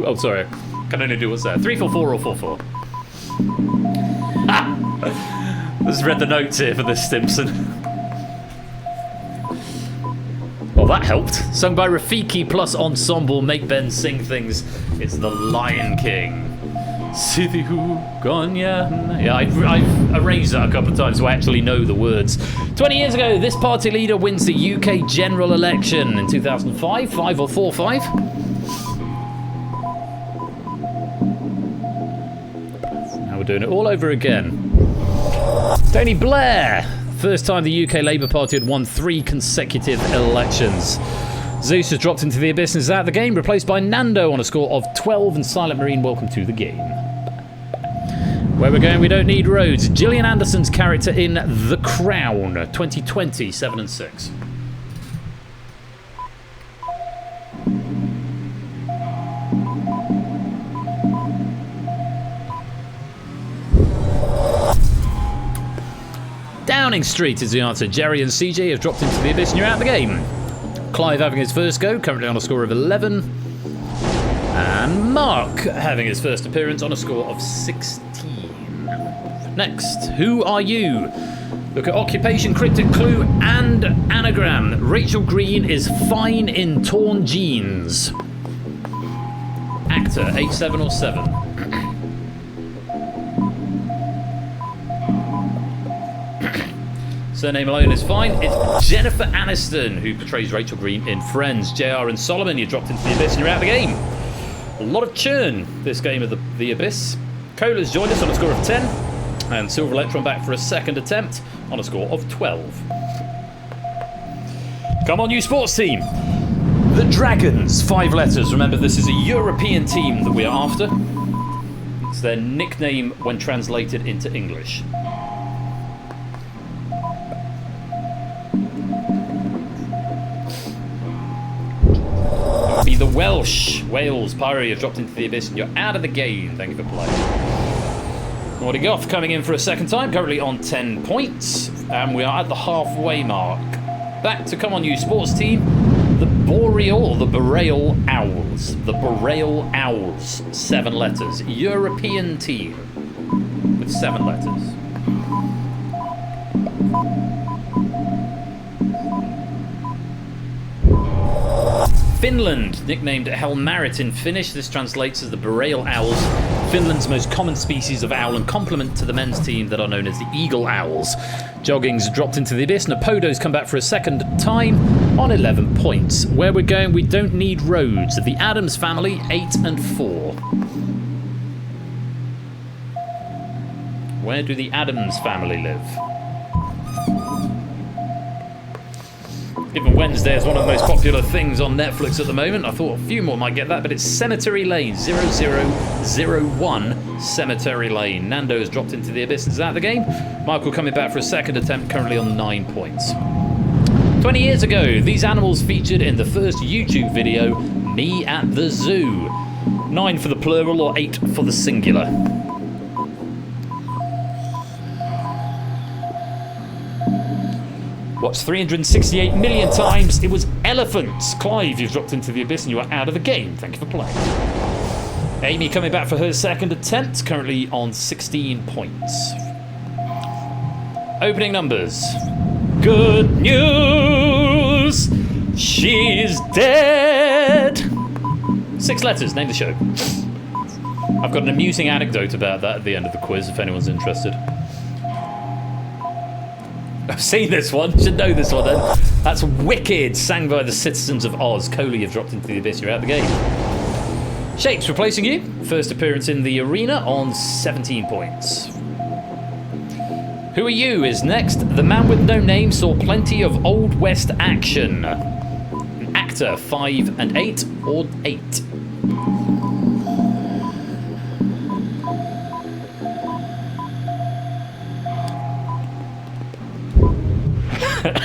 Speaker 1: Oh, sorry. Can only do what's there. 344 or 44. Just read the notes here for this Stimson. Well, that helped. Sung by Rafiki plus ensemble, make Ben sing things. It's the Lion King. Yeah, I've arranged that a couple of times so I actually know the words. 20 years ago, this party leader wins the UK general election in 2005. 5 or 4-5. Now we're doing it all over again. Tony Blair. First time the UK Labour Party had won 3 consecutive elections. Zeus has dropped into the abyss and is out of the game, replaced by Nando on a score of 12, and Silent Marine, welcome to the game. Where we're going, we don't need roads. Gillian Anderson's character in The Crown, 2020, 7 and 6. Downing Street is the answer. Jerry and CJ have dropped into the abyss and you're out of the game. Clive having his first go, currently on a score of 11. And Mark having his first appearance on a score of 16. Next, who are you? Look at occupation, cryptic clue, and anagram. Rachel Green is fine in torn jeans. Actor, 8, 7 or 7. Surname alone is fine. It's Jennifer Aniston who portrays Rachel Green in Friends. JR and Solomon, you dropped into the abyss and you're out of the game. A lot of churn this game of the abyss. Cola's joined us on a score of 10. And Silver Electron back for a second attempt on a score of 12. Come on, you sports team. The Dragons, 5 letters. Remember, this is a European team that we are after. It's their nickname when translated into English. Be the Welsh. Wales, Pyro, you've dropped into the abyss and you're out of the game. Thank you for playing. Naughty Goth coming in for a second time, currently on 10 points. And we are at the halfway mark. Back to Come On You Sports Team. The Boreal Owls. The Boreal Owls. 7 letters. European team with 7 letters. Finland, nicknamed Helmarit in Finnish. This translates as the Boreal Owls. Finland's most common species of owl and complement to the men's team that are known as the Eagle Owls. Jogging's dropped into the abyss. Napodo's come back for a second time on 11 points. Where we're going, we don't need roads. The Addams Family, 8 and 4. Where do the Addams family live? Given Wednesday is one of the most popular things on Netflix at the moment, I thought a few more might get that, but it's Cemetery Lane, 0001 Cemetery Lane. Nando has dropped into the abyss. Is that the game? Michael coming back for a second attempt, currently on 9 points. 20 years ago, these animals featured in the first YouTube video, Me at the Zoo. 9 for the plural or 8 for the singular. Watched 368 million times. It was elephants. Clive, you've dropped into the abyss and you are out of the game. Thank you for playing. Amy coming back for her second attempt, currently on 16 points. Opening numbers. Good news! She's dead! 6 letters, name the show. I've got an amusing anecdote about that at the end of the quiz if anyone's interested. I've seen this one, should know this one then. That's Wicked, sang by the citizens of Oz. Coley, you've dropped into the abyss, you're out of the game. Shapes replacing you. First appearance in the arena on 17 points. Who Are You is next. The man with no name saw plenty of Old West action. An actor, 5 and 8 or 8.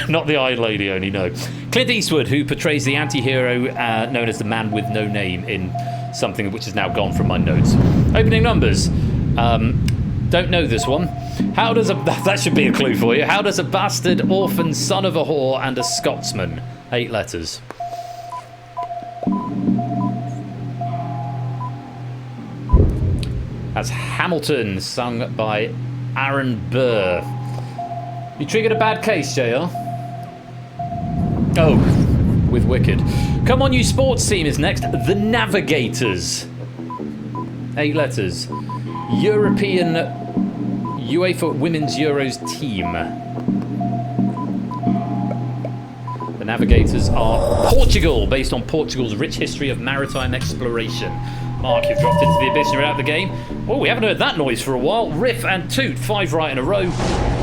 Speaker 1: Not the Eye Lady only, no. Clint Eastwood, who portrays the anti-hero known as the man with no name in something which is now gone from my notes. Opening numbers. Don't know this one. How does a... That should be a clue for you. How does a bastard, orphan, son of a whore and a Scotsman? 8 letters. That's Hamilton, sung by Aaron Burr. You triggered a bad case, JR. Oh, with Wicked. Come On You Sports Team is next. The Navigators. 8 letters. European UEFA Women's Euros team. The Navigators are Portugal, based on Portugal's rich history of maritime exploration. Mark, you've dropped into the abyss, you're out of the game. Oh, we haven't heard that noise for a while. Riff and Toot, 5 right in a row.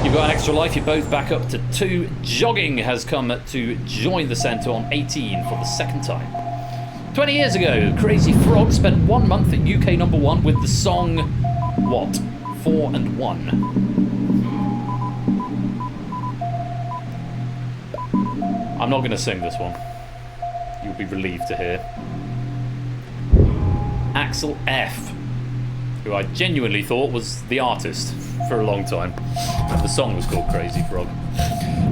Speaker 1: You've got an extra life, you're both back up to 2. Jogging has come to join the centre on 18 for the second time. 20 years ago, Crazy Frog spent 1 month at UK #1 with the song, what? 4 and 1. I'm not going to sing this one. You'll be relieved to hear. Axel F, who I genuinely thought was the artist for a long time. The song was called Crazy Frog.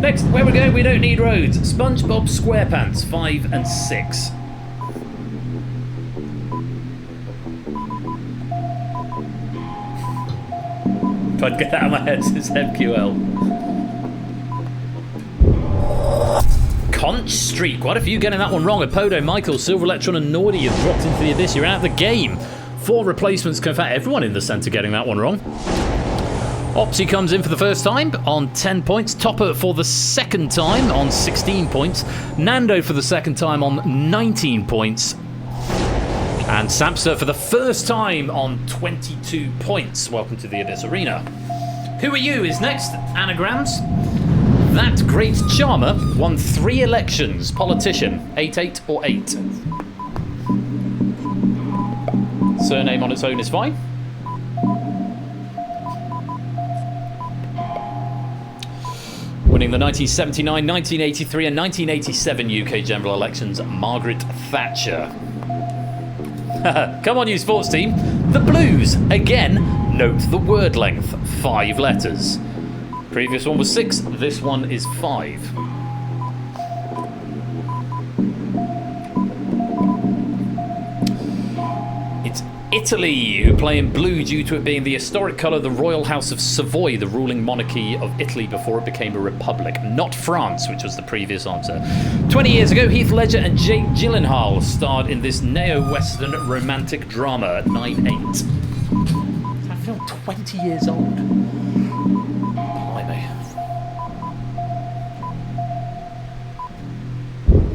Speaker 1: Next, where we go, we don't need roads. SpongeBob SquarePants, 5 and 6. I'd get out of my head since MQL. Conch Streak. Quite a few getting that one wrong. Apodo, Michael, Silver Electron and Nordy, you've dropped into the abyss. You're out of the game. 4 replacements. In fact, everyone in the centre getting that one wrong. Opsy comes in for the first time on 10 points. Topper for the second time on 16 points. Nando for the second time on 19 points. And Samster for the first time on 22 points. Welcome to the Abyss Arena. Who Are You is next. Anagrams. That great charmer won 3 elections. Politician. 8-8 or 8. Surname on its own is fine. Winning the 1979, 1983 and 1987 UK general elections, Margaret Thatcher. Come on, you sports team. The Blues. Again, note the word length. 5 letters. Previous one was 6. This one is 5. It's Italy, who play in blue due to it being the historic colour of the Royal House of Savoy, the ruling monarchy of Italy before it became a republic. Not France, which was the previous answer. 20 years ago, Heath Ledger and Jake Gyllenhaal starred in this neo-western romantic drama, 9-8. I feel 20 years old. Blimey.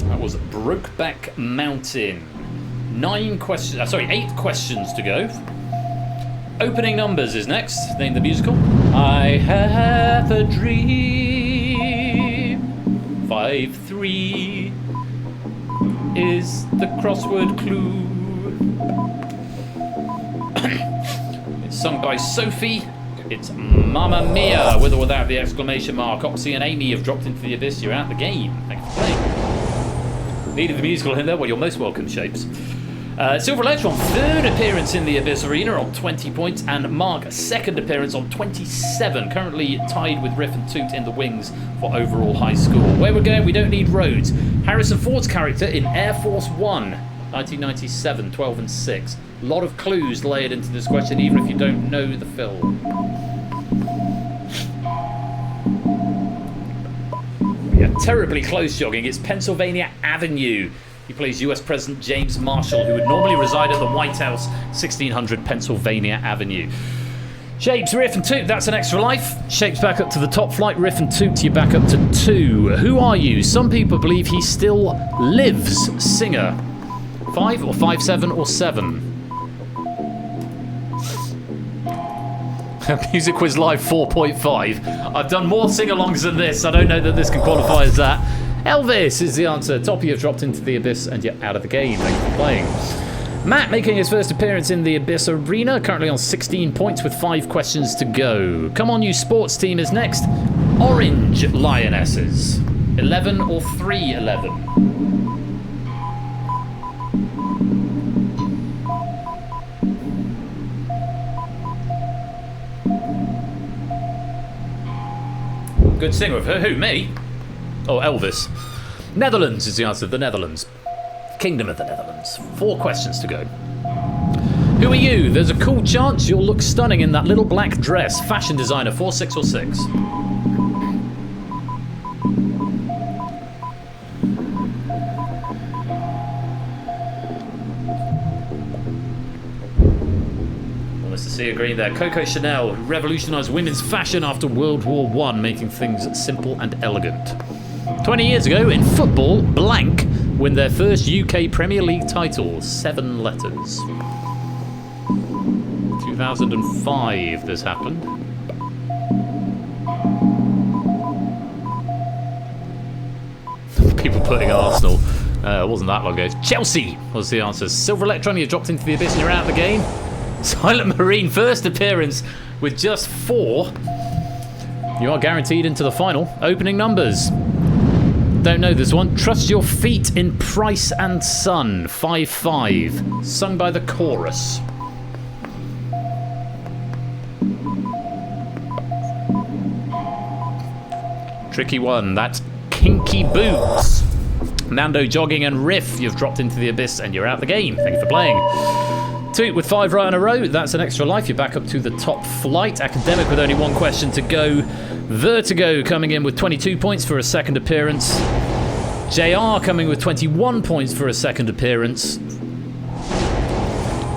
Speaker 1: That was Brokeback Mountain. 8 questions to go. Opening numbers is next. Name the musical. I have a dream. 5-3 is the crossword clue. It's sung by Sophie. It's Mamma Mia, with or without the exclamation mark. Oxy and Amy have dropped into the abyss. You're out the game. Thanks for playing. Needed the musical in there? Well, you're most welcome, Shapes. Silver Electron, third appearance in the Abyss Arena on 20 points, and Mark, second appearance on 27, currently tied with Riff and Toot in the wings for overall high score. Where we're going, we don't need roads. Harrison Ford's character in Air Force One, 1997, 12 and 6. A lot of clues layered into this question, even if you don't know the film. Yeah, terribly close jogging. It's Pennsylvania Avenue. He plays US President James Marshall, who would normally reside at the White House, 1600 Pennsylvania Avenue. Shapes, Riff and Toot, that's an extra life. Shapes back up to the top flight. Riff and Toot, you're back up to 2. Who are you? Some people believe he still lives. Singer. 5 or 5'7" or 7? Music Quiz Live 4.5. I've done more sing-alongs than this. I don't know that this can qualify as that. Elvis is the answer. Toppy, you've dropped into the Abyss and you're out of the game. Thanks for playing. Matt making his first appearance in the Abyss Arena, currently on 16 points with 5 questions to go. Come On You Sports Team is next. Orange Lionesses. 11 or 3-11? Good singer of her. Who, me? Oh, Elvis. Netherlands is the answer. The Netherlands. Kingdom of the Netherlands. 4 questions to go. Who are you? There's a cool chance you'll look stunning in that little black dress. Fashion designer, 4, 6 or 6? Mr. Sea Green there. Coco Chanel, who revolutionised women's fashion after World War I, making things simple and elegant. 20 years ago, in football, blank win their first UK Premier League title. 7 letters. 2005 this happened. People putting Arsenal. It wasn't that long ago. Chelsea was the answer. Silver Electron, you dropped into the Abyss and you're out of the game. Silent Marine, first appearance with just 4. You are guaranteed into the final. Opening numbers. Don't know this one. Trust Your Feet in Price and Son, 5-5. Sung by the chorus. Tricky one. That's Kinky Boots. Nando Jogging and Riff, you've dropped into the Abyss and you're out of the game. Thank you for playing. Toot with 5 right in a row. That's an extra life. You're back up to the top flight. Academic with only 1 question to go. Vertigo coming in with 22 points for a second appearance. JR coming with 21 points for a second appearance.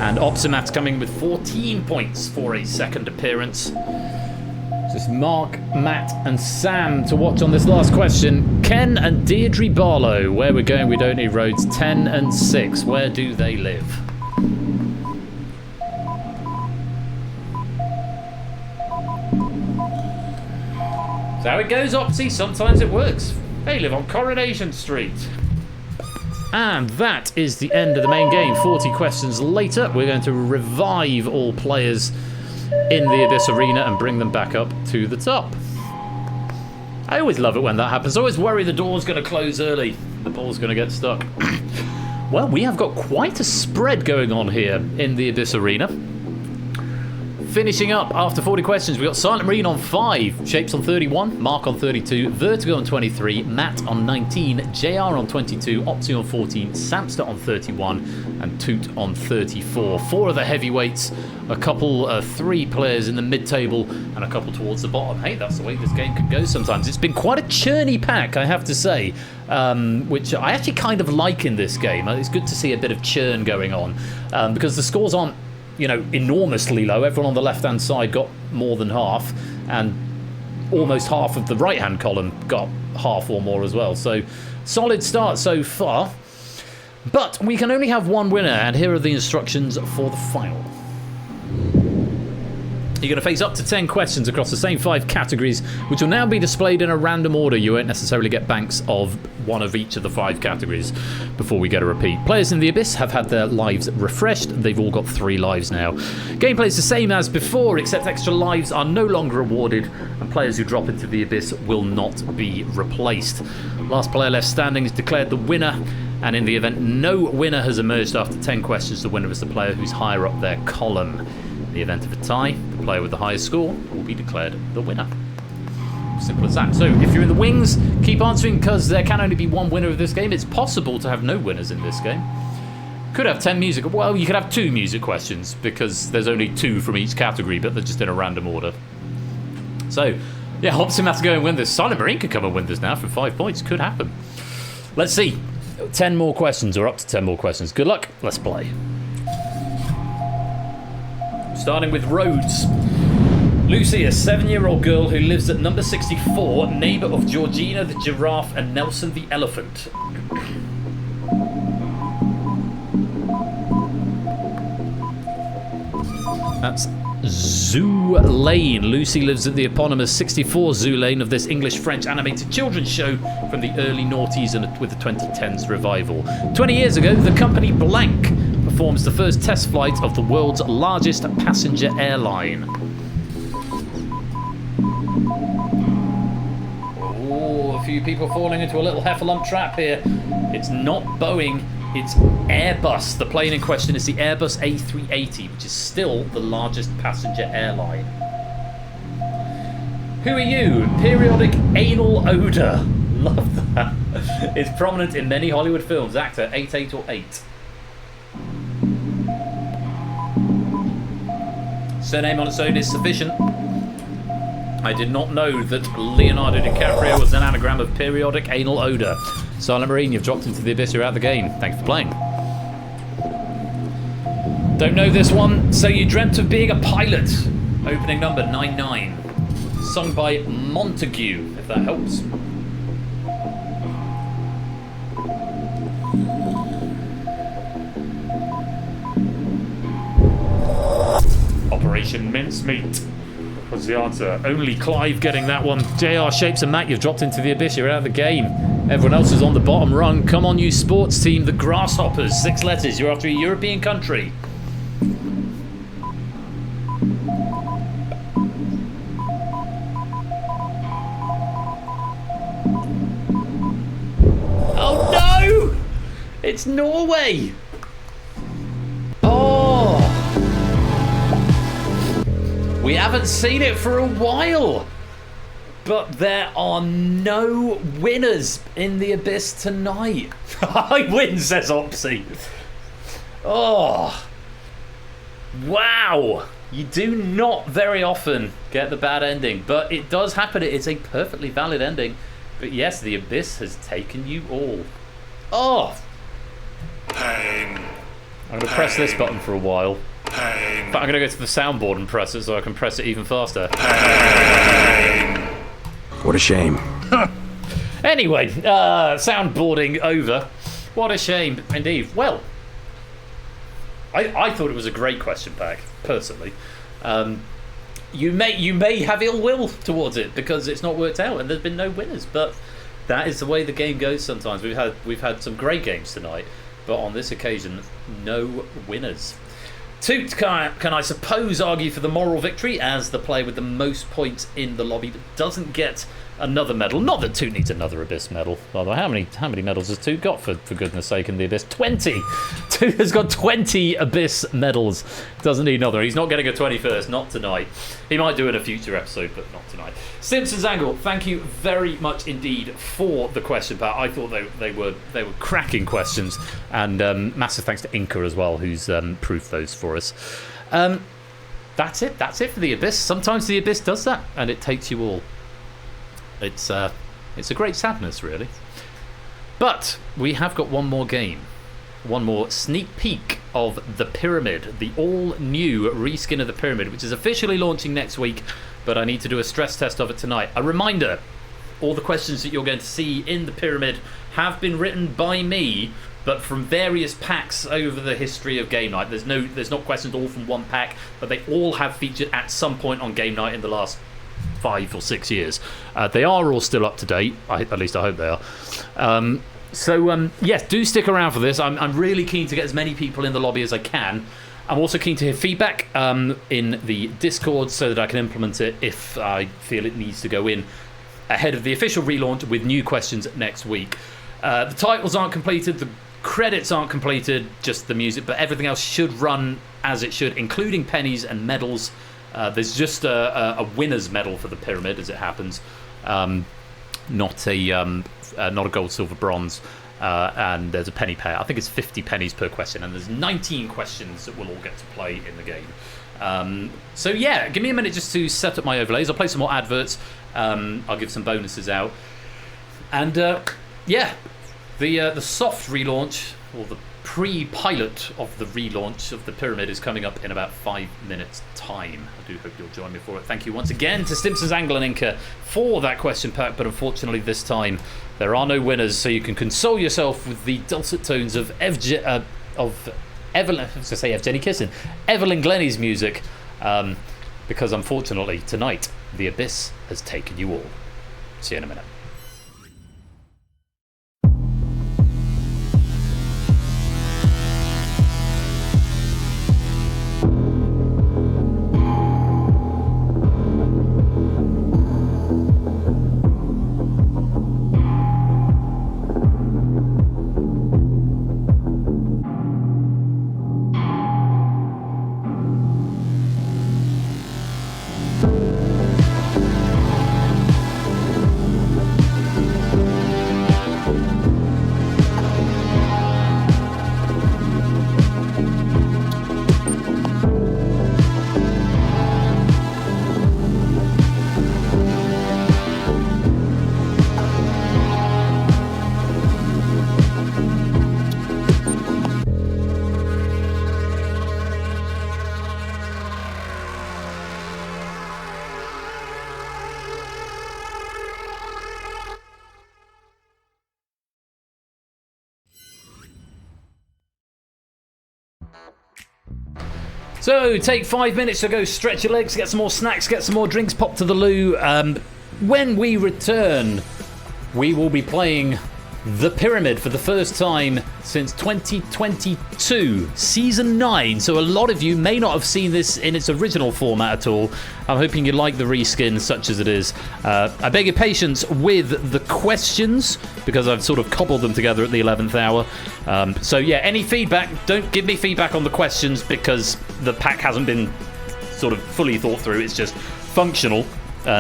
Speaker 1: And Opsimat coming with 14 points for a second appearance. Just Mark, Matt and Sam to watch on this last question. Ken and Deirdre Barlow. Where we're going, we don't need roads. 10 and 6. Where do they live? That's how it goes, Opsy. Sometimes it works. They live on Coronation Street. And that is the end of the main game. 40 questions later, we're going to revive all players in the Abyss Arena and bring them back up to the top. I always love it when that happens. I always worry the door's going to close early. The ball's going to get stuck. Well, we have got quite a spread going on here in the Abyss Arena. Finishing up after 40 questions, we've got Silent Marine on 5, Shapes on 31, Mark on 32, Vertigo on 23, Matt on 19, JR on 22, Opsy on 14, Samster on 31, and Toot on 34. 4 of the heavyweights, a couple, 3 players in the mid-table, and a couple towards the bottom. Hey, that's the way this game can go sometimes. It's been quite a churny pack, I have to say, which I actually kind of like in this game. It's good to see a bit of churn going on, because the scores aren't, you know, enormously low. Everyone on the left-hand side got more than half, and almost half of the right-hand column got half or more as well. So, solid start so far. But we can only have one winner, and here are the instructions for the final. You're going to face up to 10 questions across the same 5 categories, which will now be displayed in a random order. You won't necessarily get banks of one of each of the 5 categories before we get a repeat. Players in the Abyss have had their lives refreshed. They've all got 3 lives now. Gameplay is the same as before, except extra lives are no longer awarded, and players who drop into the Abyss will not be replaced. Last player left standing is declared the winner, and in the event no winner has emerged after 10 questions, the winner is the player who's higher up their column. In the event of a tie, the player with the highest score will be declared the winner. Simple as that. So if you're in the wings, keep answering, because there can only be one winner of this game. It's possible to have no winners in this game. Could have 10 music. Well, you could have 2 music questions, because there's only 2 from each category, but they're just in a random order. So, yeah, Hobson has to go and win this. Silent Marine could come and win this now for 5 points. Could happen. Let's see. 10 more questions, or up to 10 more questions. Good luck. Let's play. Starting with roads. Lucy, a 7-year-old girl who lives at number 64, neighbour of Georgina the giraffe and Nelson the elephant. That's Zoo Lane. Lucy lives at the eponymous 64 Zoo Lane of this English-French animated children's show from the early noughties and with the 2010s revival. 20 years ago, the company Blank performs the first test flight of the world's largest passenger airline. Oh, a few people falling into a little heffalump trap here. It's not Boeing, it's Airbus. The plane in question is the Airbus A380, which is still the largest passenger airline. Who are you? Periodic anal odour. Love that. It's prominent in many Hollywood films. Actor 88 or 8. Surname on its own is sufficient. I did not know that Leonardo DiCaprio was an anagram of periodic anal odour. Silent Marine, you've dropped into the Abyss, you're out of the game. Thanks for playing. Don't know this one. So you dreamt of being a pilot. Opening number 99. Sung by Montague, if that helps. Operation Mincemeat was the answer. Only Clive getting that one. JR, Shapes and Matt, you've dropped into the Abyss. You're out of the game. Everyone else is on the bottom rung. Come on, you sports team. The Grasshoppers. 6 letters. You're after a European country. Oh, no! It's Norway. Oh! We haven't seen it for a while, but there are no winners in the Abyss tonight. I win, says Opsy. Oh, wow. You do not very often get the bad ending, but it does happen. It's a perfectly valid ending. But yes, the Abyss has taken you all. Oh.
Speaker 4: Pain.
Speaker 1: I'm going to press this button for a while.
Speaker 4: Pain.
Speaker 1: But I'm going to go to the soundboard and press it so I can press it even faster.
Speaker 4: Pain.
Speaker 3: What a shame.
Speaker 1: Anyway, soundboarding over. What a shame, indeed. Well, I thought it was a great question pack, personally. You may have ill will towards it because it's not worked out and there's been no winners, but that is the way the game goes sometimes. We've had some great games tonight, but on this occasion, no winners. Toot can I suppose argue for the moral victory as the player with the most points in the lobby, but doesn't get another medal. Not that Toot needs another Abyss medal. By the way, how many medals has Toot got, for goodness sake, in the Abyss? 20! Toot has got 20 Abyss medals. Doesn't need another. He's not getting a 21st, not tonight. He might do in a future episode, but not tonight. Simpsons Angle, thank you very much indeed for the question pack. I thought they were cracking questions, and massive thanks to Inca as well, who's proofed those for us. That's it for the Abyss. Sometimes the Abyss does that, and it takes you all. It's a great sadness, really. But we have got one more game. One more sneak peek of The Pyramid, the all-new reskin of The Pyramid, which is officially launching next week, but I need to do a stress test of it tonight. A reminder, all the questions that you're going to see in The Pyramid have been written by me but from various packs over the history of Game Night. There's not questions all from one pack, but they all have featured at some point on Game Night in the last 5 or 6 years. They are all still up to date. At least I hope they are. Yes, do stick around for this. I'm really keen to get as many people in the lobby as I can. I'm also keen to hear feedback in the Discord so that I can implement it if I feel it needs to go in ahead of the official relaunch with new questions next week. The titles aren't completed, the credits aren't completed, just the music, but everything else should run as it should, including pennies and medals. There's just a winner's medal for the pyramid, as it happens, not a gold, silver, bronze. And there's a penny pair. I think it's 50 pennies per question, and there's 19 questions that we'll all get to play in the game. So yeah, give me a minute just to set up my overlays. I'll play some more adverts. I'll give some bonuses out, and yeah, the soft relaunch, or the pre-pilot of the relaunch of the pyramid, is coming up in about 5 minutes time. I do hope you'll join me for it. Thank you once again to Stimson's Angle and Inca for that question pack, but unfortunately this time there are no winners, so you can console yourself with the dulcet tones of Evelyn, I was going to say Evgeny Kissin, Evelyn Glennie's music, because unfortunately tonight the abyss has taken you all. See you in a minute. So take 5 minutes to go stretch your legs, get some more snacks, get some more drinks, pop to the loo. When we return, we will be playing The Pyramid for the first time since 2022, Season 9. So a lot of you may not have seen this in its original format at all. I'm hoping you like the reskin, such as it is. I beg your patience with the questions, because I've sort of cobbled them together at the 11th hour. So yeah, any feedback, don't give me feedback on the questions, because the pack hasn't been sort of fully thought through. It's just functional,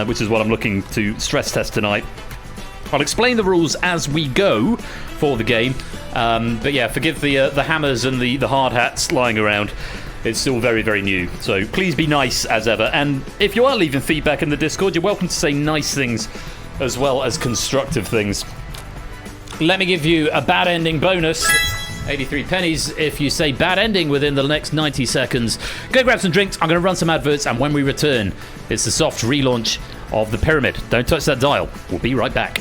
Speaker 1: which is what I'm looking to stress test tonight. I'll explain the rules as we go for the game, but yeah, forgive the hammers and the hard hats lying around. It's still very, very new, so please be nice as ever. And if you are leaving feedback in the Discord, you're welcome to say nice things as well as constructive things. Let me give you a bad ending bonus. 83 pennies if you say bad ending within the next 90 seconds. Go grab some drinks, I'm going to run some adverts, and when we return, it's the soft relaunch of the pyramid. Don't touch that dial. We'll be right back.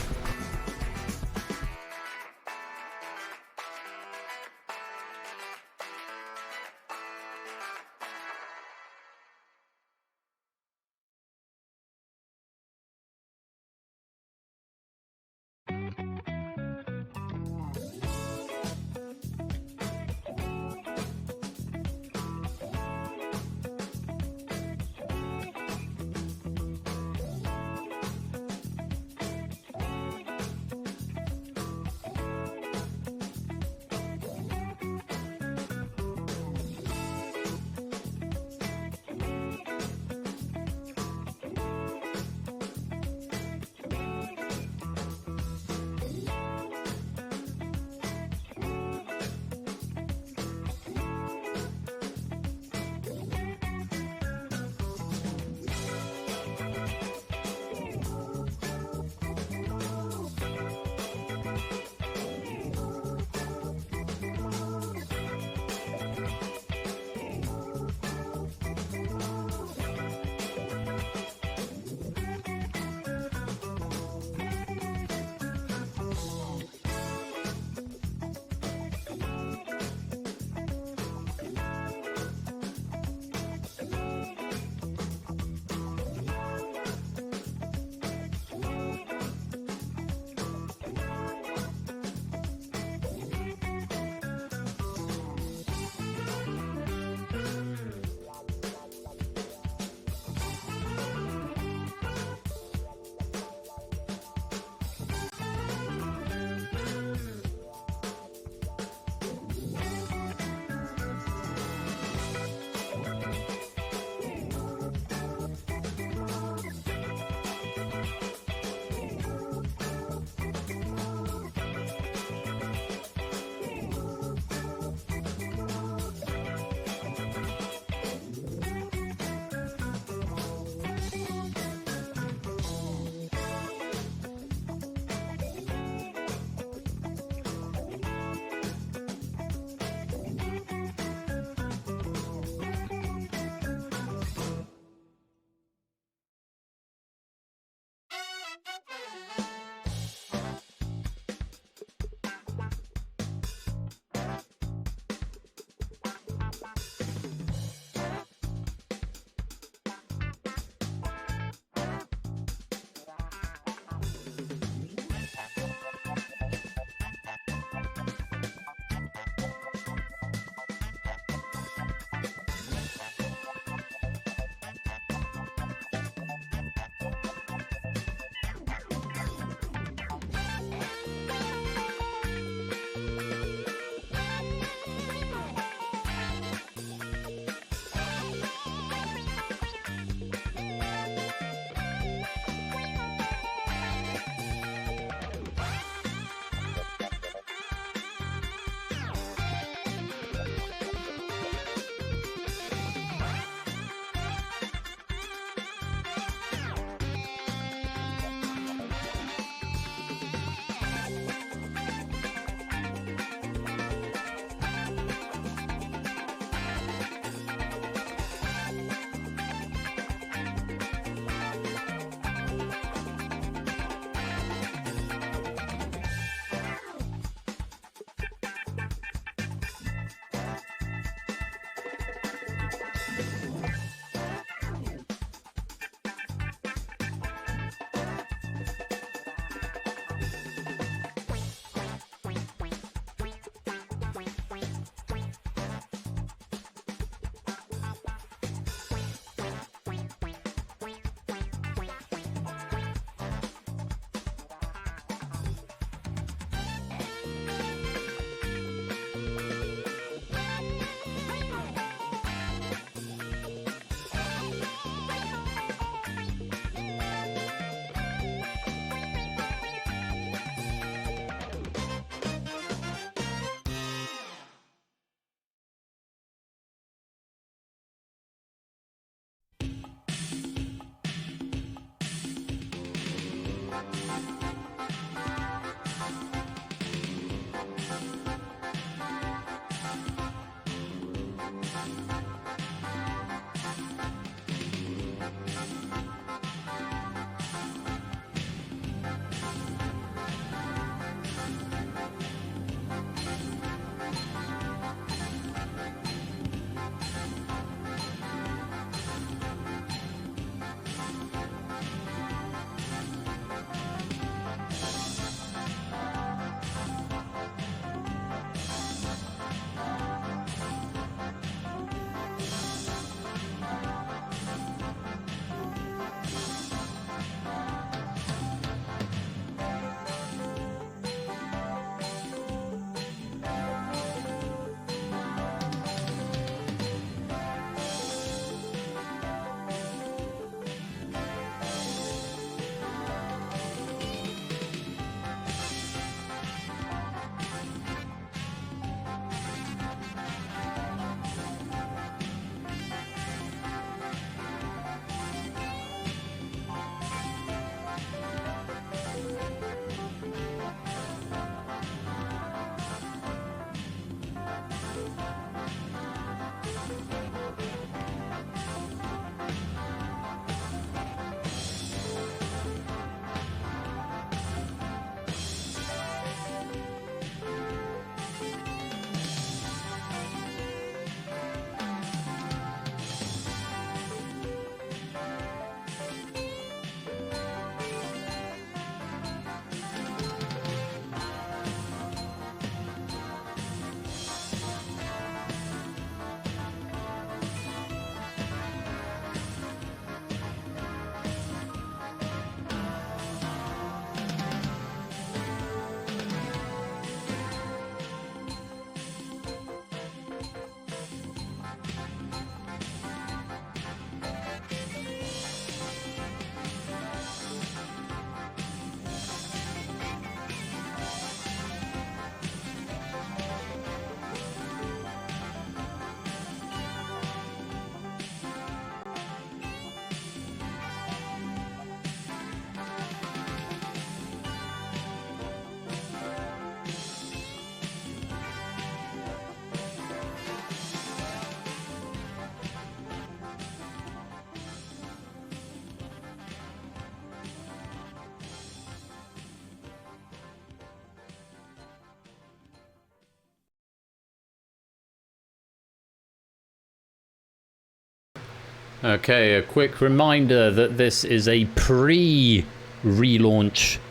Speaker 1: Okay, a quick reminder that this is a pre-relaunch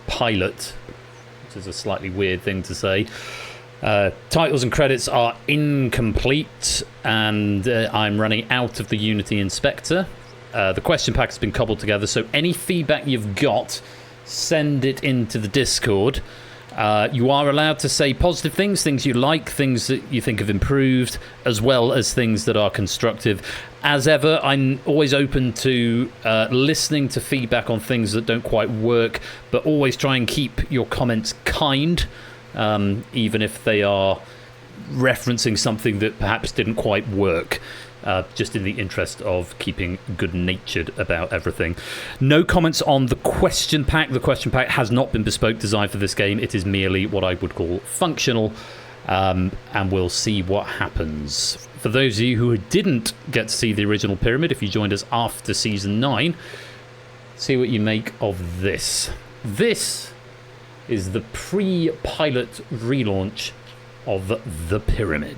Speaker 1: pilot, which is a slightly weird thing to say. Titles and credits are incomplete, and I'm running out of the Unity Inspector. The question pack has been cobbled together, so any feedback you've got, send it into the Discord. You are allowed to say positive things you like, things that you think have improved, as well as things that are constructive. As ever, I'm always open to listening to feedback on things that don't quite work, but always try and keep your comments kind, even if they are referencing something that perhaps didn't quite work. Just in the interest of keeping good-natured about everything. No comments on the question pack. The question pack has not been bespoke designed for this game. It is merely what I would call functional, and we'll see what happens. For those of you who didn't get to see the original Pyramid, if you joined us after Season 9, see what you make of this. This is the pre-pilot relaunch of the Pyramid.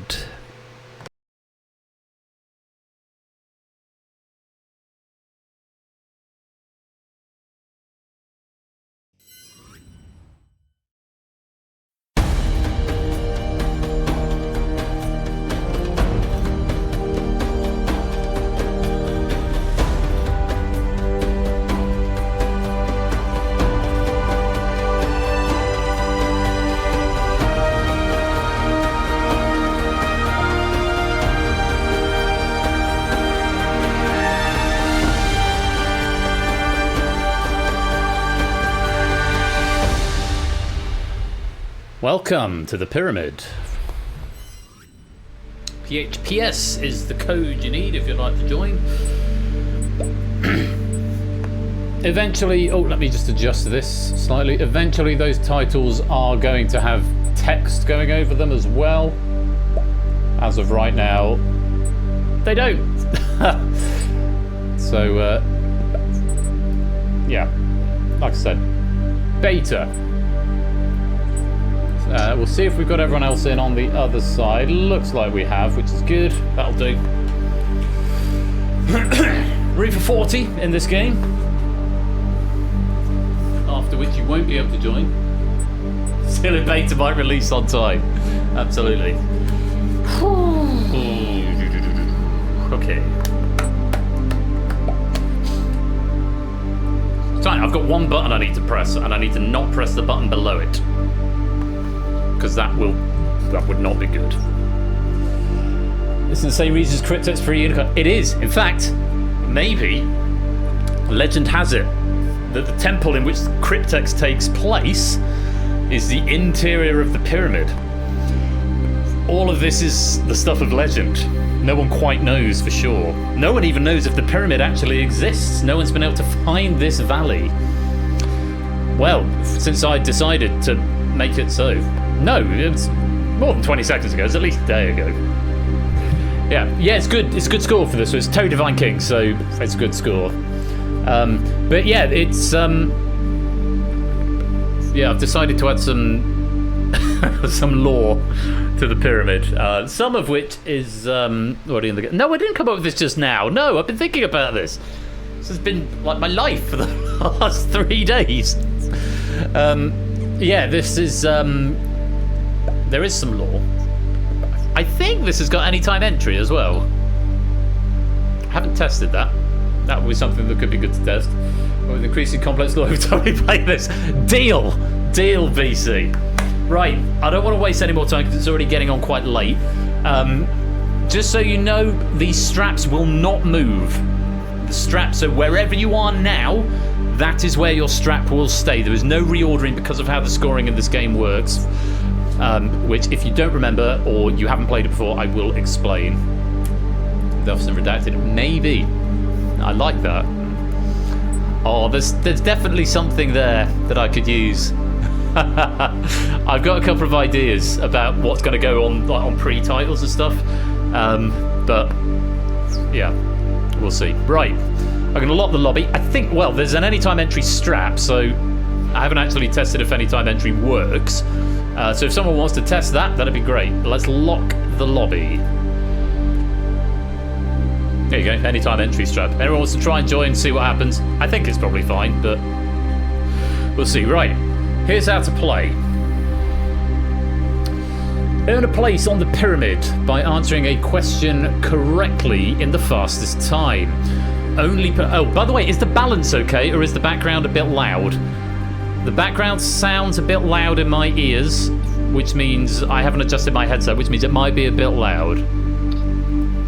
Speaker 1: Welcome to the Pyramid. PHPS is the code you need if you'd like to join. Eventually, let me just adjust this slightly. Eventually those titles are going to have text going over them as well. As of right now, they don't. So, yeah, like I said, beta. We'll see if we've got everyone else in on the other side. Looks like we have, which is good. That'll do. Room for 40 in this game. After which you won't be able to join. Still in beta might release on time. Absolutely. Okay. Fine, I've got one button I need to press, and I need to not press the button below it. Because that would not be good. This is the same reason as Cryptex for Unicorn. It is. In fact, maybe legend has it that the temple in which Cryptex takes place is the interior of the pyramid. All of this is the stuff of legend. No one quite knows for sure. No one even knows if the pyramid actually exists. No one's been able to find this valley. Well, since I decided to make it so. No, it's more than 20 seconds ago. It's at least a day ago. Yeah, it's good. It's a good score for this. So it's Toe Divine King, so it's a good score. But yeah, it's I've decided to add some some lore to the pyramid. Some of which is already in the. No, I didn't come up with this just now. No, I've been thinking about this. This has been like my life for the last 3 days. Yeah, this is. There is some lore. I think this has got anytime entry as well. I haven't tested that. That would be something that could be good to test. But with increasing complex lore every time we play this. Deal, VC. Right, I don't want to waste any more time because it's already getting on quite late. Just so you know, these straps will not move. The straps, so wherever you are now, that is where your strap will stay. There is no reordering because of how the scoring in this game works. Which, if you don't remember or you haven't played it before, I will explain. The Officer Redacted. Maybe. I like that. Oh, there's definitely something there that I could use. I've got a couple of ideas about what's going to go on pre-titles and stuff. But, yeah, we'll see. Right. I'm going to lock the lobby. I think, well, there's an anytime entry strap, so I haven't actually tested if anytime entry works. So if someone wants to test that, that'd be great. Let's lock the lobby. There you go, anytime entry strap. Anyone wants to try and join, see what happens? I think it's probably fine, but we'll see. Right, here's how to play. Earn a place on the pyramid by answering a question correctly in the fastest time. Oh, by the way, is the balance okay, or is the background a bit loud? The background sounds a bit loud in my ears, which means I haven't adjusted my headset, which means it might be a bit loud.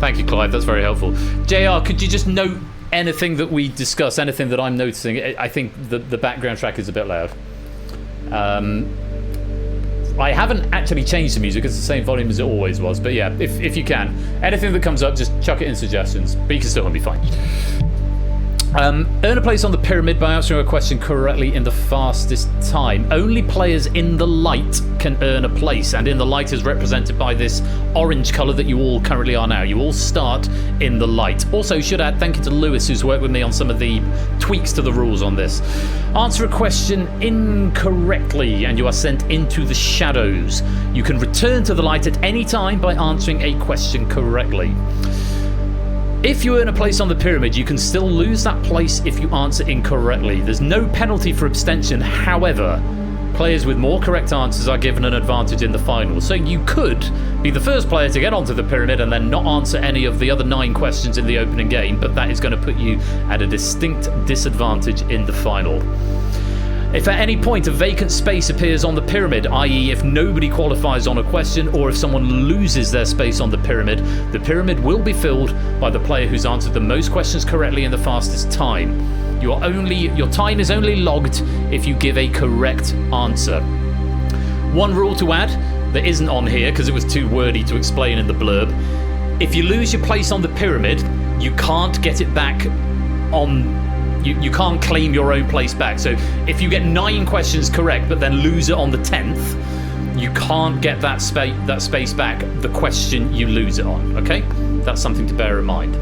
Speaker 1: Thank you, Clive. That's very helpful. JR, could you just note anything that we discuss, anything that I'm noticing? I think the background track is a bit loud. I haven't actually changed the music. It's the same volume as it always was. But yeah, if you can. Anything that comes up, just chuck it in suggestions. But you can still be fine. Earn a place on the pyramid by answering a question correctly in the fastest time. Only players in the light can earn a place, and in the light is represented by this orange colour that you all currently are now. You all start in the light. Also, should add thank you to Lewis, who's worked with me on some of the tweaks to the rules on this. Answer a question incorrectly, and you are sent into the shadows. You can return to the light at any time by answering a question correctly. If you earn a place on the pyramid, you can still lose that place if you answer incorrectly. There's no penalty for abstention. However, players with more correct answers are given an advantage in the final. So you could be the first player to get onto the pyramid and then not answer any of the other 9 questions in the opening game, but that is going to put you at a distinct disadvantage in the final. If at any point a vacant space appears on the pyramid, i.e. if nobody qualifies on a question or if someone loses their space on the pyramid will be filled by the player who's answered the most questions correctly in the fastest time. Your time is only logged if you give a correct answer. One rule to add that isn't on here because it was too wordy to explain in the blurb. If you lose your place on the pyramid, you can't get it back on... You can't claim your own place back. So if you get 9 questions correct but then lose it on the 10th, you can't get that space back the question you lose it on, okay? That's something to bear in mind.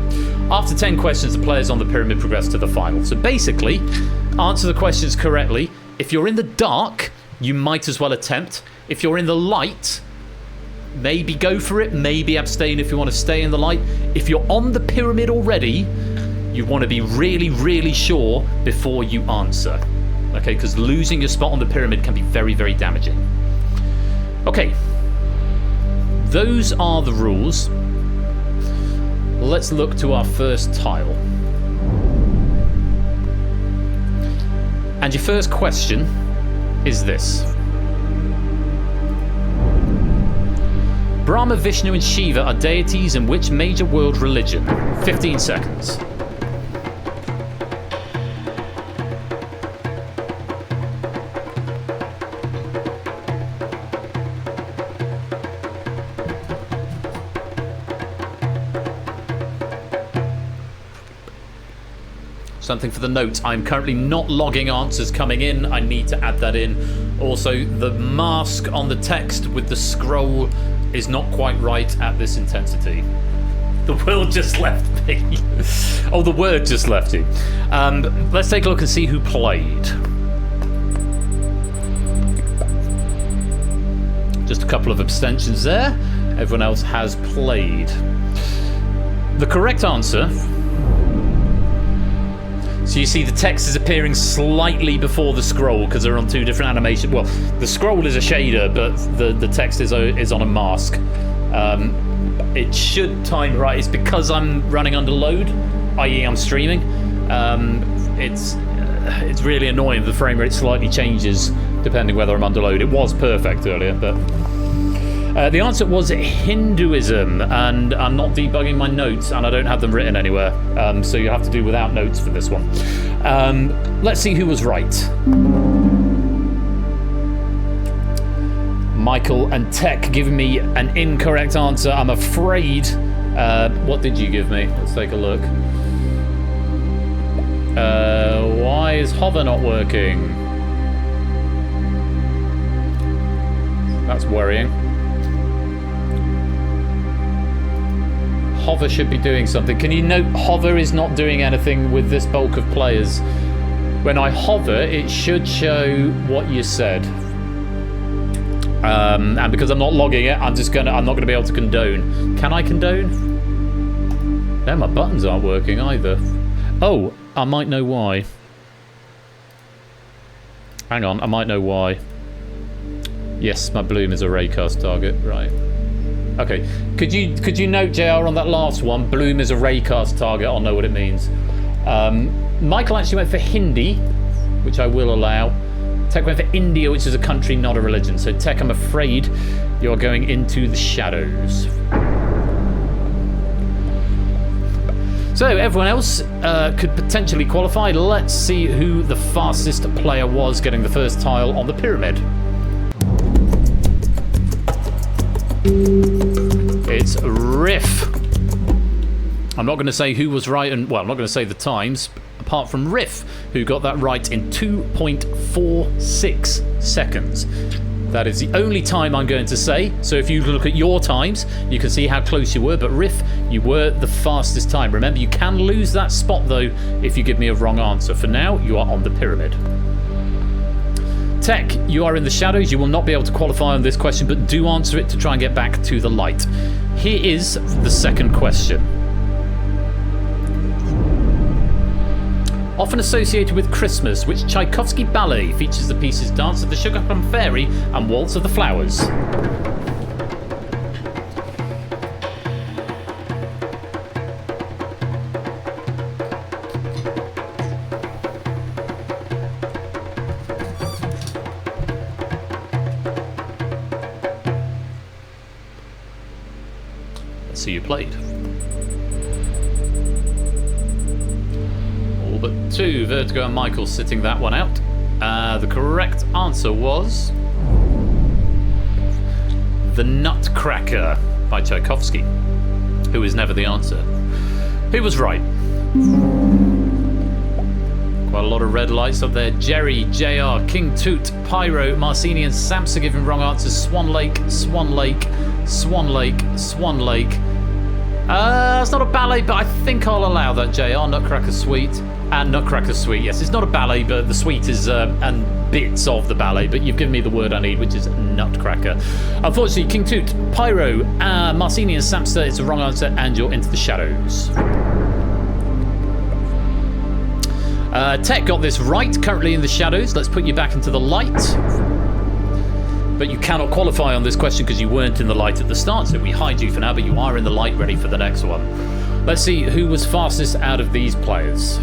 Speaker 1: After 10 questions, the players on the pyramid progress to the final. So basically, answer the questions correctly. If you're in the dark, you might as well attempt. If you're in the light, maybe go for it, maybe abstain if you want to stay in the light. If you're on the pyramid already, you want to be really, really sure before you answer. Okay, because losing your spot on the pyramid can be very, very damaging. Okay, those are the rules. Let's look to our first tile. And your first question is this. Brahma, Vishnu and Shiva are deities in which major world religion? 15 seconds. Something for the notes. I'm currently not logging answers coming in. I need to add that in. Also, the mask on the text with the scroll is not quite right at this intensity. The world just left me. Oh, the word just left you. Let's take a look and see who played. Just a couple of abstentions there. Everyone else has played. The correct answer... So you see the text is appearing slightly before the scroll because they're on 2 different animations. Well, the scroll is a shader, but the text is on a mask. It should time right. It's because I'm running under load, i.e. I'm streaming. It's really annoying. The frame rate slightly changes depending whether I'm under load. It was perfect earlier, but... the answer was Hinduism, and I'm not debugging my notes, and I don't have them written anywhere, so you have to do without notes for this one. Let's see who was right. Michael and Tech giving me an incorrect answer, I'm afraid. What did you give me? Let's take a look. Why is hover not working? That's worrying. Hover should be doing something. Can you note hover is not doing anything with this bulk of players? When I hover, it should show what you said. And because I'm not logging it, I'm not going to be able to condone. Can I condone? Now my buttons aren't working either. Oh, I might know why. Hang on, I might know why. Yes, my bloom is a raycast target, right. Okay, could you note, JR, on that last one, bloom is a raycast target, I'll know what it means. Michael actually went for Hindi, which I will allow. Tech went for India, which is a country, not a religion. So Tech, I'm afraid you're going into the shadows. So everyone else could potentially qualify. Let's see who the fastest player was getting the first tile on the pyramid. It's Riff. I'm not going to say who was right, and well, I'm not going to say the times, apart from Riff, who got that right in 2.46 seconds. That is the only time I'm going to say. So if you look at your times, you can see how close you were. But Riff, you were the fastest time. Remember, you can lose that spot, though, if you give me a wrong answer. For now, you are on the pyramid. Tech, you are in the shadows. You will not be able to qualify on this question, but do answer it to try and get back to the light. Here is the second question. Often associated with Christmas, which Tchaikovsky ballet features the pieces Dance of the Sugar Plum Fairy and Waltz of the Flowers? Let's see who played. But two, Vertigo and Michael sitting that one out. The correct answer was The Nutcracker by Tchaikovsky, who is never the answer. Who was right? Quite a lot of red lights up there. Jerry, JR, King Toot, Pyro, Marcini and Samsa giving wrong answers. Swan Lake, Swan Lake, Swan Lake, Swan Lake. It's not a ballet, but I think I'll allow that, JR. Nutcracker Suite. And Nutcracker Suite, yes. It's not a ballet, but the suite is, and bits of the ballet, but you've given me the word I need, which is Nutcracker. Unfortunately, King Toot, Pyro, Marcini and Samster, it's the wrong answer, and you're into the shadows. Tech got this right, currently in the shadows. Let's put you back into the light. But you cannot qualify on this question because you weren't in the light at the start, so we hide you for now, but you are in the light, ready for the next one. Let's see who was fastest out of these players.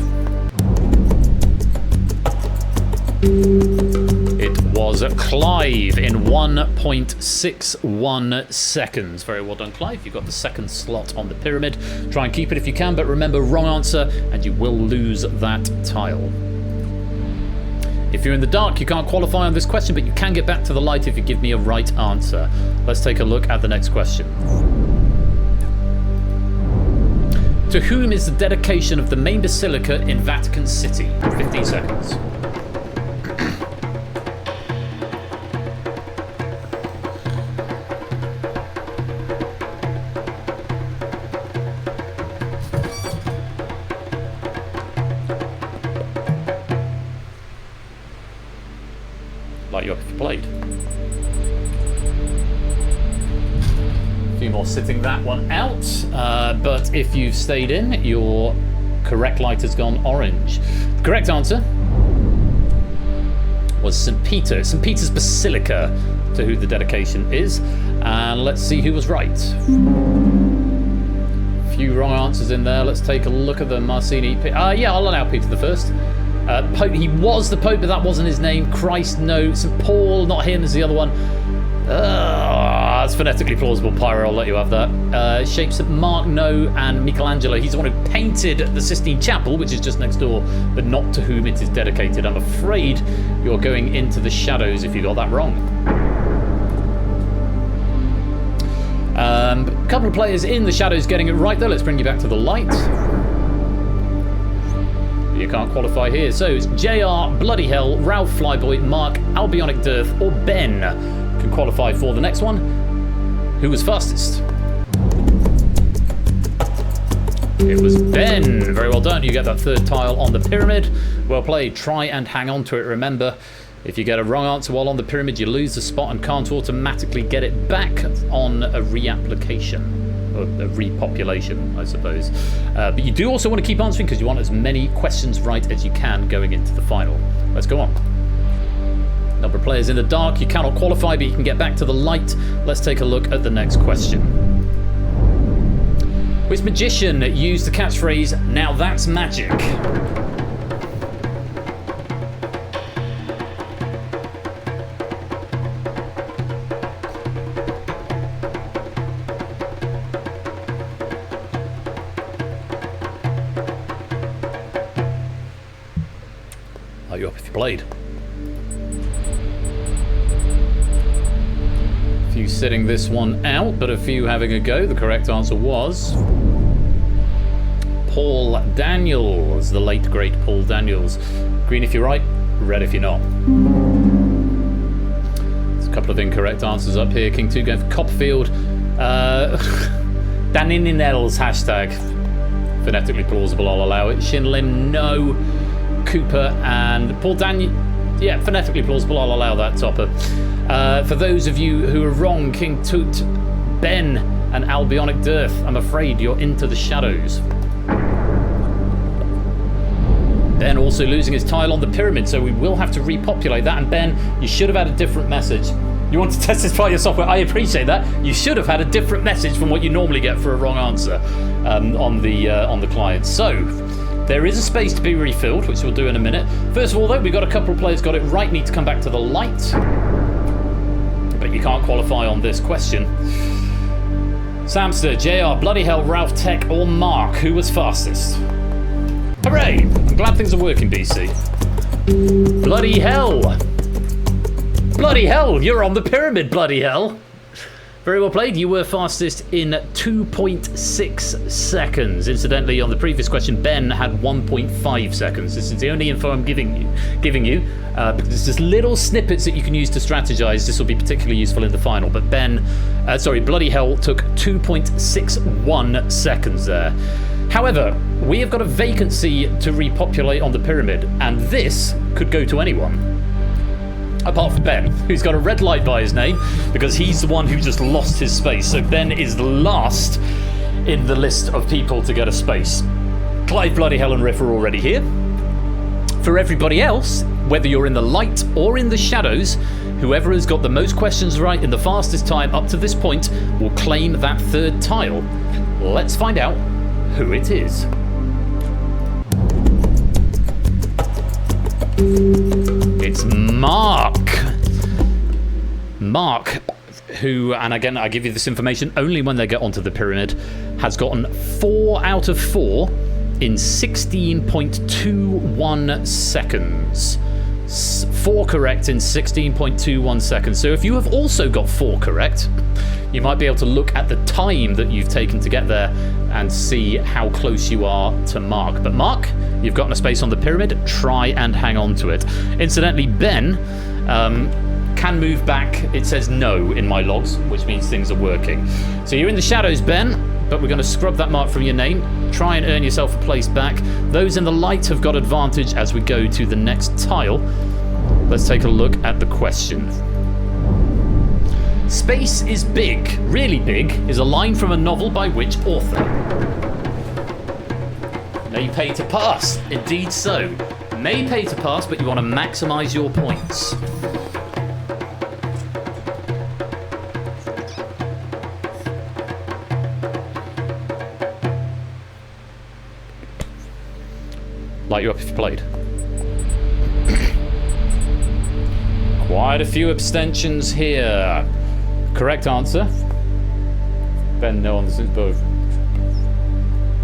Speaker 1: It was Clive in 1.61 seconds. Very well done, Clive. You got the second slot on the pyramid. Try and keep it if you can, but remember, wrong answer, and you will lose that tile. If you're in the dark, you can't qualify on this question, but you can get back to the light if you give me a right answer. Let's take a look at the next question. To whom is the dedication of the main basilica in Vatican City? 15 seconds. Light you up if you played. A few more sitting that one out, but if you've stayed in, your correct light has gone orange. The correct answer was St. Peter. St. Peter's Basilica, to who the dedication is. And let's see who was right. A few wrong answers in there. Let's take a look at the Marcini. Yeah, I'll allow Peter the First. Pope, he was the Pope, but that wasn't his name. Christ, no. St. Paul, not him, is the other one. It's phonetically plausible. Pyro, I'll let you have that. Shape St. Mark, no. And Michelangelo, he's the one who painted the Sistine Chapel, which is just next door, but not to whom it is dedicated. I'm afraid you're going into the shadows if you got that wrong. A couple of players in the shadows getting it right, though. Let's bring you back to the light. You can't qualify here. So it's JR, Bloody Hell, Ralph Flyboy, Mark, Albionic Dearth, or Ben can qualify for the next one. Who was fastest? It was Ben. Very well done. You get that third tile on the pyramid. Well played. Try and hang on to it. Remember, if you get a wrong answer while on the pyramid, you lose the spot and can't automatically get it back on a reapplication. a repopulation, I suppose. But you do also want to keep answering because you want as many questions right as you can going into the final. Let's go on. Number of players in the dark. You cannot qualify, but you can get back to the light. Let's take a look at the next question. Which magician used the catchphrase, "Now that's magic"? Are you up if you played? A few sitting this one out, but a few having a go. The correct answer was Paul Daniels, the late great Paul Daniels. Green if you're right, red if you're not. There's a couple of incorrect answers up here. King 2 going for Copperfield. Daninel's hashtag. Phonetically plausible, I'll allow it. Shinlim, no. Cooper and Paul Daniel. Yeah, phonetically plausible, I'll allow that, Topper. For those of you who are wrong, King Toot, Ben, and Albionic Dearth, I'm afraid you're into the shadows. Ben also losing his tile on the pyramid, so we will have to repopulate that. And Ben, you should have had a different message. You want to test this by your software? I appreciate that. You should have had a different message from what you normally get for a wrong answer on the client. So there is a space to be refilled, which we'll do in a minute. First of all, though, we've got a couple of players got it right, need to come back to the light. But you can't qualify on this question. Samster, JR, Bloody Hell, Ralph Tech, or Mark, who was fastest? Hooray! I'm glad things are working, BC. Bloody hell! Bloody hell! You're on the pyramid, bloody hell! Very well played. You were fastest in 2.6 seconds. Incidentally, on the previous question, Ben had 1.5 seconds. This is the only info I'm giving you. Because there's just little snippets that you can use to strategize. This will be particularly useful in the final. But Bloody Hell took 2.61 seconds there. However, we have got a vacancy to repopulate on the pyramid, and this could go to anyone. Apart from Ben, who's got a red light by his name, because he's the one who just lost his space. So Ben is the last in the list of people to get a space. Clive, Bloody Hell, and Riff are already here. For everybody else, whether you're in the light or in the shadows, whoever has got the most questions right in the fastest time up to this point will claim that third tile. Let's find out who it is. It's Mark. Mark, who, and again, I give you this information only when they get onto the pyramid, has gotten 4 out of 4 in 16.21 seconds. 4 correct in 16.21 seconds. So if you have also got 4 correct, you might be able to look at the time that you've taken to get there and see how close you are to Mark. But Mark, you've gotten a space on the pyramid. Try and hang on to it. Incidentally, Ben can move back. It says no in my logs, which means things are working. So you're in the shadows, Ben, but we're going to scrub that mark from your name. Try and earn yourself a place back. Those in the light have got advantage as we go to the next tile. Let's take a look at the question. Space is big, really big, is a line from a novel by which author? May pay to pass. Indeed so. May pay to pass, but you want to maximize your points. Light you up if you played. Quite a few abstentions here. Correct answer. Ben no on the since both.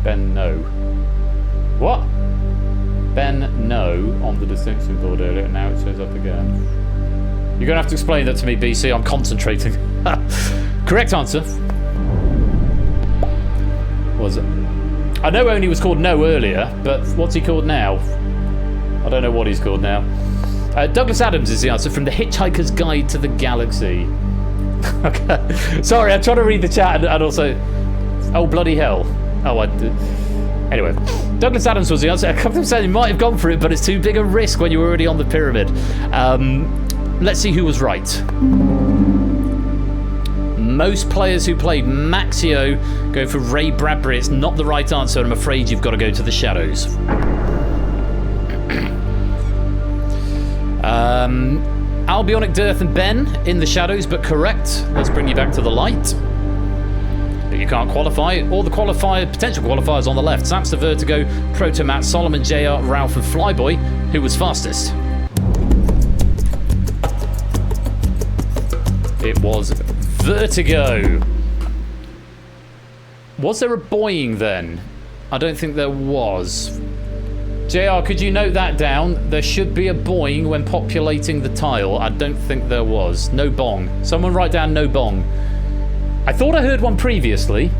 Speaker 1: Ben no. What? Ben no on the distinction board earlier, now it shows up again. You're gonna have to explain that to me, BC. I'm concentrating. Correct answer was, I know only was called No earlier, but what's he called now? I don't know what he's called now. Douglas Adams is the answer, from The Hitchhiker's Guide to the Galaxy. Okay. Sorry, I'm trying to read the chat and also... Oh, bloody hell. Oh, anyway, Douglas Adams was the answer. A couple of them said you might have gone for it, but it's too big a risk when you were already on the pyramid. Let's see who was right. Most players who played Maxio go for Ray Bradbury. It's not the right answer. I'm afraid you've got to go to the shadows. Albionic Dearth and Ben in the shadows, but correct. Let's bring you back to the light. But you can't qualify. All the potential qualifiers on the left. Samster, Vertigo, Protomat, Solomon, JR, Ralph and Flyboy. Who was fastest? It was Vertigo. Was there a Boeing then? I don't think there was. JR, could you note that down? There should be a Boeing when populating the tile. I don't think there was. No bong. Someone write down no bong. I thought I heard one previously,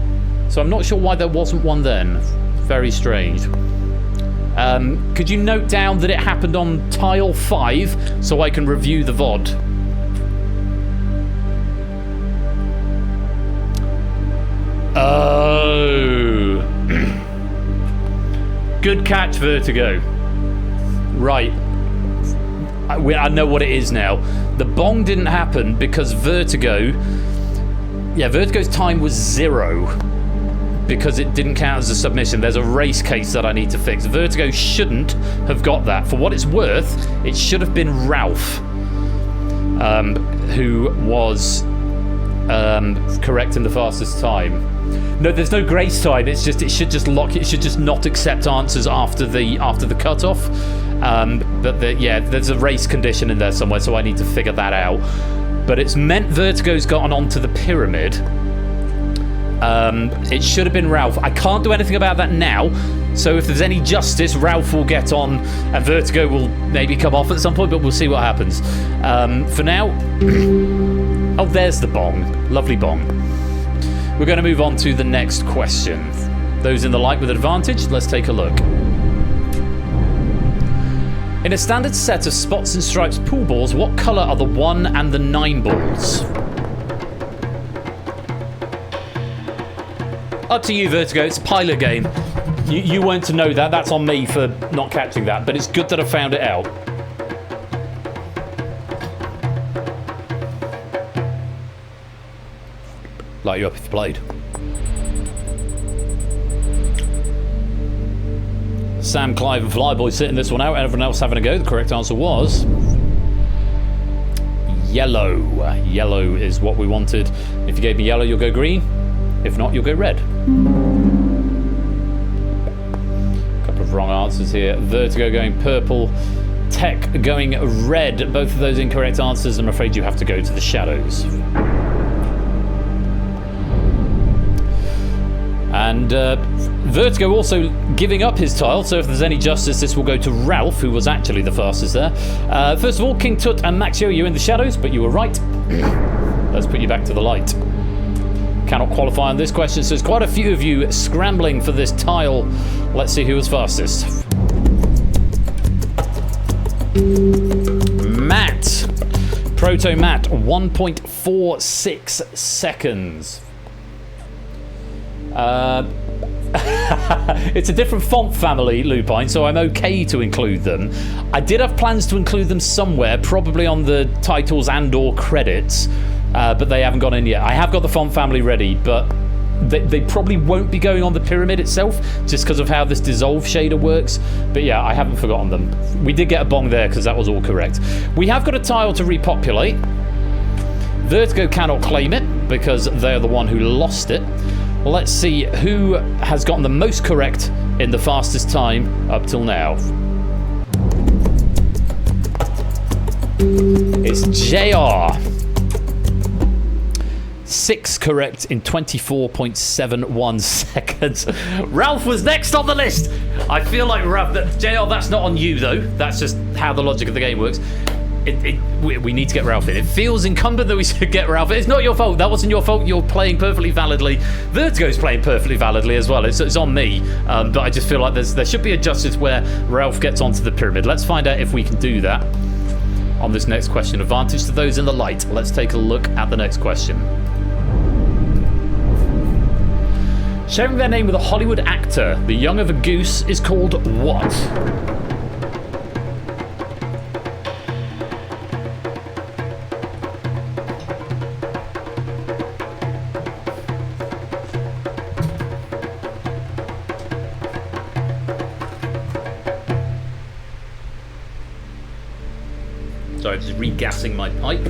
Speaker 1: so I'm not sure why there wasn't one then. Very strange. Could you note down that it happened on tile 5 so I can review the VOD? Oh. Good catch, Vertigo. Right. I know what it is now. The bong didn't happen because Vertigo... Yeah, Vertigo's time was 0 because it didn't count as a submission. There's a race case that I need to fix. Vertigo shouldn't have got that. For what it's worth, it should have been Ralph, who was correct in the fastest time. No, there's no grace time. It should just lock. It should just not accept answers after the cutoff. But there's a race condition in there somewhere, so I need to figure that out. But it's meant Vertigo's gotten onto the pyramid. It should have been Ralph. I can't do anything about that now. So if there's any justice, Ralph will get on and Vertigo will maybe come off at some point, but we'll see what happens. For now... Oh, there's the bong. Lovely bong. We're going to move on to the next question. Those in the light with advantage, let's take a look. In a standard set of spots and stripes pool balls, what colour are the 1 and the 9 balls? Up to you, Vertigo. It's a pilot game. You weren't to know that. That's on me for not catching that, but it's good that I found it out. Light you up if you played. Sam, Clive and Flyboy sitting this one out. Everyone else having a go. The correct answer was... yellow. Yellow is what we wanted. If you gave me yellow, you'll go green. If not, you'll go red. Couple of wrong answers here. Vertigo going purple. Tech going red. Both of those incorrect answers. I'm afraid you have to go to the shadows. And Vertigo also giving up his tile, so if there's any justice, this will go to Ralph, who was actually the fastest there. First of all, King Tut and Maxio, you're in the shadows, but you were right. Let's put you back to the light. Cannot qualify on this question, so there's quite a few of you scrambling for this tile. Let's see who was fastest. Matt. Proto Matt, 1.46 seconds. It's a different font family, Lupine, so I'm okay to include them. I did have plans to include them somewhere, probably on the titles and or credits, but they haven't gone in yet. I have got the font family ready, but they probably won't be going on the pyramid itself, just because of how this dissolve shader works. But yeah, I haven't forgotten them. We did get a bong there, because that was all correct. We have got a tile to repopulate. Vertigo cannot claim it, because they're the one who lost it. Let's see who has gotten the most correct in the fastest time up till now. It's JR. 6 correct in 24.71 seconds. Ralph was next on the list. I feel like Ralph... JR, that's not on you, though. That's just how the logic of the game works. We need to get Ralph in. It feels incumbent that we should get Ralph in. It's not your fault. That wasn't your fault. You're playing perfectly validly. Vertigo's playing perfectly validly as well. It's on me. But I just feel like there should be a justice where Ralph gets onto the pyramid. Let's find out if we can do that on this next question. Advantage to those in the light. Let's take a look at the next question. Sharing their name with a Hollywood actor, the young of a goose is called what? by just regassing my pipe.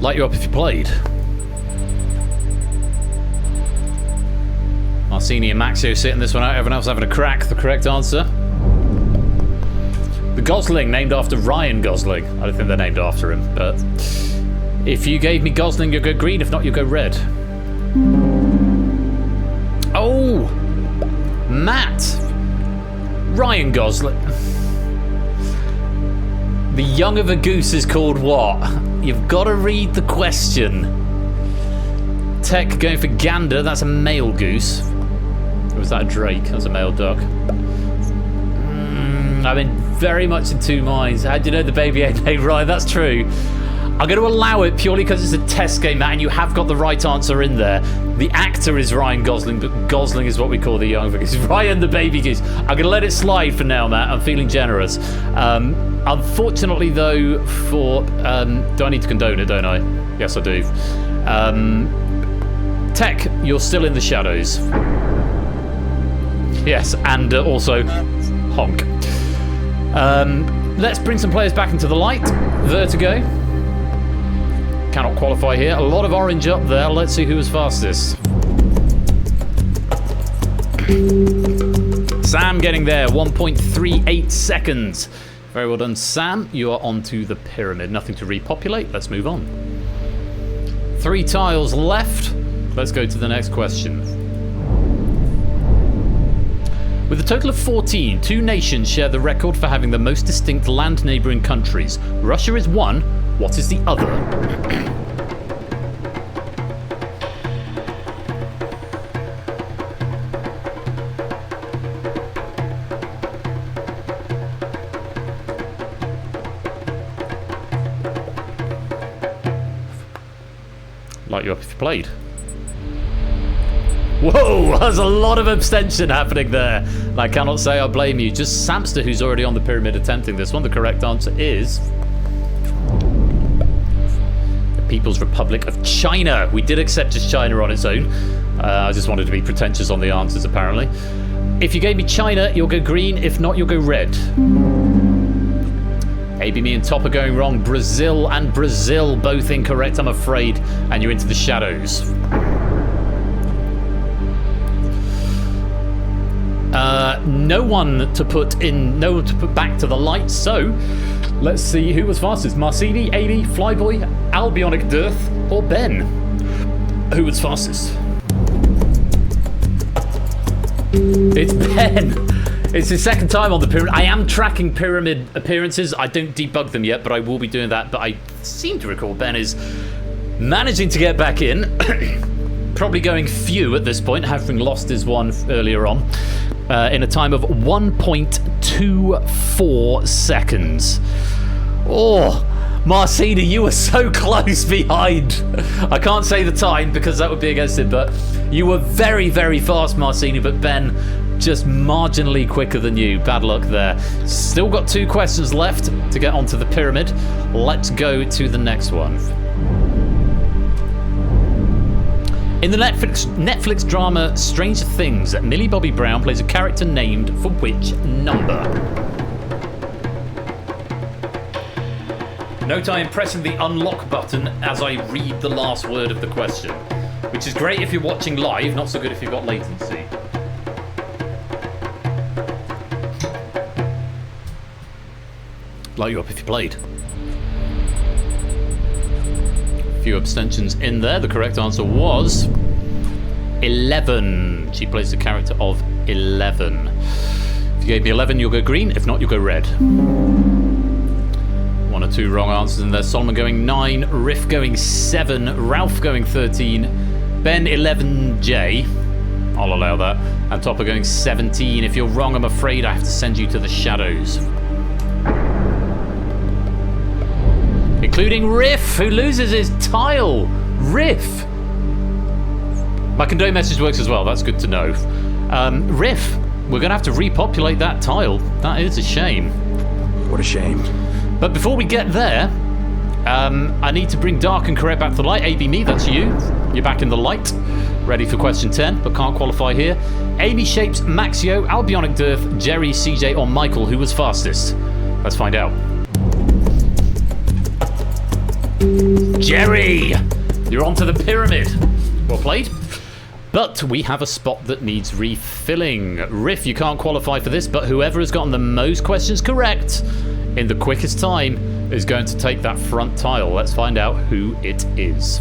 Speaker 1: Light you up if you played. Marcini and Maxio sitting this one out, everyone else having a crack. The correct answer. The Gosling, named after Ryan Gosling. I don't think they're named after him, but if you gave me Gosling, you'll go green. If not, you'll go red. Oh! Matt! Ryan Gosling. The young of a goose is called what? You've got to read the question. Tech going for gander, that's a male goose. Or was that a drake? That's a male duck. I'm in very much in two minds. How do you know the baby ain't named Ryan? That's true. I'm going to allow it purely because it's a test game, Matt, and you have got the right answer in there. The actor is Ryan Gosling, but Gosling is what we call the young goose. Ryan the baby goose. I'm going to let it slide for now, Matt. I'm feeling generous. Unfortunately, though, for... do I need to condone it, don't I? Yes, I do. Tech, you're still in the shadows. Yes, and also honk. Let's bring some players back into the light. Vertigo. Cannot qualify here. A lot of orange up there. Let's see who was fastest. Sam getting there. 1.38 seconds. Very well done, Sam. You are onto the pyramid. Nothing to repopulate. Let's move on. 3 tiles left. Let's go to the next question. With a total of 14, 2 nations share the record for having the most distinct land neighbouring countries. Russia is one. What is the other? Light you up if you played. Whoa, there's a lot of abstention happening there. And I cannot say I blame you. Just Samster, who's already on the pyramid attempting this one. The correct answer is... the People's Republic of China. We did accept just China on its own. I just wanted to be pretentious on the answers, apparently. If you gave me China, you'll go green. If not, you'll go red. AB, me and Top are going wrong. Brazil and Brazil, both incorrect, I'm afraid. And you're into the shadows. No one to put back to the light, so let's see who was fastest. Marcini, 80, Flyboy, Albionic Dearth, or Ben? Who was fastest? It's Ben! It's his second time on the pyramid. I am tracking pyramid appearances. I don't debug them yet, but I will be doing that. But I seem to recall Ben is managing to get back in. Probably going few at this point, having lost his one earlier on. In a time of 1.24 seconds. Oh, Marcini, you were so close behind. I can't say the time because that would be against it, but you were very, very fast, Marcini, but Ben just marginally quicker than you. Bad luck there. Still got 2 questions left to get onto the pyramid. Let's go to the next one. In the Netflix drama Stranger Things, Millie Bobby Brown plays a character named for which number? Note I am pressing the unlock button as I read the last word of the question, which is great if you're watching live, not so good if you've got latency. Light you up if you played. Few abstentions in there. The correct answer was 11. She plays the character of 11. If you gave me 11, you'll go green. If not, you'll go red. 1 or 2 wrong answers in there. Solomon going 9, Riff going 7, Ralph going 13, Ben 11J. I'll allow that. And Topper going 17. If you're wrong, I'm afraid I have to send you to the shadows. Including Riff, who loses his tile. Riff. My condone message works as well. That's good to know. Riff, we're going to have to repopulate that tile. That is a shame.
Speaker 3: What a shame.
Speaker 1: But before we get there, I need to bring Dark and Correct back to the light. AB me, that's you. You're back in the light. Ready for question 10, but can't qualify here. Amy Shapes, Maxio, Albionic Dearth, Jerry, CJ, or Michael, who was fastest? Let's find out. Jerry! You're onto the pyramid. Well played. But we have a spot that needs refilling. Riff, you can't qualify for this, but whoever has gotten the most questions correct in the quickest time is going to take that front tile. Let's find out who it is.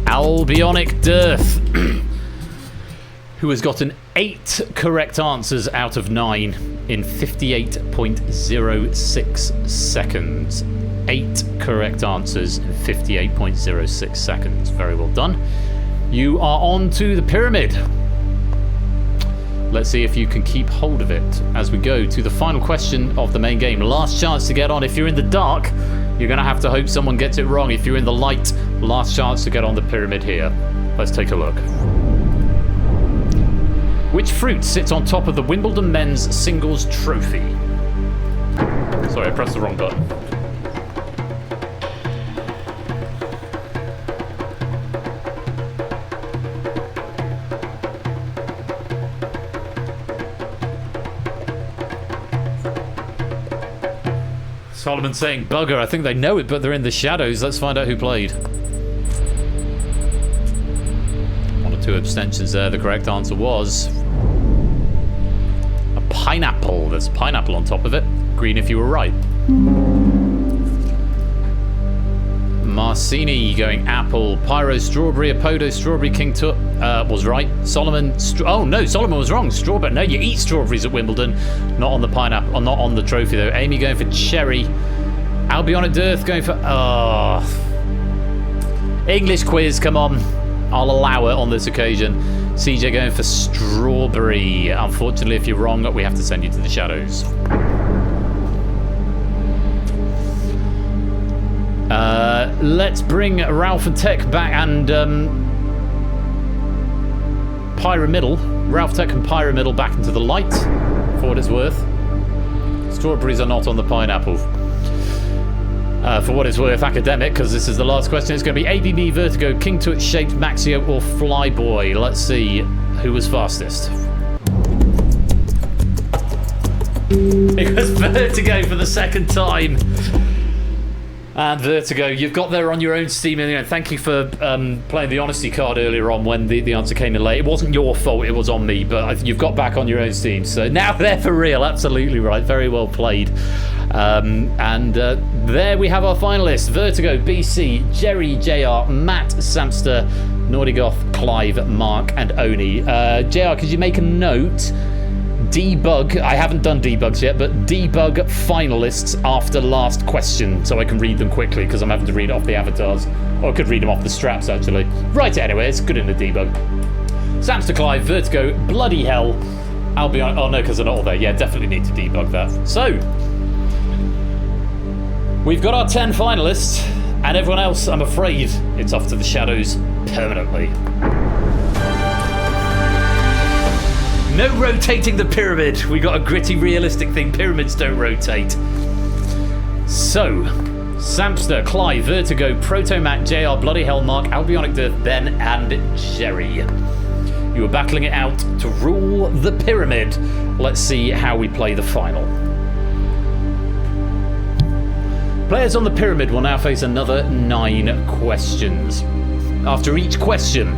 Speaker 1: Albionic Dearth, who has gotten 8 correct answers out of 9 in 58.06 seconds. 8 correct answers in 58.06 seconds. Very well done. You are on to the pyramid. Let's see if you can keep hold of it as we go to the final question of the main game. Last chance to get on. If you're in the dark, you're going to have to hope someone gets it wrong. If you're in the light, last chance to get on the pyramid here. Let's take a look. Which fruit sits on top of the Wimbledon men's singles trophy? Sorry, I pressed the wrong button. Solomon saying bugger. I think they know it, but they're in the shadows. Let's find out who played. 1 or 2 abstentions there. The correct answer was a pineapple. There's a pineapple on top of it. Green if you were right. Marcini going apple. Pyro strawberry. Apodo strawberry. King Tut was right. Solomon. Oh no, Solomon was wrong. Strawberry. No, you eat strawberries at Wimbledon. Not on the pineapple. Or not on the trophy though. Amy going for cherry. Albionic Dearth going for English quiz. Come on, I'll allow it on this occasion. CJ going for strawberry. Unfortunately, if you're wrong, we have to send you to the shadows. Let's bring Ralph and Tech back and Pyramidal. Ralph Tech and Pyramidal back into the light, for what it's worth. Strawberries are not on the pineapple. For what it's worth, academic, because this is the last question. It's going to be ABB, Vertigo, King Tut, Shaped, Maxio, or Flyboy. Let's see who was fastest. It was Vertigo for the second time. And Vertigo, you've got there on your own steam. And thank you for playing the honesty card earlier on when the answer came in late. It wasn't your fault, it was on me, but you've got back on your own steam. So now they're for real. Absolutely right. Very well played. There we have our finalists. Vertigo, BC, Jerry, JR, Matt, Samster, Nordigoth, Clive, Mark, and Oni. JR, could you make a note? Debug, I haven't done debugs yet, but debug finalists after last question so I can read them quickly because I'm having to read off the avatars. Or I could read them off the straps actually. Right, anyway, it's good in the debug. Samster, Clive, Vertigo, bloody hell. Albion, oh no, because they're not all there. Yeah, definitely need to debug that. So, we've got our 10 finalists, and everyone else, I'm afraid, it's off to the shadows permanently. No rotating the pyramid. We got a gritty, realistic thing. Pyramids don't rotate. So, Samster, Clive, Vertigo, Protomat, JR, Bloody Hell, Mark, Albionic Dearth, Ben, and Jerry. You were battling it out to rule the pyramid. Let's see how we play the final. Players on the pyramid will now face another 9 questions. After each question,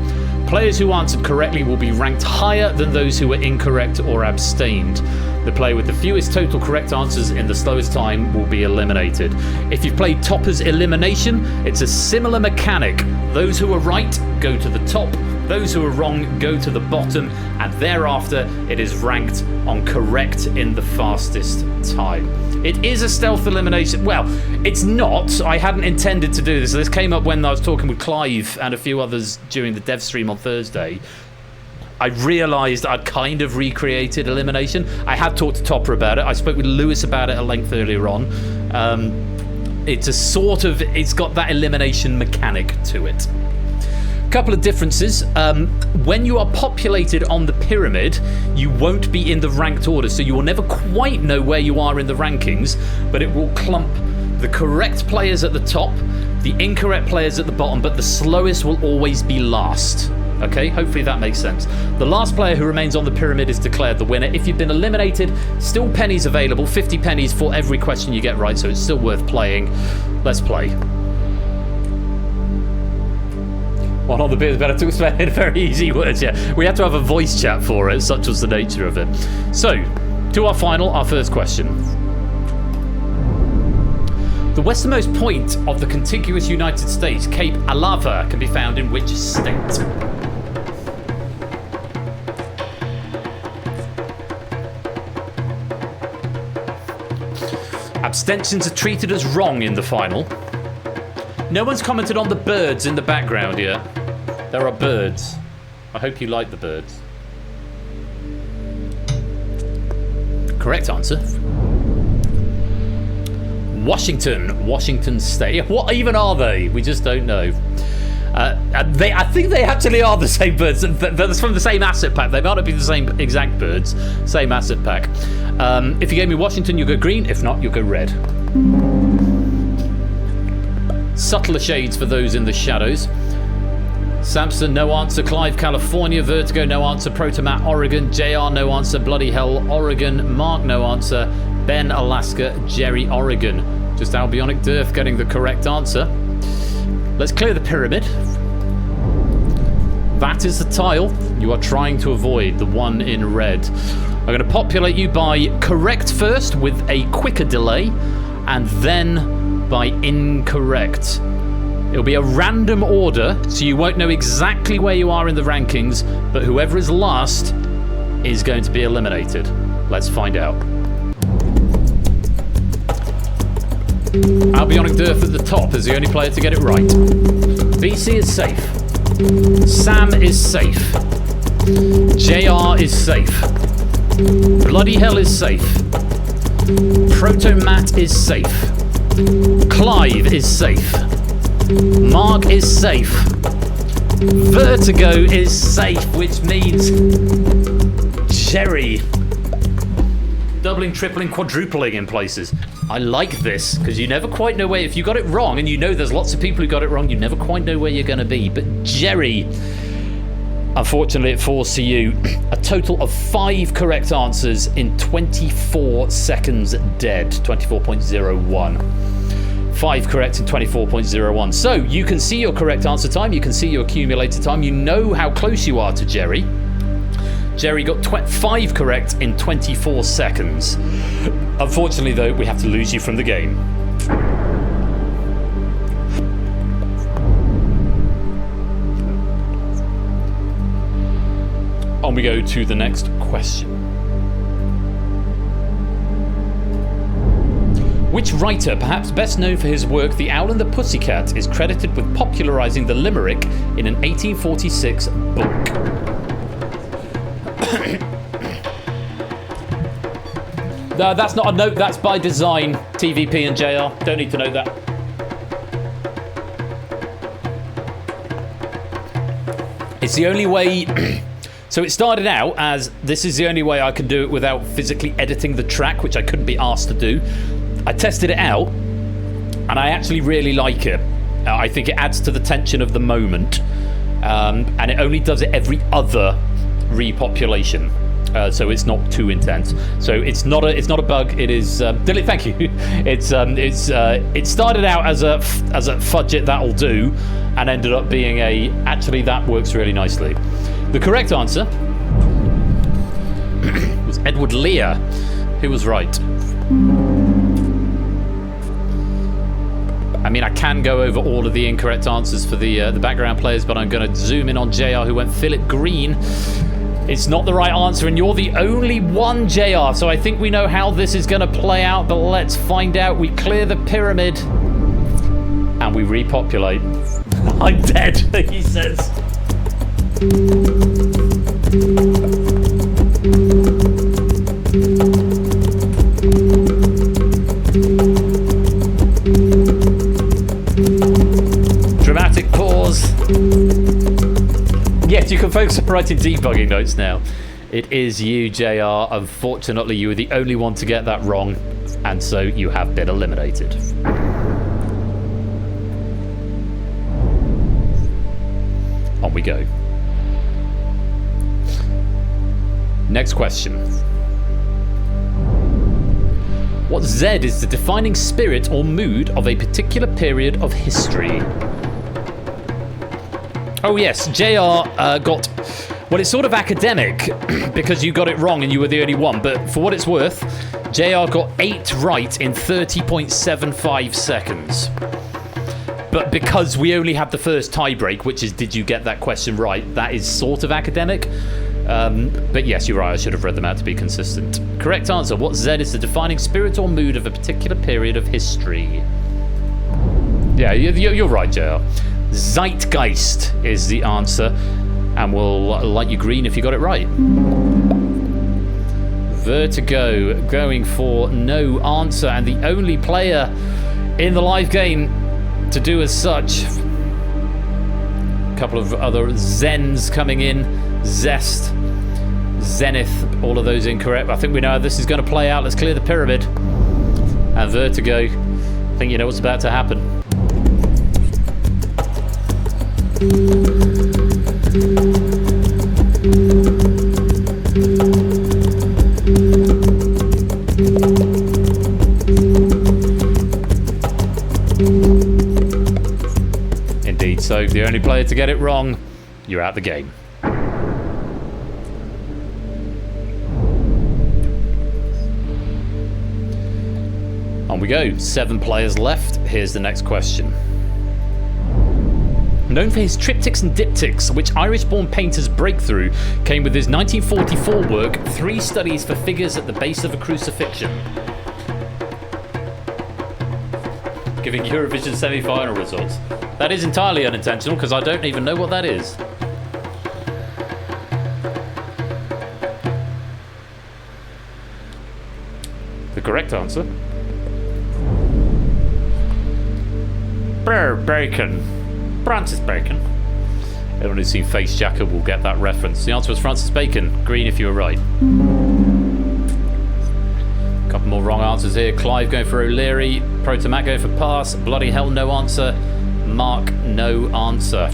Speaker 1: players who answered correctly will be ranked higher than those who were incorrect or abstained. The player with the fewest total correct answers in the slowest time will be eliminated. If you've played Topper's Elimination, it's a similar mechanic. Those who are right go to the top, those who are wrong go to the bottom, and thereafter it is ranked on correct in the fastest time. It is a stealth elimination. Well, it's not. I hadn't intended to do this. This came up when I was talking with Clive and a few others during the dev stream on Thursday. I realised I'd kind of recreated elimination. I had talked to Topper about it. I spoke with Lewis about it at length earlier on. It's a sort of, it's got that elimination mechanic to it. Couple of differences. When you are populated on the pyramid, you won't be in the ranked order, so you will never quite know where you are in the rankings, but it will clump the correct players at the top The incorrect player's at the bottom, but the slowest will always be last. Okay, hopefully that makes sense. The last player who remains on the pyramid is declared the winner. If you've been eliminated, still pennies available. 50 pennies for every question you get right, so it's still worth playing. Let's play. One on the beer is better to explain in very easy words, yeah. We had to have a voice chat for it, such was the nature of it. So, to our first question. The westernmost point of the contiguous United States, Cape Alava, can be found in which state? Abstentions are treated as wrong in the final. No one's commented on the birds in the background yet. There are birds. I hope you like the birds. Correct answer. Washington State. What even are they? We just don't know. I think they actually are the same birds. They're from the same asset pack. They might not be the same exact birds. Same asset pack. If you gave me Washington, you'll go green. If not, you'll go red. Subtler shades for those in the shadows. Samson, no answer. Clive, California. Vertigo, no answer. Protomat, Oregon. JR, no answer. Bloody hell, Oregon. Mark, no answer. Ben, Alaska. Jerry, Oregon. Just Albionic Dearth getting the correct answer. Let's clear the pyramid. That is the tile you are trying to avoid, the one in red. I'm going to populate you by correct first with a quicker delay, and then by incorrect. It'll be a random order, so you won't know exactly where you are in the rankings, but whoever is last is going to be eliminated. Let's find out. Albionic Dearth at the top is the only player to get it right. BC is safe. Sam is safe. JR is safe. Bloody hell is safe. Protomat is safe. Clive is safe. Mark is safe. Vertigo is safe, which means Jerry doubling, tripling, quadrupling in places. I like this, because you never quite know where, if you got it wrong, and you know there's lots of people who got it wrong, you never quite know where you're going to be. But Jerry, unfortunately it falls to you. A total of 5 correct answers in 24 seconds dead. 24.01. 5 correct in 24.01. So you can see your correct answer time, you can see your accumulated time, you know how close you are to Jerry. Jerry got 5 correct in 24 seconds. Unfortunately, though, we have to lose you from the game. On we go to the next question. Which writer, perhaps best known for his work The Owl and the Pussycat, is credited with popularising the limerick in an 1846 book? No, that's not a note, that's by design. TVP and JR, don't need to know that. It's the only way. So it started out as, this is the only way I can do it without physically editing the track, which I couldn't be asked to do. I tested it out, and I actually really like it. I think it adds to the tension of the moment, and it only does it every other repopulation. So it's not too intense. So it's not a bug. It is Dilly, thank you. It started out as a fudge it, that'll do, and ended up being actually that works really nicely. The correct answer was Edward Lear, who was right. I mean, I can go over all of the incorrect answers for the background players, but I'm going to zoom in on JR, who went Philip Green. It's not the right answer, and you're the only one, JR, so I think we know how this is going to play out, but let's find out. We clear the pyramid, and we repopulate. I'm dead, he says. Dramatic pause. Yes, you can focus on writing debugging notes now. It is you, JR. Unfortunately, you were the only one to get that wrong, and so you have been eliminated. On we go. Next question. What Z is the defining spirit or mood of a particular period of history? Oh yes, JR got... Well, it's sort of academic because you got it wrong and you were the only one. But for what it's worth, JR got 8 right in 30.75 seconds. But because we only had the first tiebreak, which is did you get that question right, that is sort of academic. But yes, you're right, I should have read them out to be consistent. Correct answer. What Z is the defining spirit or mood of a particular period of history? Yeah, you're right, JR. Zeitgeist is the answer. And we'll light you green if you got it right. Vertigo going for no answer, and the only player in the live game to do as such. A couple of other Zens coming in. Zest, Zenith, all of those incorrect. I think we know how this is going to play out. Let's clear the pyramid. And Vertigo, I think you know what's about to happen. Indeed, so the only player to get it wrong, you're out the game. On we go. 7 players left. Here's the next question. Known for his triptychs and diptychs, which Irish-born painter's breakthrough came with his 1944 work, 3 Studies for Figures at the Base of a Crucifixion. Giving Eurovision semi-final results. That is entirely unintentional because I don't even know what that is. The correct answer. Bacon. Francis Bacon. Everyone who's seen Face Jacker will get that reference. The answer was Francis Bacon. Green if you were right. A couple more wrong answers here. Clive going for O'Leary. Protomac going for pass. Bloody hell, no answer. Mark, no answer.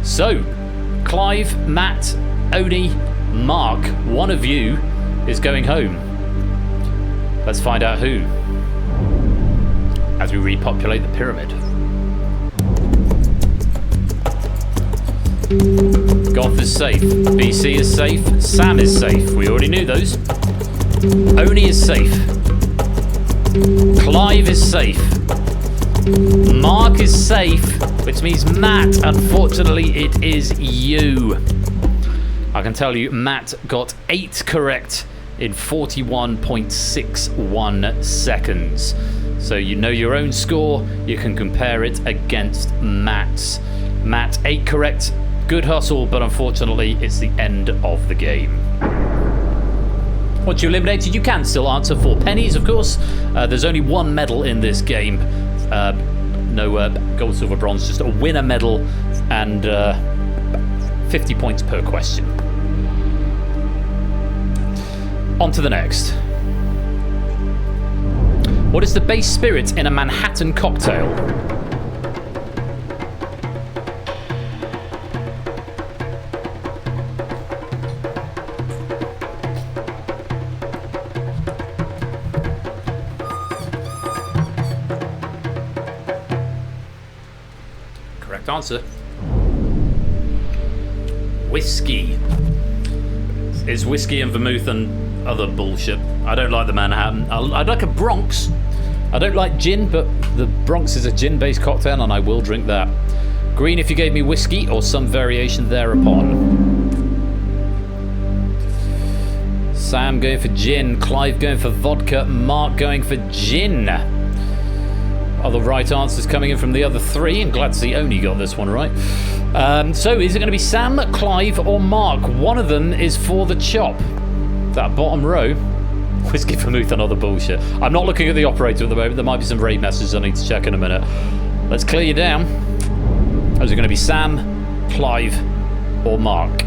Speaker 1: So, Clive, Matt, Oni, Mark, one of you is going home. Let's find out who as we repopulate the pyramid. Goth is safe. BC is safe. Sam is safe. We already knew those. Oni is safe. Clive is safe. Mark is safe, which means Matt, unfortunately, it is you. I can tell you, Matt got 8 correct in 41.61 seconds. So you know your own score, you can compare it against Matt's. Matt, 8 correct, good hustle, but unfortunately it's the end of the game. Once you're eliminated, you can still answer for pennies, of course. There's only 1 medal in this game. No gold, silver, bronze, just a winner medal and 50 points per question. On to the next. What is the base spirit in a Manhattan cocktail? Correct answer. Whiskey. It's whiskey and vermouth and other bullshit. I don't like the Manhattan. I like a Bronx. I don't like gin, but the Bronx is a gin-based cocktail and I will drink that. Green if you gave me whiskey or some variation thereupon. Sam going for gin, Clive going for vodka, Mark going for gin. Other right answers coming in from the other 3, and glad to see Oni got this one right. So is it going to be Sam, Clive or Mark? One of them is for the chop. That bottom row. Whiskey, vermouth and other bullshit. I'm not looking at the operator at the moment. There might be some raid messages I need to check in a minute. Let's clear you down. Is it going to be Sam, Clive or Mark?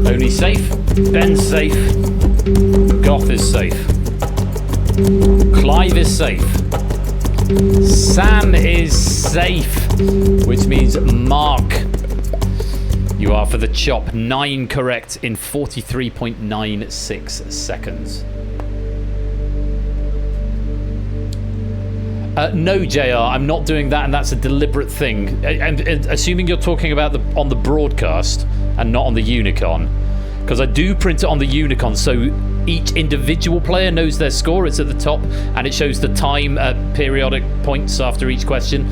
Speaker 1: Oni safe. Ben's safe. Goth is safe. Clive is safe. Sam is safe, which means Mark, you are for the chop. 9 correct in 43.96 seconds. No, JR, I'm not doing that, and that's a deliberate thing. And assuming you're talking about on the broadcast and not on the Unicon, because I do print it on the Unicon, so each individual player knows their score. It's at the top, and it shows the time at periodic points after each question.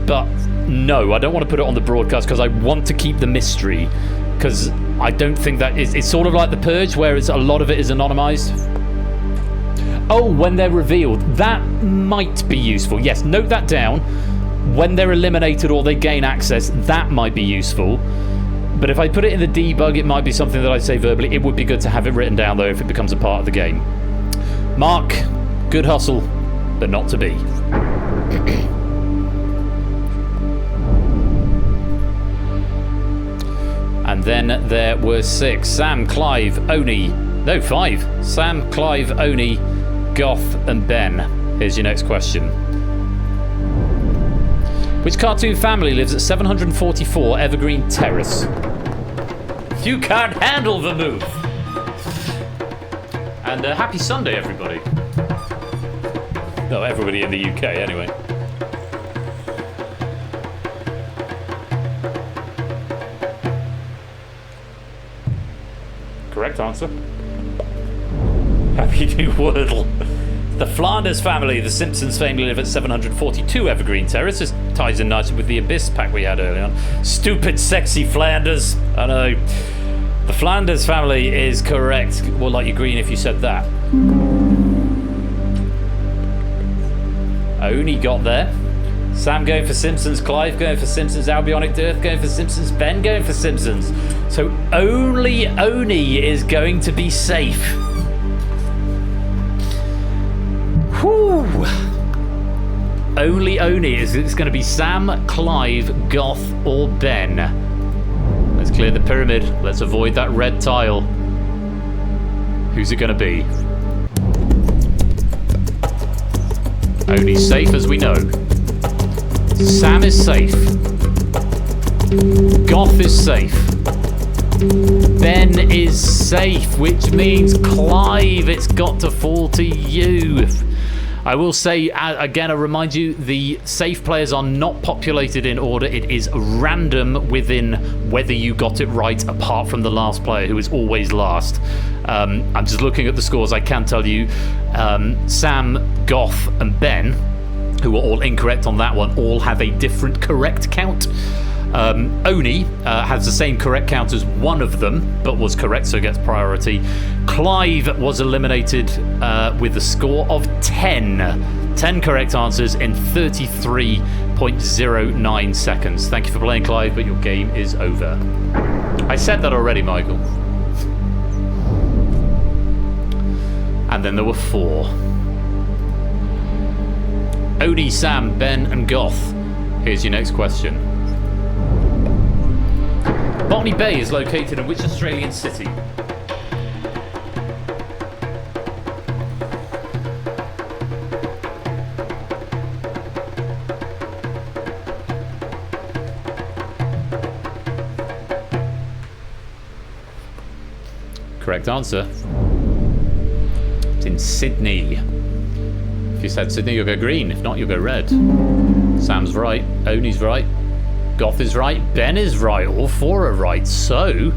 Speaker 1: But no, I don't want to put it on the broadcast because I want to keep the mystery. Because I don't think that it's sort of like the Purge, where a lot of it is anonymized. Oh, when they're revealed. That might be useful. Yes, note that down. When they're eliminated or they gain access, that might be useful. But if I put it in the debug, it might be something that I say verbally. It would be good to have it written down, though, if it becomes a part of the game. Mark, good hustle, but not to be. And then there were 6. Sam, Clive, Oni. No, 5. Sam, Clive, Oni, Goth, and Ben. Here's your next question. Which cartoon family lives at 744 Evergreen Terrace? You can't handle the move. And happy Sunday, everybody. No, everybody in the UK, anyway. Correct answer. Happy New Wordle. The Flanders family, the Simpsons family, live at 742 Evergreen Terrace. This ties in nicely with the Abyss pack we had earlier on. Stupid, sexy Flanders. I know. The Flanders family is correct. We'll light you green if you said that. Oni got there. Sam going for Simpsons. Clive going for Simpsons. Albionic Earth going for Simpsons. Ben going for Simpsons. So only Oni is going to be safe. Whew. Only Oni is it's going to be Sam, Clive, Goth, or Ben. Let's clear the pyramid. Let's avoid that red tile. Who's it going to be? Oni's safe, as we know. Sam is safe. Goth is safe. Ben is safe, which means Clive, it's got to fall to you. I will say, again, I remind you, the safe players are not populated in order. It is random within whether you got it right, apart from the last player, who is always last. I'm just looking at the scores. I can tell you, Sam, Goth, and Ben, who are all incorrect on that one, all have a different correct count. Oni has the same correct count as one of them, but was correct, so gets priority. Clive was eliminated with a score of 10. 10 correct answers in 33.09 seconds. Thank you for playing, Clive, but your game is over. I said that already, Michael. And then there were 4. Oni, Sam, Ben, and Goth. Here's your next question. Botany Bay is located in which Australian city? Correct answer. It's in Sydney. If you said Sydney, you'll go green. If not, you'll go red. Sam's right. Oni's right. Goth is right. Ben is right. All 4 are right. So,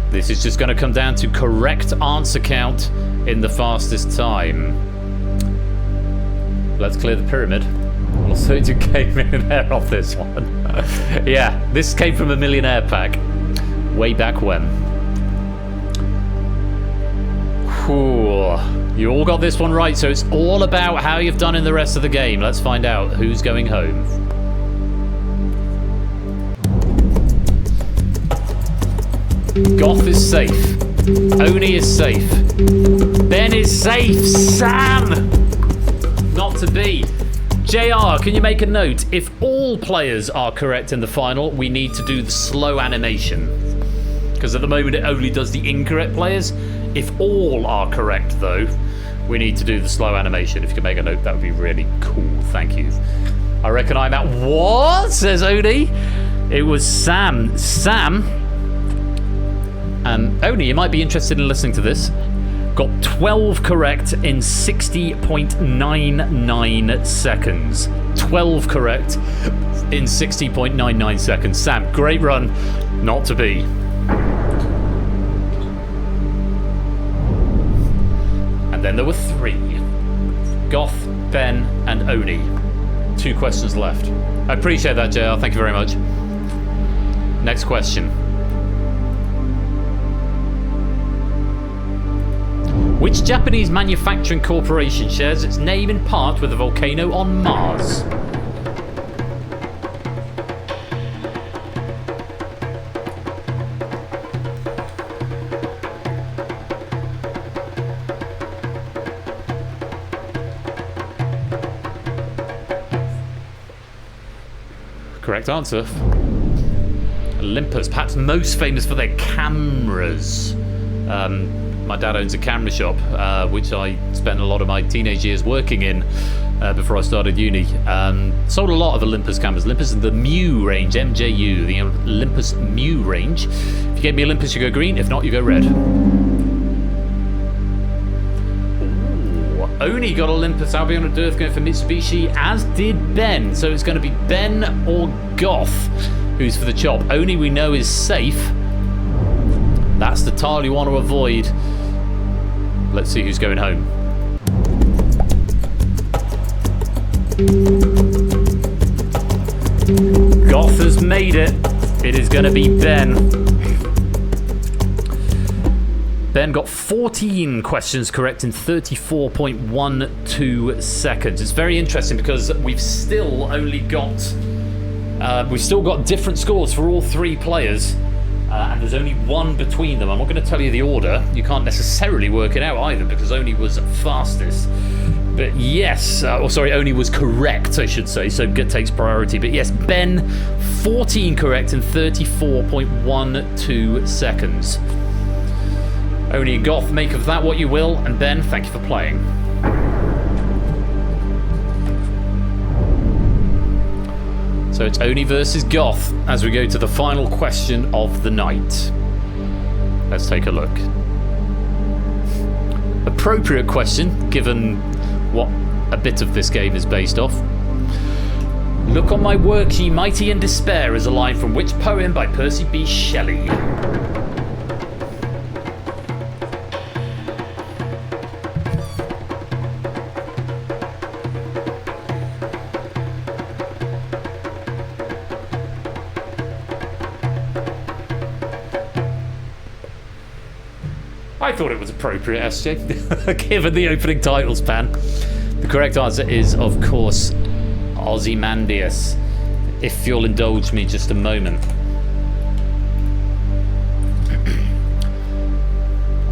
Speaker 1: this is just going to come down to correct answer count in the fastest time. Let's clear the pyramid. Also, to gain millionaire off this one. Yeah, this came from a millionaire pack. Way back when. Whew. You all got this one right, so it's all about how you've done in the rest of the game. Let's find out who's going home. Goth is safe. Oni is safe. Ben is safe. Sam! Not to be. JR, can you make a note? If all players are correct in the final, we need to do the slow animation. Because at the moment it only does the incorrect players. If all are correct, though, we need to do the slow animation. If you can make a note, that would be really cool. Thank you. I reckon I'm at what? Says Oni. It was Sam. Sam. Oni, you might be interested in listening to this. Got 12 correct in 60.99 seconds. 12 correct in 60.99 seconds. Sam, great run. Not to be. And then there were 3. Goth, Ben, and Oni. 2 questions left. I appreciate that, JR. Thank you very much. Next question. Which Japanese manufacturing corporation shares its name in part with a volcano on Mars? Correct answer. Olympus, perhaps most famous for their cameras. My dad owns a camera shop, which I spent a lot of my teenage years working in before I started uni. Sold a lot of Olympus cameras. Olympus is the Mu range, MJU, the Olympus Mu range. If you gave me Olympus, you go green. If not, you go red. Ooh, Oni got Olympus, Albion and Earth going for Mitsubishi, as did Ben. So it's going to be Ben or Goth who's for the chop. Oni we know is safe. That's the tile you want to avoid. Let's see who's going home. Goth has made it. It is going to be Ben. Ben got 14 questions correct in 34.12 seconds. It's very interesting because we've still got different scores for all 3 players. And there's only one between them. I'm not going to tell you the order. You can't necessarily work it out either because Oni was fastest. But yes, Oni was correct, I should say, so takes priority. But yes, Ben, 14 correct in 34.12 seconds. Oni and Goth, make of that what you will. And Ben, thank you for playing. So it's Oni versus Goth as we go to the final question of the night. Let's take a look. Appropriate question, given what a bit of this game is based off. Look on my works, ye mighty in despair, is a line from which poem by Percy B. Shelley? I thought it was appropriate, SJ, given the opening title span. The correct answer is, of course, Ozymandias. If you'll indulge me just a moment.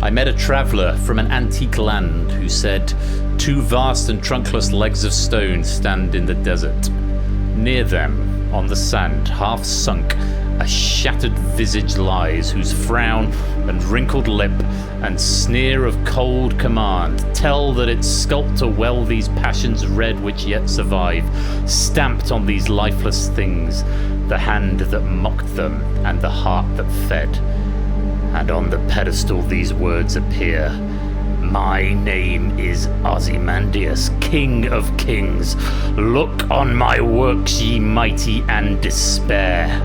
Speaker 1: I met a traveller from an antique land who said, 2 vast and trunkless legs of stone stand in the desert. Near them, on the sand, half sunk, a shattered visage lies, whose frown and wrinkled lip and sneer of cold command tell that its sculptor well these passions read which yet survive, stamped on these lifeless things the hand that mocked them and the heart that fed. And on the pedestal these words appear: my name is Ozymandias, King of Kings. Look on my works, ye mighty, and despair.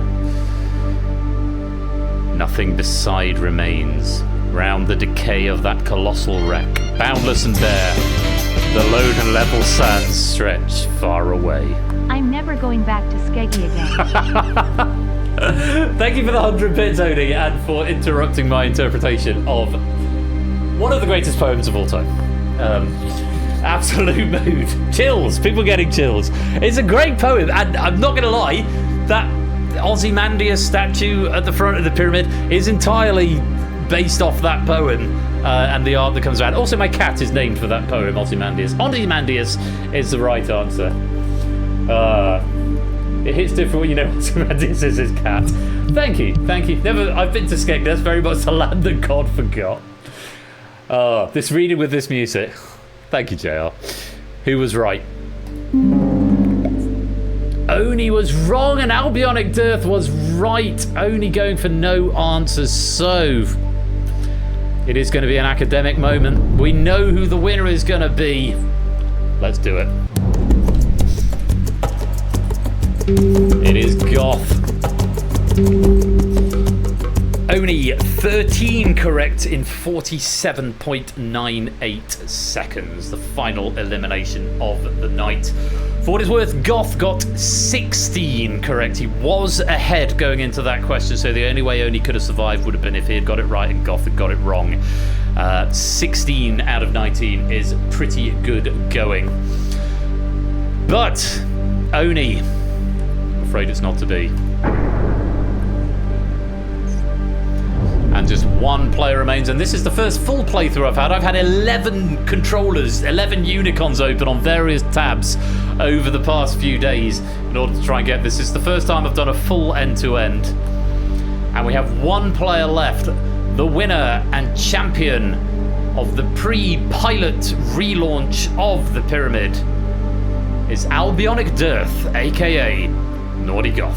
Speaker 1: Nothing beside remains. Round the decay of that colossal wreck, boundless and bare, the lone and level sands stretch far away.
Speaker 2: I'm never going back to Skeggy again.
Speaker 1: Thank you for the 100 bits, Oni, and for interrupting my interpretation of one of the greatest poems of all time. Absolute mood. Chills. People getting chills. It's a great poem, and I'm not going to lie, that Ozymandias statue at the front of the pyramid is entirely based off that poem and the art that comes around. Also, my cat is named for that poem, Ozymandias. Ozymandias is the right answer. It hits different when you know Ozymandias is his cat. Thank you. I've been to Skegness, very much the land that God forgot. This reading with this music. Thank you, JR. Who was right? Oni was wrong and Albionic Dearth was right. Oni going for no answers. So it is going to be an academic moment. We know who the winner is going to be. Let's do it. It is Goth. Only 13 correct in 47.98 seconds. The final elimination of the night. For what it's worth, Goth got 16 correct. He was ahead going into that question, so the only way Oni could have survived would have been if he had got it right and Goth had got it wrong. 16 out of 19 is pretty good going. But Oni, I'm afraid it's not to be. And just one player remains, and this is the first full playthrough I've had. I've had 11 controllers, 11 Unicons open on various tabs over the past few days in order to try and get this. This is the first time I've done a full end-to-end. And we have one player left. The winner and champion of the pre-pilot relaunch of the Pyramid is Albionic Dearth, aka Naughty Goth.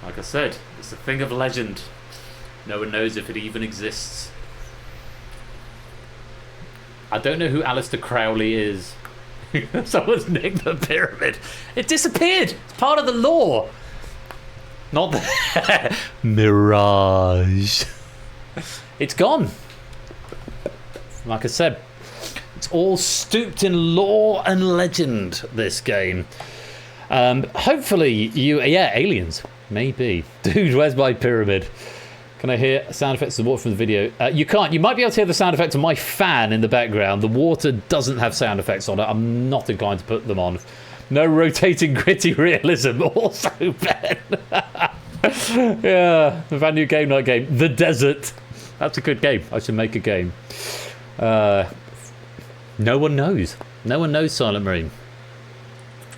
Speaker 1: Like I said, it's a thing of legend. No one knows if it even exists. I don't know who Alistair Crowley is. Someone's nicked the pyramid. It disappeared. It's part of the lore. Not the Mirage. It's gone. Like I said, it's all stooped in lore and legend, this game. Hopefully you... Yeah, aliens. Maybe. Dude, where's my pyramid? Can I hear sound effects of the water from the video? You can't. You might be able to hear the sound effects of my fan in the background. The water doesn't have sound effects on it. I'm not inclined to put them on. No rotating gritty realism. Also bad. Yeah, the brand new game night game. The Desert. That's a good game. I should make a game. No one knows. No one knows Silent Marine.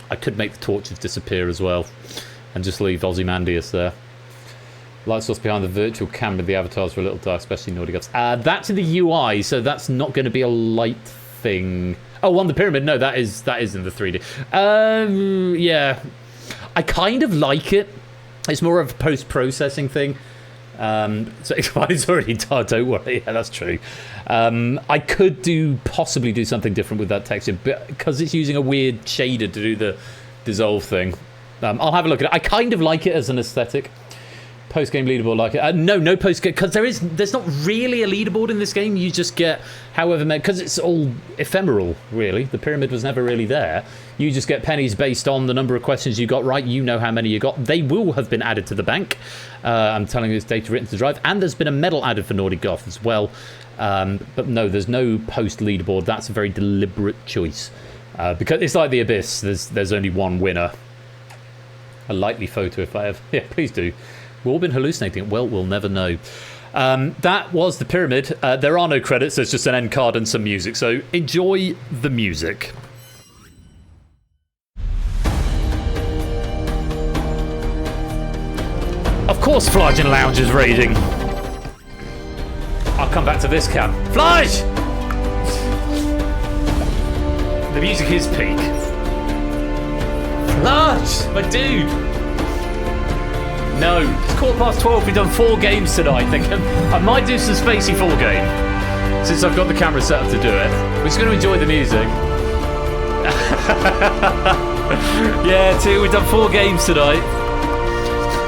Speaker 1: I could make the torches disappear as well. And just leave Ozymandias there. Light source behind the virtual camera, the avatars were a little dark, especially Naughty Goths. That's in the UI, so that's not going to be a light thing. Oh, on the pyramid, no, that is in the 3D. Yeah, I kind of like it. It's more of a post-processing thing. So it's already done, don't worry. Yeah, that's true. I could possibly do something different with that texture, but because it's using a weird shader to do the dissolve thing. I'll have a look at it. I kind of like it as an aesthetic. Post-game leaderboard like it. No post-game, because there's not really a leaderboard in this game. You just get however many, because it's all ephemeral, really. The pyramid was never really there. You just get pennies based on the number of questions you got right. You know how many you got. They will have been added to the bank. I'm telling you, it's data written to the drive. And there's been a medal added for Naughty Goth as well. But no, there's no post-leaderboard. That's a very deliberate choice. Because it's like the Abyss. There's only one winner. A likely photo if I have. Yeah, please do. We've all been hallucinating. Well, we'll never know. That was the pyramid. There are no credits. There's just an end card and some music. So enjoy the music. Of course, Flagen Lounge is raiding. I'll come back to this cam. Flage! The music is peak. Flage, my dude. No, it's 12:15. We've done 4 games tonight. I might do some spacey 4 game since I've got the camera set up to do it. We're just going to enjoy the music. Yeah, we've done 4 games tonight.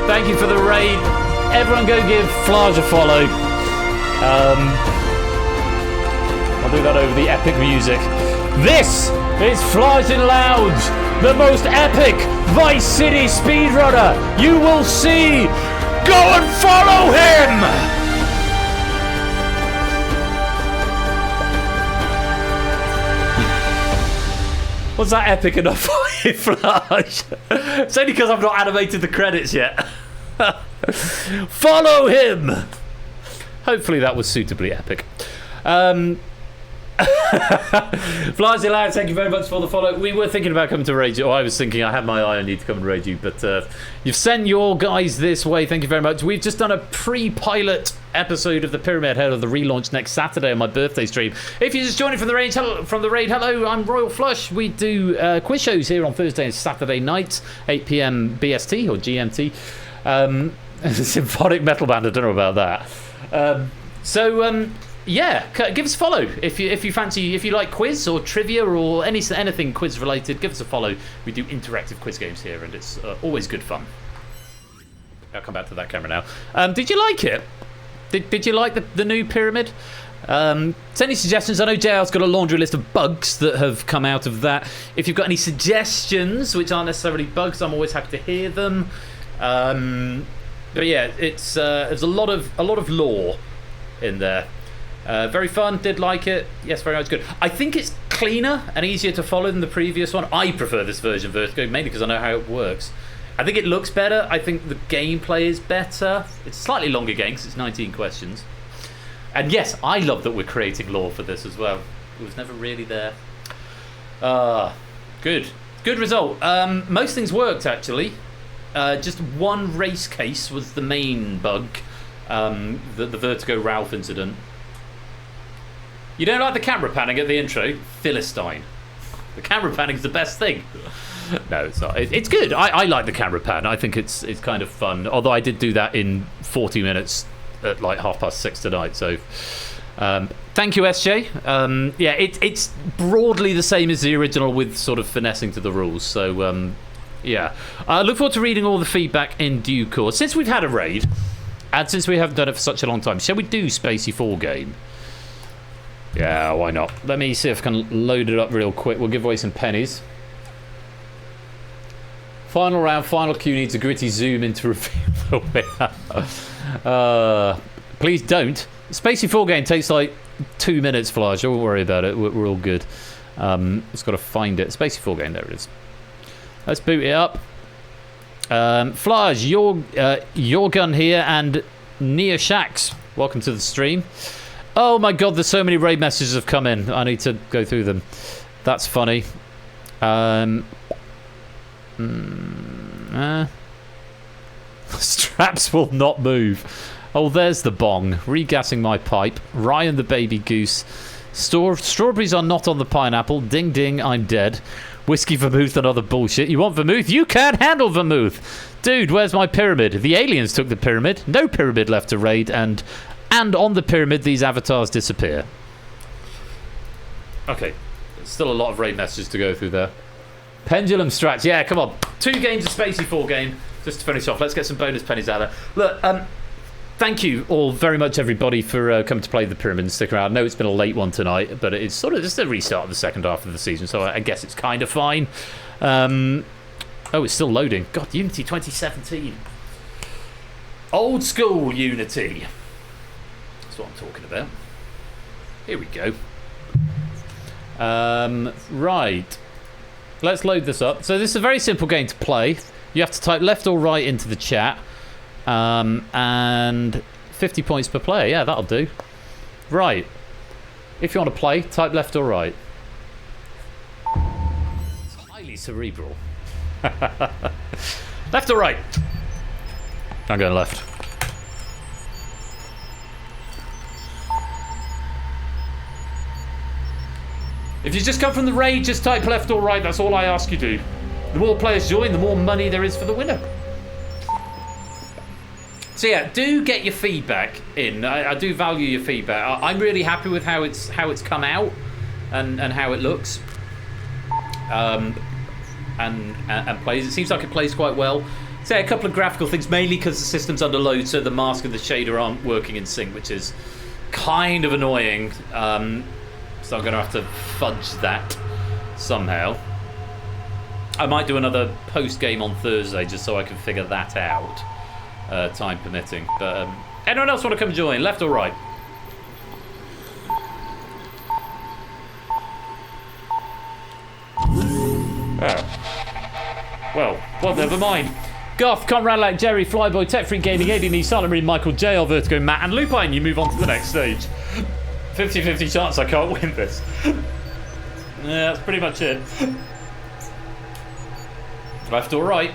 Speaker 1: Thank you for the raid. Everyone go give Flage a follow. I'll do that over the epic music. This is Flagen Lounge, the most epic Vice City speedrunner you will see. Go and follow him! Was that epic enough for you, Flash? It's only because I've not animated the credits yet. Follow him! Hopefully that was suitably epic. Flies allowed, thank you very much for the follow. We were thinking about coming to raid you, or I was thinking I had my eye on you to come and raid you, but you've sent your guys this way, thank you very much. We've just done a pre-pilot episode of the Pyramid ahead of the relaunch next Saturday on my birthday stream. If you're just joining from the raid, hello, I'm Royal Flush. We do quiz shows here on Thursday and Saturday nights, 8 p.m. BST or GMT. Symphonic metal band, I don't know about that. Yeah, give us a follow if you fancy, if you like quiz or trivia or anything quiz related. Give us a follow. We do interactive quiz games here, and it's always good fun. I'll come back to that camera now. Did you like it? Did you like the new Pyramid? Send any suggestions. I know JL's got a laundry list of bugs that have come out of that. If you've got any suggestions which aren't necessarily bugs, I'm always happy to hear them. But yeah, it's there's a lot of lore in there. Very fun, did like it. Yes, very much good. I think it's cleaner and easier to follow than the previous one. I prefer this version of Vertigo, mainly because I know how it works. I think it looks better. I think the gameplay is better. It's a slightly longer game because it's 19 questions. And yes, I love that we're creating lore for this as well. It was never really there. Good result. Most things worked, actually. Just one race case was the main bug. The Vertigo Ralph incident. You don't like the camera panning at the intro? Philistine. The camera panning is the best thing. No, it's not. It's good. I like the camera pan. I think it's kind of fun. Although I did do that in 40 minutes at like 6:30 tonight. So thank you, SJ. Yeah, it's broadly the same as the original with sort of finessing to the rules. So yeah. I look forward to reading all the feedback in due course. Since we've had a raid, and since we haven't done it for such a long time, shall we do Spacey 4 game? Yeah, why not? Let me see if I can load it up real quick. We'll give away some pennies. Final round, final queue needs a gritty zoom in to reveal the winner. Please don't. Spacey 4 game takes like 2 minutes, Flash. Don't worry about it. We're all good. Just got to find it. Spacey 4 game, there it is. Let's boot it up. Flash, your gun here, and Nia Shax. Welcome to the stream. Oh my god, there's so many raid messages have come in. I need to go through them. That's funny. Straps will not move. Oh, there's the bong. Regassing my pipe. Ryan the baby goose. Strawberries are not on the pineapple. Ding ding, I'm dead. Whiskey, vermouth, and other bullshit. You want vermouth? You can't handle vermouth. Dude, where's my pyramid? The aliens took the pyramid. No pyramid left to raid, and on the pyramid, these avatars disappear. Okay. There's still a lot of raid messages to go through there. Pendulum strats. Yeah, come on. 2 games of Spacey 4 game. Just to finish off. Let's get some bonus pennies out of there. Look, thank you all very much, everybody, for coming to play the pyramid and sticking around. I know it's been a late one tonight, but it's sort of just a restart of the second half of the season, so I guess it's kind of fine. Oh, it's still loading. God, Unity 2017. Old school Unity. That's what I'm talking about. Here we go. Right. Let's load this up. So this is a very simple game to play. You have to type left or right into the chat. And 50 points per player. Yeah, that'll do. Right. If you want to play, type left or right. It's highly cerebral. Left or right? I'm going left. If you just come from the raid, just type left or right. That's all I ask you to. The more players join, the more money there is for the winner. So yeah, do get your feedback in. I do value your feedback. I'm really happy with how it's come out and how it looks. And plays. It seems like it plays quite well. Say a couple of graphical things, mainly because the system's under load, so the mask and the shader aren't working in sync, which is kind of annoying. So I'm going to have to fudge that somehow. I might do another post-game on Thursday just so I can figure that out, time permitting. But anyone else want to come join, left or right? Oh. Well, never mind. Goth, Conrad like Jerry, Flyboy, Tech Freak Gaming, ADME, Silent Marine, Michael, JL, Vertigo, Matt, and Lupine. You move on to the next stage. 50-50 chance I can't win this. Yeah, that's pretty much it. Left or right?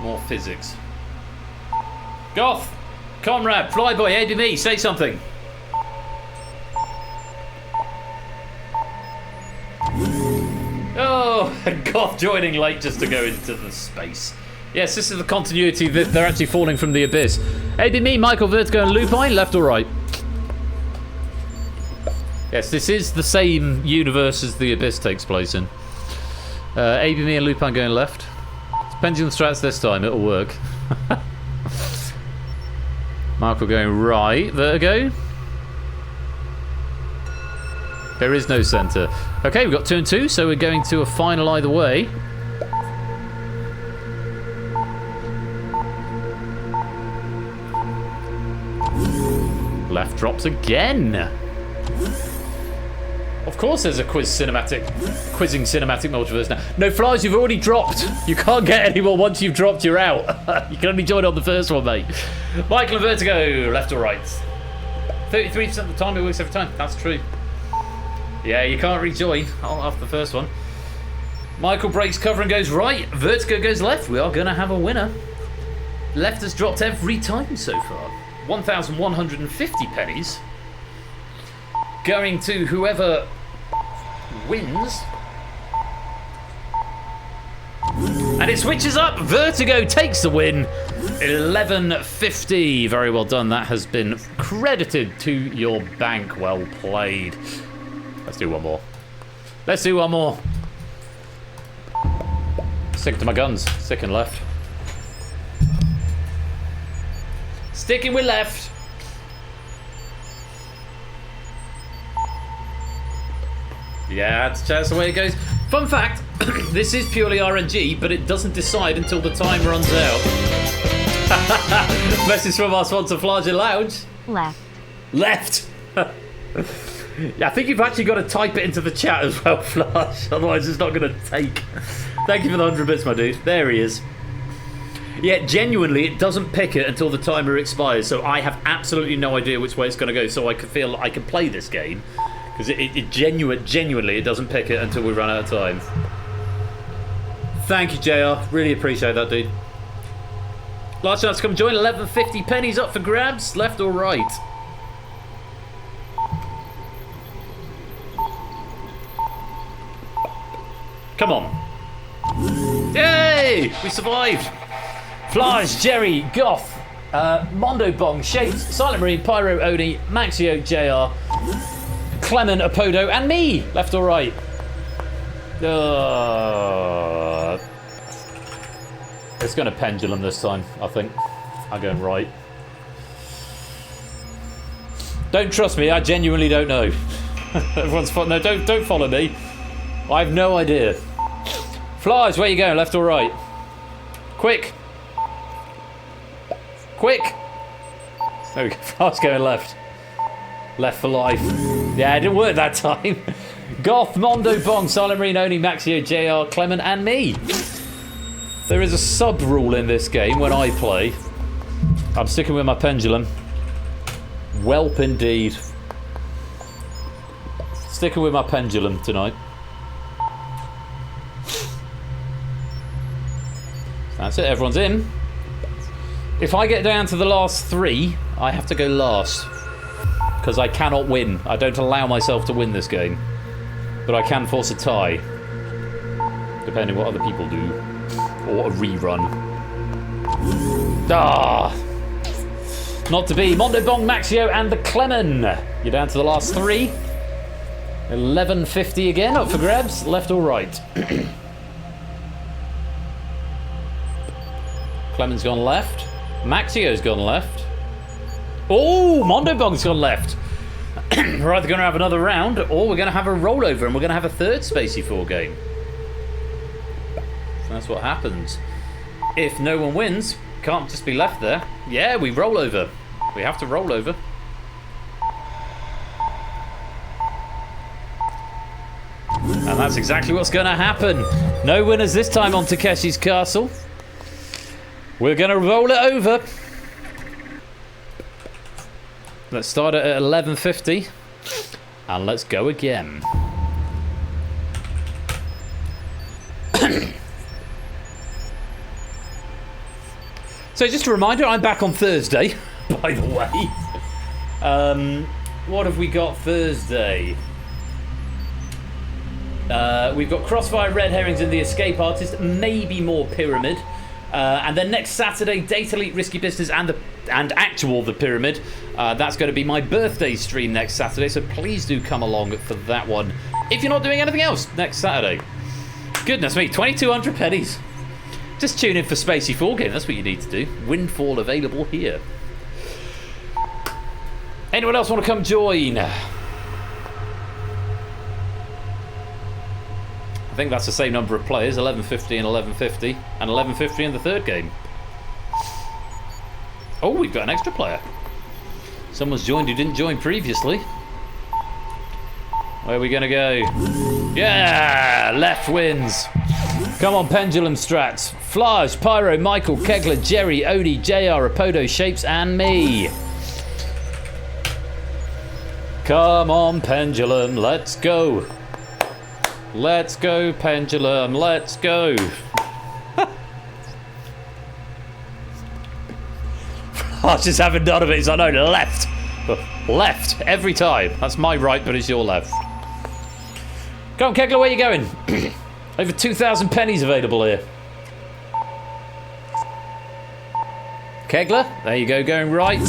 Speaker 1: More physics. Goth! Comrade, Flyboy, ABB, say something. Oh, Goth joining late just to go into the space. Yes, this is the continuity that they're actually falling from the abyss. ABB, Michael, Vertigo, and Lupine, left or right? Yes, this is the same universe as the abyss takes place in. ABB and Lupine going left. It's pendulum strats this time, it'll work. Michael going right. Vertigo. There is no centre. Okay, we've got 2 and 2, so we're going to a final either way. Left drops again. Of course there's a quizzing cinematic multiverse now. No, Flies, you've already dropped. You can't get any more once you've dropped, you're out. You can only join on the first one, mate. Michael and Vertigo, left or right? 33% of the time it works every time. That's true. Yeah, you can't rejoin after the first one. Michael breaks cover and goes right. Vertigo goes left. We are going to have a winner. Left has dropped every time so far. 1,150 pennies. Going to whoever wins. And it switches up. Vertigo takes the win. 11.50. Very well done. That has been credited to your bank. Well played. Let's do one more. Let's do one more. Stick to my guns. Sticking left. Sticking with left. Yeah, that's the way it goes. Fun fact, this is purely RNG, but it doesn't decide until the time runs out. Message from our sponsor, Flaja Lounge.
Speaker 2: Left.
Speaker 1: Left! Yeah, I think you've actually got to type it into the chat as well, Flash. Otherwise it's not going to take. Thank you for the 100 bits, my dude. There he is. Yeah, genuinely, it doesn't pick it until the timer expires, so I have absolutely no idea which way it's going to go, so I can feel I can play this game. Because genuinely, it doesn't pick it until we run out of time. Thank you, JR. Really appreciate that, dude. Last chance to come join. 11.50 pennies up for grabs. Left or right? Come on. Yay! We survived. Flies, Jerry, Goth, Mondo Bong, Shapes, Silent Marine, Pyro, Oni, Maxio, JR, Clement, Apodo, and me. Left or right? It's going to pendulum this time, I think. I'm going right. Don't trust me, I genuinely don't know. Everyone's no, don't follow me. I have no idea. Flies, where you going? Left or right? Quick. Quick. There we go. Flies going left. Left for life. Yeah, it didn't work that time. Goth, Mondo, Bong, Silent Marine, Oni, Maxio, JR, Clement, and me. There is a sub rule in this game when I play. I'm sticking with my pendulum. Welp indeed. Sticking with my pendulum tonight. That's it, everyone's in. If I get down to the last 3, I have to go last. Because I cannot win. I don't allow myself to win this game. But I can force a tie. Depending what other people do. Or a rerun. Ah! Not to be. Mondo Bong, Maxio, and the Clemen. You're down to the last 3. 11.50 again, up for grabs. Left or right? Clement's gone left. Maxio's gone left. Oh, Mondo Bong's gone left. We're either going to have another round or we're going to have a rollover and we're going to have a third Spacey 4 game. So that's what happens. If no one wins, can't just be left there. Yeah, we roll over. We have to roll over. And And that's exactly what's going to happen. No winners this time on Takeshi's Castle. We're going to roll it over. Let's start it at 11:50. And let's go again. So just a reminder, I'm back on Thursday, by the way. What have we got Thursday? We've got Crossfire, Red Herrings and the Escape Artist, maybe more Pyramid. And then next Saturday, Data Elite, Risky Business and Actual The Pyramid. That's going to be my birthday stream next Saturday, so please do come along for that one if you're not doing anything else next Saturday. Goodness me, 2,200 pennies. Just tune in for Spacey 4 Game, that's what you need to do. Windfall available here. Anyone else want to come join? I think that's the same number of players, 11:50 and 11:50, and 11:50 in the third game. Oh, we've got an extra player. Someone's joined who didn't join previously. Where are we going to go? Yeah! Left wins. Come on, Pendulum Strats. Flage, Pyro, Michael, Kegler, Jerry, Odie, JR, Apodo, Shapes, and me. Come on, Pendulum, let's go. Let's go, Pendulum, let's go. I just having none of it, so I know left. Left, every time. That's my right, but it's your left. Come on, Kegler, where are you going? Over 2,000 pennies available here. Kegler, there you go, going right.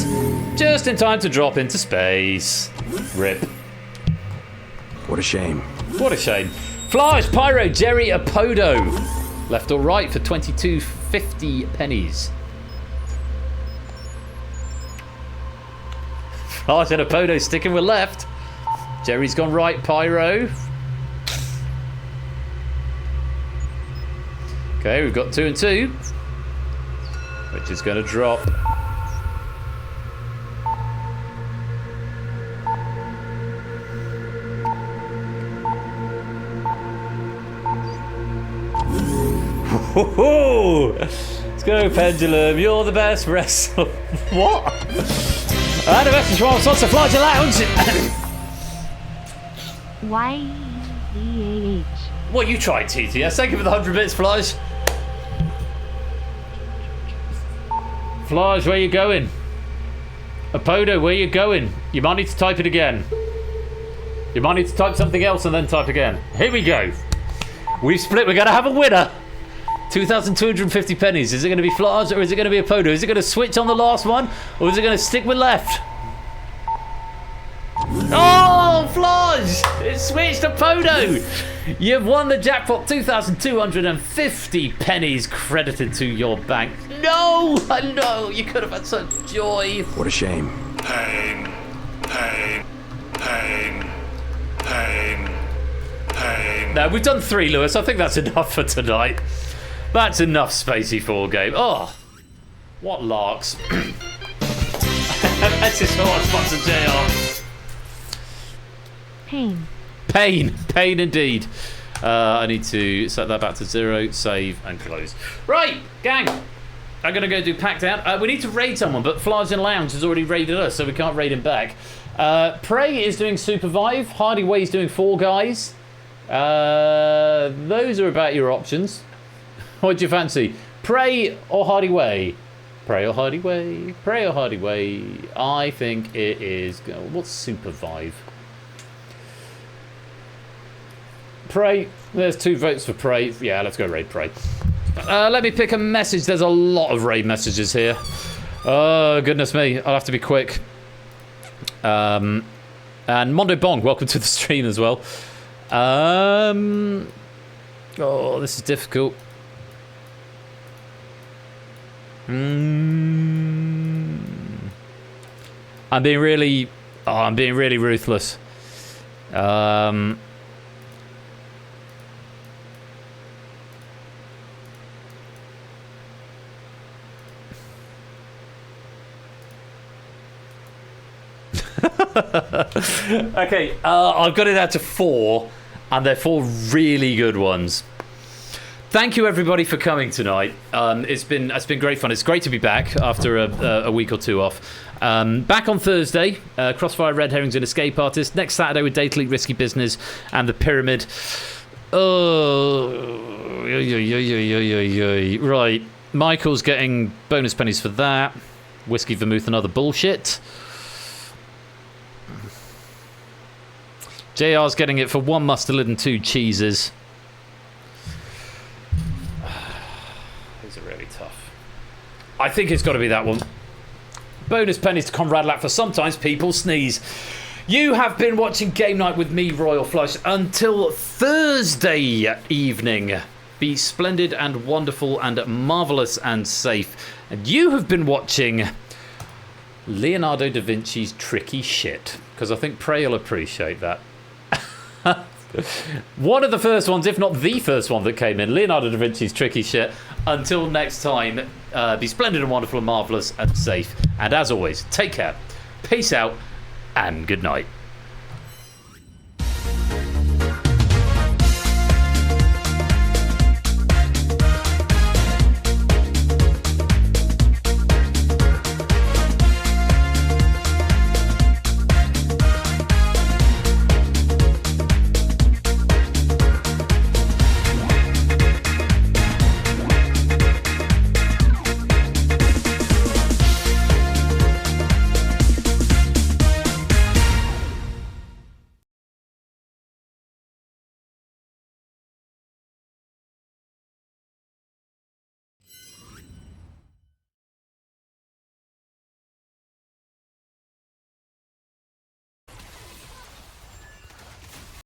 Speaker 1: Just in time to drop into space. Rip.
Speaker 3: What a shame.
Speaker 1: What a shame. Flash, Pyro, Jerry, Apodo. Left or right for 22.50 pennies. Flash and Apodo sticking with left. Jerry's gone right, Pyro. Okay, we've got 2 and 2. Which is going to drop. Let's go, Pendulum. You're the best wrestler. What? I had a message from Salsa Fly to Lounge.
Speaker 2: YEH.
Speaker 1: What you tried, TTS? Thank you for the 100 bits, Flies. Flies, where you going? Apodo, where you going? You might need to type it again. You might need to type something else and then type again. Here we go. We've split. We're going to have a winner. 2,250 pennies. Is it going to be Flash or is it going to be Apodo? Is it going to switch on the last one or is it going to stick with left? Oh, Flash! It switched to Apodo. You've won the jackpot. 2,250 pennies credited to your bank. No! I know! You could have had such joy.
Speaker 3: What a shame.
Speaker 4: Pain. Pain. Pain. Pain. Pain.
Speaker 1: No, we've done 3, Lewis. I think that's enough for tonight. That's enough Spacey 4 Game. Oh, what larks. That's just what sponsor JR.
Speaker 2: Pain.
Speaker 1: Pain. Pain indeed. I need to set that back to 0, save, and close. Right, gang. I'm going to go do Packed Out. We need to raid someone, but Flage and Lounge has already raided us, so we can't raid him back. Prey is doing Supervive. Hardy Way is doing Fall Guys. Those are about your options. What do you fancy? Prey or Hardy Way? Prey or Hardy Way? Prey or Hardy Way? I think it is... What's Supervive? Prey. There's 2 votes for Prey. Yeah, let's go raid Prey. Let me pick a message. There's a lot of raid messages here. Oh, goodness me. I'll have to be quick. And Mondo Bong, welcome to the stream as well. Oh, this is difficult. I'm being really ruthless. Okay, I've got it out to 4. And they're 4 really good ones. Thank you everybody for coming tonight. It's been great fun. It's great to be back after a week or 2 off. Back on Thursday, Crossfire, Red Herrings and Escape Artist. Next Saturday with Data Leak, Risky Business and The Pyramid. Oh, right. Michael's getting bonus pennies for that. Whiskey, Vermouth and other bullshit. JR's getting it for 1 mustard and 2 cheeses. These are really tough. I think it's got to be that one. Bonus pennies to Conrad Lack for Sometimes People Sneeze. You have been watching Game Night with me, Royal Flush, until Thursday evening. Be splendid and wonderful and marvellous and safe. And you have been watching Leonardo da Vinci's tricky shit. Because I think Prey will appreciate that. One of the first ones, if not the first one that came in, Leonardo da Vinci's tricky shit. Until next time, be splendid and wonderful and marvellous and safe. And as always, take care, peace out, and good night.